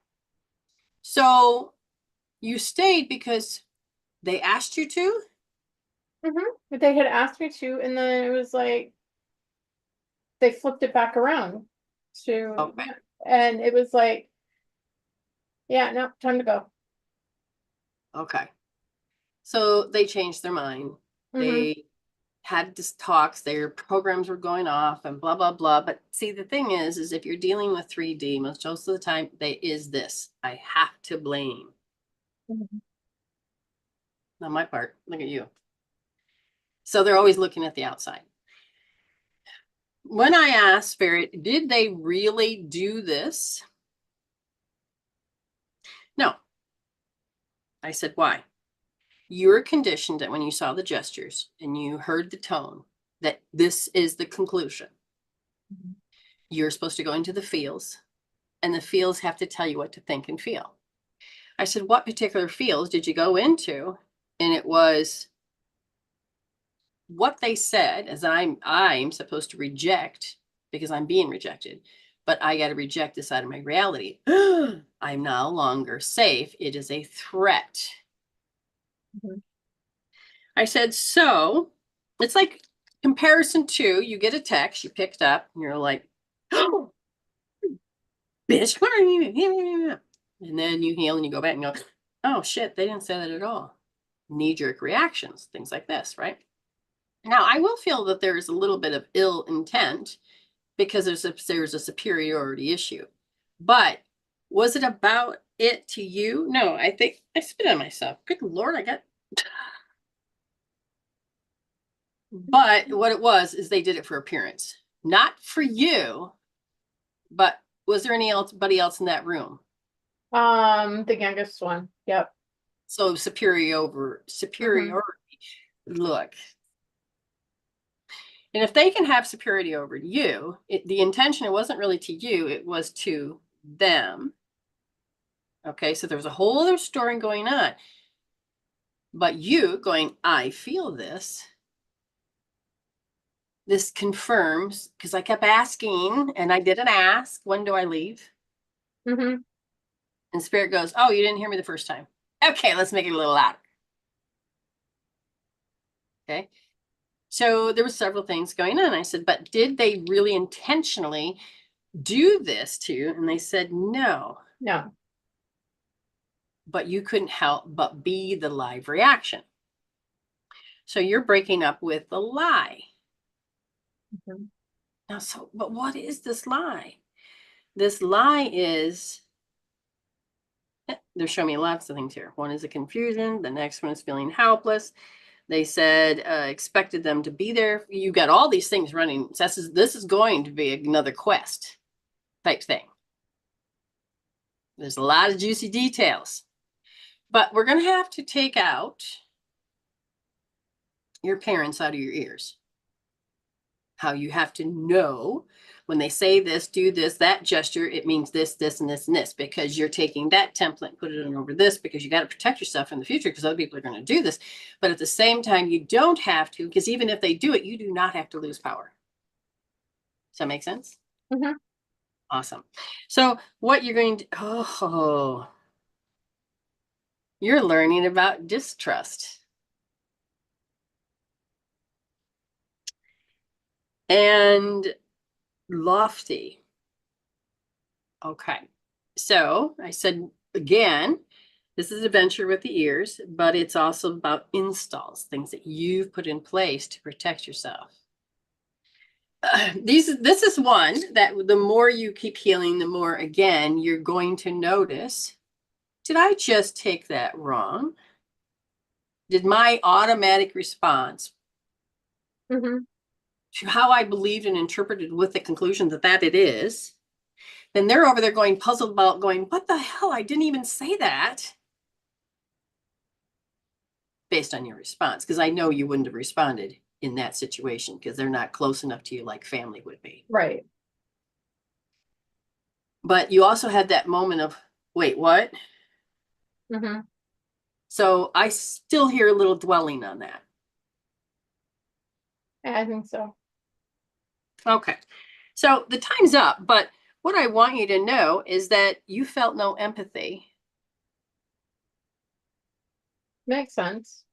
So you stayed because they asked you to? But they had asked me to, and then it was like they flipped it back around to, Okay. and it was like, yeah, no, time to go. Okay. So they changed their mind. Mm-hmm. They had this talks, their programs were going off and blah, blah, blah. But see, the thing is if you're dealing with 3D, most of the time, they is this. I have to blame. Mm-hmm. Not my part. Look at you. So they're always looking at the outside. When I asked Spirit, did they really do this? No. I said, why? You're conditioned that when you saw the gestures and you heard the tone, that this is the conclusion. You're supposed to go into the feels, and the feels have to tell you what to think and feel. I said, what particular fields did you go into? And it was what they said is I'm supposed to reject because I'm being rejected, but I got to reject this out of my reality. I'm no longer safe. It is a threat. Mhm. I said, so it's like comparison to you get a text, you picked up, and you're like, oh, bitch. And then you heal and you go back and go, oh shit, they didn't say that at all. Knee-jerk reactions, things like this, right? Now, I will feel that there is a little bit of ill intent because there's a superiority issue. But was it about it to you? No, I think I spit on myself. Good Lord, I got. But what it was is they did it for appearance, not for you. But was there anybody else in that room? The youngest one. Yep. So Hmm. superiority. Look, and if they can have superiority over you, the intention, it wasn't really to you, it was to them. Okay, so there was a whole other story going on. But you going, I feel this. This confirms, because I kept asking and I didn't ask, when do I leave? Hmm. And Spirit goes, oh, you didn't hear me the first time. Okay, let's make it a little louder. Okay. So there were several things going on. I said, but did they really intentionally do this to you? And they said, no. No. But you couldn't help but be the live reaction. So you're breaking up with the lie. Mhm. Now, so, but what is this lie? This lie is, they're showing me lots of things here. One is a confusion. The next one is feeling helpless. They said, expected them to be there. You got all these things running. This is going to be another quest type thing. There's a lot of juicy details. But we're going to have to take out your parents out of your ears. How you have to know when they say this, do this, that gesture, it means this, this, and this, and this, because you're taking that template and put it in over this because you got to protect yourself in the future because other people are going to do this. But at the same time, you don't have to, because even if they do it, you do not have to lose power. Does that make sense? Hmm. Awesome. So what you're going to, oh, you're learning about distrust. And lofty. Okay. So I said again, this is adventure with the ears, but it's also about installs, things that you've put in place to protect yourself. This is one that the more you keep healing, the more again you're going to notice. Did I just take that wrong? Did my automatic response Hmm. to how I believed and interpreted with the conclusion that it is, then they're over there going puzzled about going, what the hell? I didn't even say that based on your response, because I know you wouldn't have responded in that situation because they're not close enough to you like family would be. Right. But you also had that moment of, wait, what? Hmm. So I still hear a little dwelling on that. I think so. Okay. So the time's up, but what I want you to know is that you felt no empathy. Makes sense.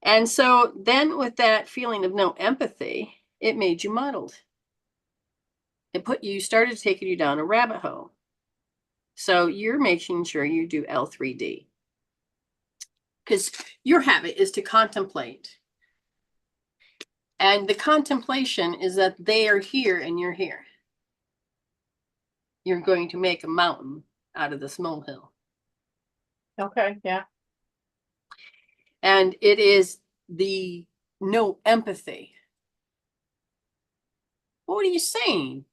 And so then with that feeling of no empathy, it made you muddled. Started taking you down a rabbit hole. So you're making sure you do L3D because your habit is to contemplate. And the contemplation is that they are here and you're here. You're going to make a mountain out of this molehill. Okay. Yeah. And it is the no empathy. What are you saying?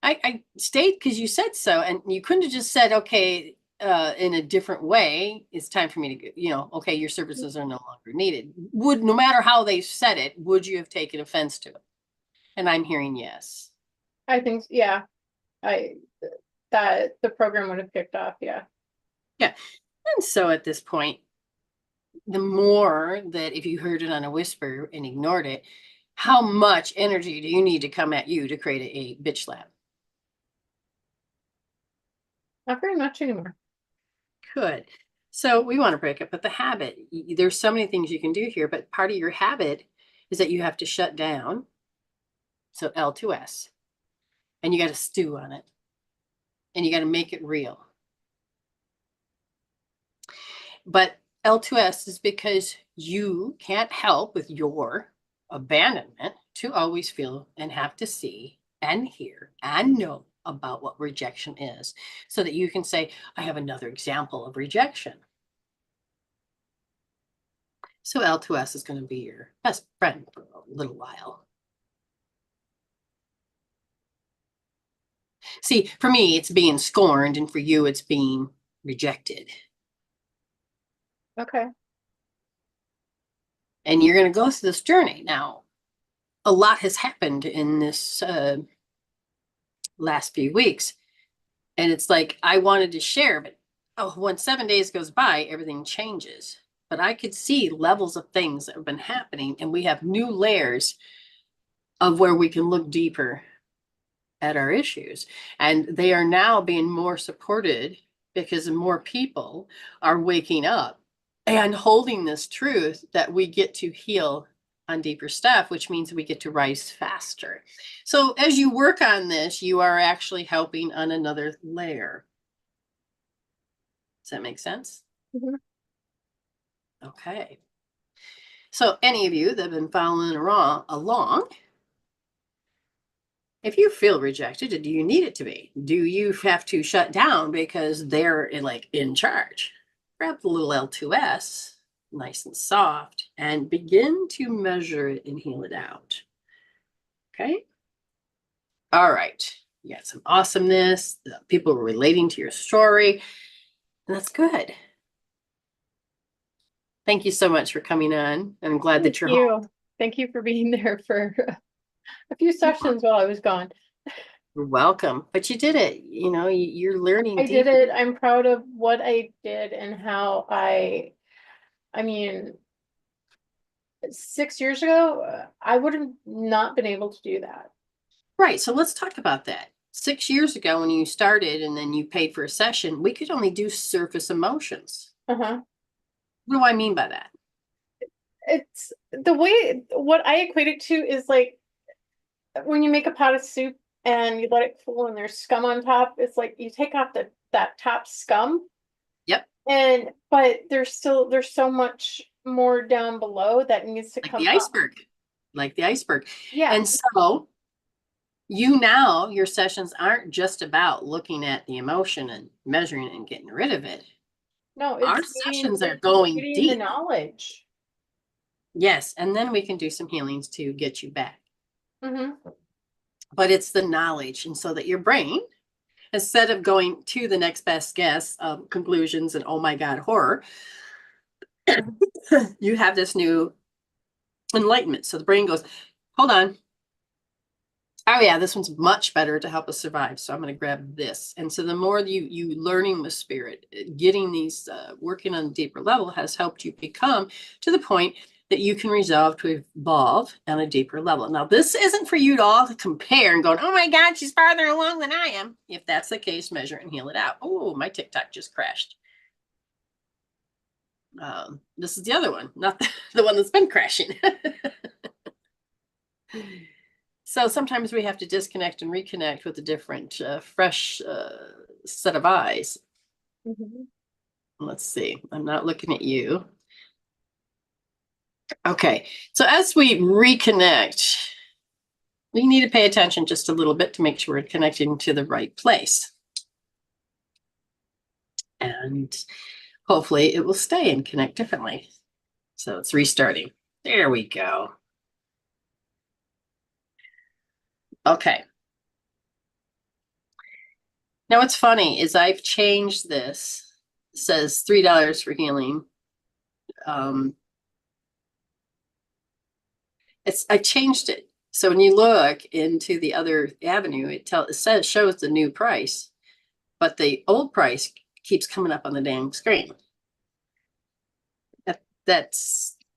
I stayed because you said so, and you couldn't have just said, okay, in a different way, it's time for me to go, okay, your services are no longer needed. No matter how they said it, would you have taken offense to it? And I'm hearing yes. I think, yeah, I, that the program would have kicked off. Yeah. Yeah. And so at this point, the more that if you heard it on a whisper and ignored it, how much energy do you need to come at you to create a bitch slap? Not very much anymore. Good. So we want to break up with the habit. There's so many things you can do here, but part of your habit is that you have to shut down. So L2S, and you got to stew on it, and you got to make it real. But L2S is because you can't help with your abandonment to always feel and have to see and hear and know about what rejection is, so that you can say, I have another example of rejection. So L2S is going to be your best friend for a little while. See, for me, it's being scorned, and for you, it's being rejected. Okay. And you're going to go through this journey. Now, a lot has happened in this last few weeks. And it's like, I wanted to share, but when 7 days goes by, everything changes. But I could see levels of things that have been happening, and we have new layers of where we can look deeper at our issues. And they are now being more supported because more people are waking up and holding this truth that we get to heal on deeper stuff, which means we get to rise faster. So as you work on this, you are actually helping on another layer. Does that make sense? Mm-hmm. Okay. So any of you that have been following along, if you feel rejected, do you need it to be? Do you have to shut down because they're in charge? Grab the little L2S, nice and soft, and begin to measure it and heal it out. Okay. All right. You got some awesomeness. People are relating to your story. And that's good. Thank you so much for coming on. I'm glad that you're home. Thank you for being there for a few sessions while I was gone. You're welcome. But you did it. You're learning I did deeper. it. I'm proud of what I did and how I mean, 6 years ago, I would have not been able to do that. Right. So let's talk about that. 6 years ago, when you started and then you paid for a session, we could only do surface emotions. Uh-huh. What do I mean by that? It's the way what I equate it to is like when you make a pot of soup and you let it cool and there's scum on top, it's like you take off that top scum. Yep. But there's so much more down below that needs to Like come the up. iceberg. Like the iceberg. Yeah. And so your sessions aren't just about looking at the emotion and measuring it and getting rid of it. No, Our it's sessions are going getting the deep. knowledge. Yes. And then we can do some healings to get you back. Mm-hmm. But it's the knowledge. And so that your brain, instead of going to the next best guess of conclusions and oh my God, horror, you have this new enlightenment. So the brain goes, hold on. Oh yeah, this one's much better to help us survive. So I'm going to grab this. And so the more you learning with spirit, getting these, working on a deeper level has helped you become to the point that you can resolve to evolve on a deeper level. Now, this isn't for you to all compare and going, oh my God, she's farther along than I am. If that's the case, measure and heal it out. Oh, my TikTok just crashed. This is the other one, not the one that's been crashing. So sometimes we have to disconnect and reconnect with a different, fresh set of eyes. Mm-hmm. Let's see. I'm not looking at you. Okay. So as we reconnect, we need to pay attention just a little bit to make sure we're connecting to the right place. And hopefully it will stay and connect differently. So it's restarting. There we go. Okay. Now what's funny is I've changed this. It says $3 for healing. I changed it. So when you look into the other avenue, it shows the new price, but the old price keeps coming up on the dang screen.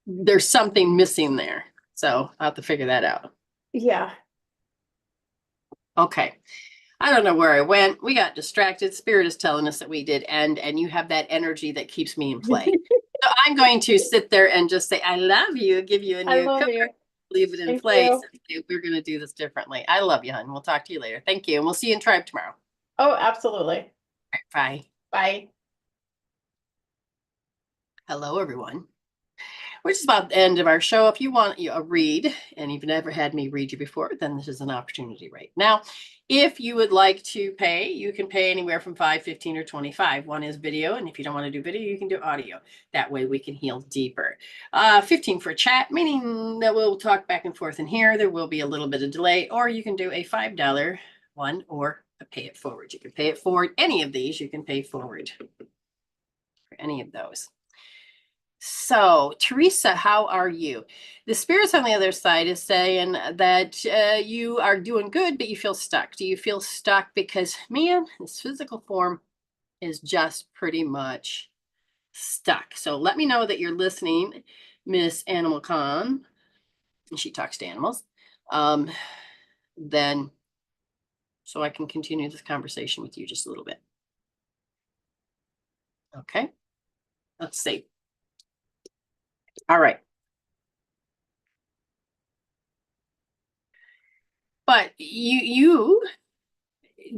there's something missing there. So I'll have to figure that out. Yeah. Okay. I don't know where I went. We got distracted. Spirit is telling us that we did end, and you have that energy that keeps me in play. So I'm going to sit there and just say, I love you, give you a I new love card, you. leave it in Thank place. you. And say, we're going to do this differently. I love you, hon. We'll talk to you later. Thank you. And we'll see you in Tribe tomorrow. Oh, absolutely. All right, bye. Bye. Hello, everyone. Which is about the end of our show. If you want a read, and you've never had me read you before, then this is an opportunity right now. If you would like to pay, you can pay anywhere from $5, $15, or $25. One is video, and if you don't want to do video, you can do audio. That way we can heal deeper. 15 for a chat, meaning that we'll talk back and forth in here. There will be a little bit of delay, or you can do a $5 one or a pay it forward. You can pay it forward. Any of these, you can pay forward for any of those. So, Theresa, how are you? The spirits on the other side is saying that you are doing good, but you feel stuck. Do you feel stuck? Because, man, this physical form is just pretty much stuck. So, let me know that you're listening, Miss Animal Con. And she talks to animals. Then, so I can continue this conversation with you just a little bit. Okay. Let's see. All right. But the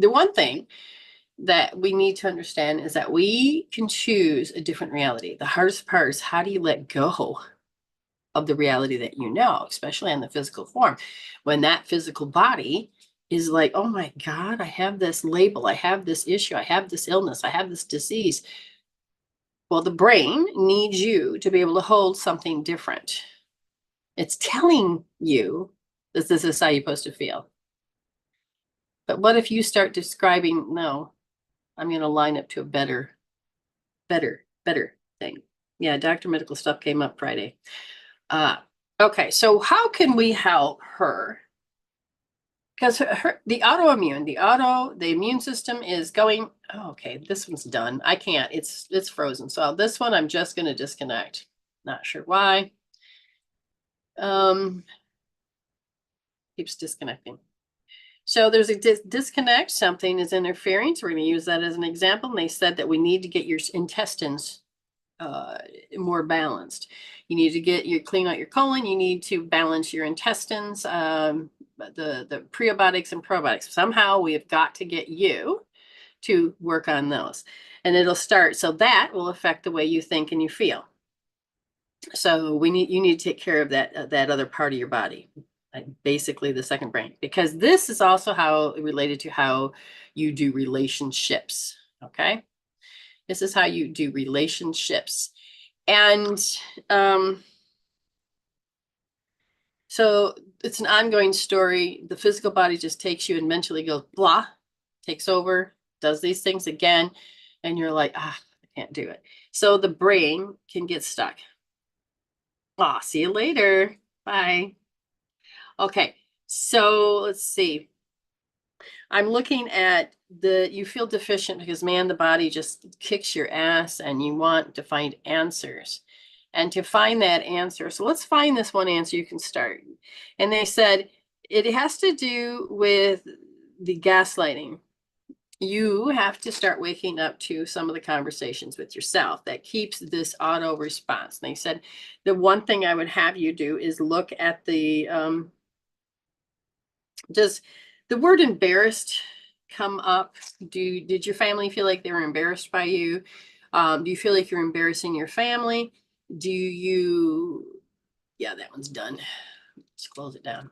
one thing that we need to understand is that we can choose a different reality. The hardest part is, how do you let go of the reality that you know, especially in the physical form, when that physical body is like, oh my God, I have this label, I have this issue, I have this illness, I have this disease. Well, the brain needs you to be able to hold something different. It's telling you that this is how you're supposed to feel. But what if you start describing, no, I'm going to line up to a better thing. Yeah, Dr. Medical stuff came up Friday. Okay, so how can we help her? Because the immune system is going, oh, okay, this one's done. I can't, it's frozen. So this one, I'm just going to disconnect. Not sure why. Keeps disconnecting. So there's a disconnect, something is interfering. So we're going to use that as an example. And they said that we need to get your intestines more balanced. You need to clean out your colon. You need to balance your intestines, the prebiotics and probiotics. Somehow we have got to get you to work on those, and it'll start. So that will affect the way you think and you feel. So you need to take care of that other part of your body, like basically the second brain, because this is also how related to how you do relationships. Okay. This is how you do relationships. And so it's an ongoing story. The physical body just takes you and mentally goes, blah, takes over, does these things again. And you're like, I can't do it. So the brain can get stuck. See you later. Bye. Okay. So let's see. I'm looking at you feel deficient because, man, the body just kicks your ass and you want to find answers. And to find that answer, so let's find this one answer you can start. And they said it has to do with the gaslighting. You have to start waking up to some of the conversations with yourself that keeps this auto response. And they said the one thing I would have you do is look at the does the word embarrassed come up? Did your family feel like they were embarrassed by you? Do you feel like you're embarrassing your family? Yeah, that one's done. Let's close it down.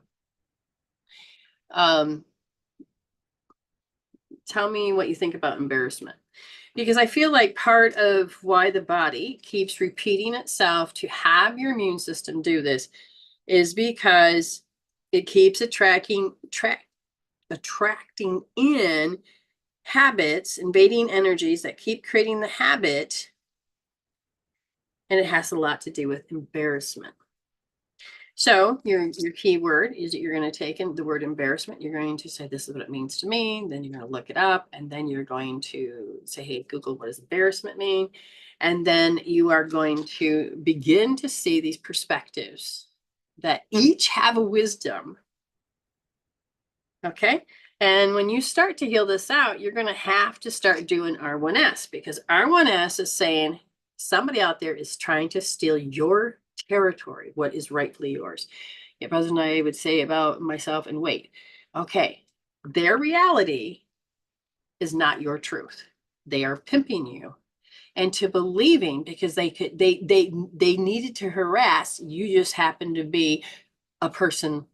Tell me what you think about embarrassment. Because I feel like part of why the body keeps repeating itself to have your immune system do this is because it keeps attracting in habits, invading energies that keep creating the habit. And it has a lot to do with embarrassment. So your key word is that you're going to take in the word embarrassment. You're going to say, this is what it means to me. Then you're going to look it up. And then you're going to say, hey, Google, what does embarrassment mean? And then you are going to begin to see these perspectives that each have a wisdom. Okay. And when you start to heal this out, you're going to have to start doing R1S, because R1S is saying somebody out there is trying to steal your territory, what is rightfully yours. Your President I would say about myself and wait. Okay. Their reality is not your truth. They are pimping you into believing because they needed to harass. You just happened to be a person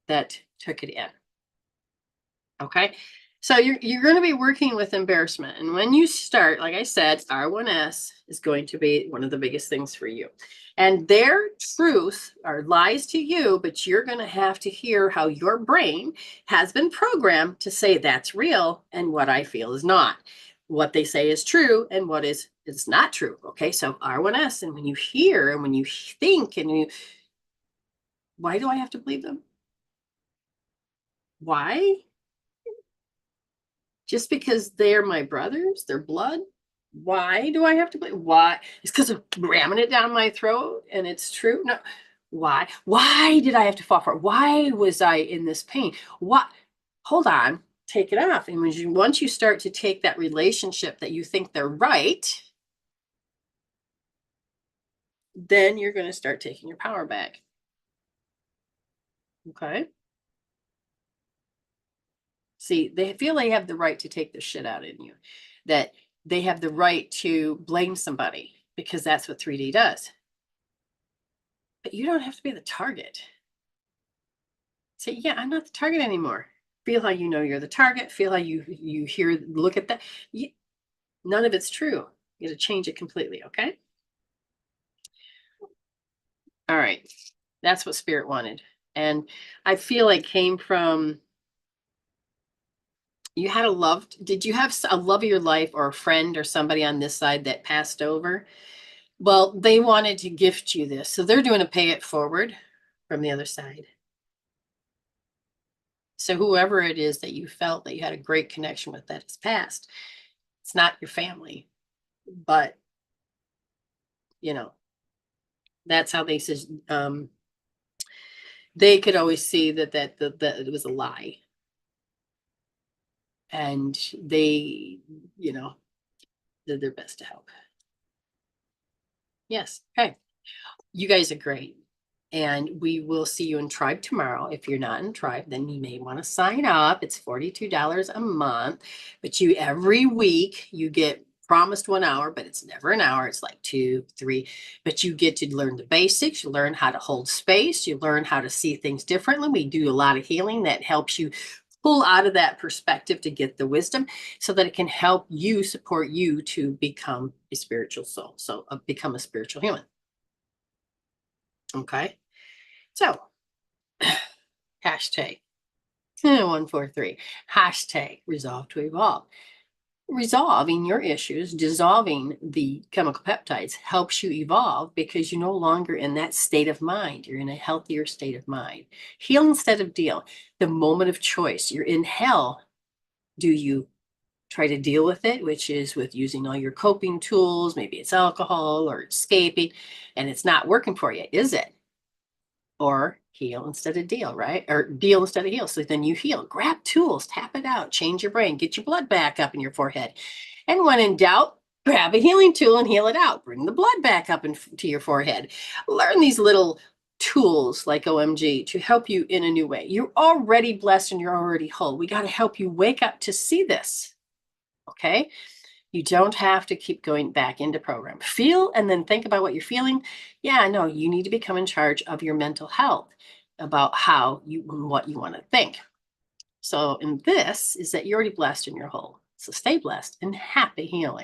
that took it in. Okay. So you're going to be working with embarrassment. And when you start, like I said, R1S is going to be one of the biggest things for you. And their truth are lies to you, but you're going to have to hear how your brain has been programmed to say that's real and what I feel is not. What they say is true and what is not true. Okay. So R1S, and when you hear and when you think and you, why do I have to believe them? Why? Just because they're my brothers, they're blood. Why do I have to believe? Why? It's because of ramming it down my throat and it's true. No. Why? Why did I have to fall for it? Why was I in this pain? What? Hold on. Take it off. And once you start to take that relationship that you think they're right, then you're going to start taking your power back. Okay. See, they feel they have the right to take the shit out in you, that they have the right to blame somebody because that's what 3D does. But you don't have to be the target. Say, yeah, I'm not the target anymore. Feel how you know you're the target. Feel how you hear, look at that. None of it's true. You got to change it completely, okay? All right. That's what Spirit wanted. And I feel like came from, you had a love. Did you have a love of your life or a friend or somebody on this side that passed over? Well, they wanted to gift you this. So they're doing a pay it forward from the other side. So whoever it is that you felt that you had a great connection with that has passed, it's not your family, but you know, that's how they said, they could always see that it was a lie. And they, did their best to help. Yes. Okay. You guys are great. And we will see you in Tribe tomorrow. If you're not in Tribe, then you may want to sign up. It's $42 a month, but every week you get promised 1 hour, but it's never an hour. It's like 2, 3, but you get to learn the basics. You learn how to hold space. You learn how to see things differently. We do a lot of healing that helps you pull out of that perspective to get the wisdom so that it can help you, support you to become a spiritual soul. So become a spiritual human. Okay. So hashtag 143, hashtag resolve to evolve. Resolving your issues, dissolving the chemical peptides helps you evolve because you're no longer in that state of mind. You're in a healthier state of mind. Heal instead of deal. The moment of choice. You're in hell. Do you try to deal with it, which is with using all your coping tools? Maybe it's alcohol or escaping, and it's not working for you, is it? Or heal instead of deal, right? Or deal instead of heal. So then you heal. Grab tools, tap it out, change your brain, get your blood back up in your forehead. And when in doubt, grab a healing tool and heal it out. Bring the blood back up into your forehead. Learn these little tools like OMG to help you in a new way. You're already blessed and you're already whole. We got to help you wake up to see this. Okay? You don't have to keep going back into program. Feel and then think about what you're feeling. Yeah, no, you need to become in charge of your mental health about what you want to think. So in this is that you're already blessed and you're whole. So stay blessed and happy healing.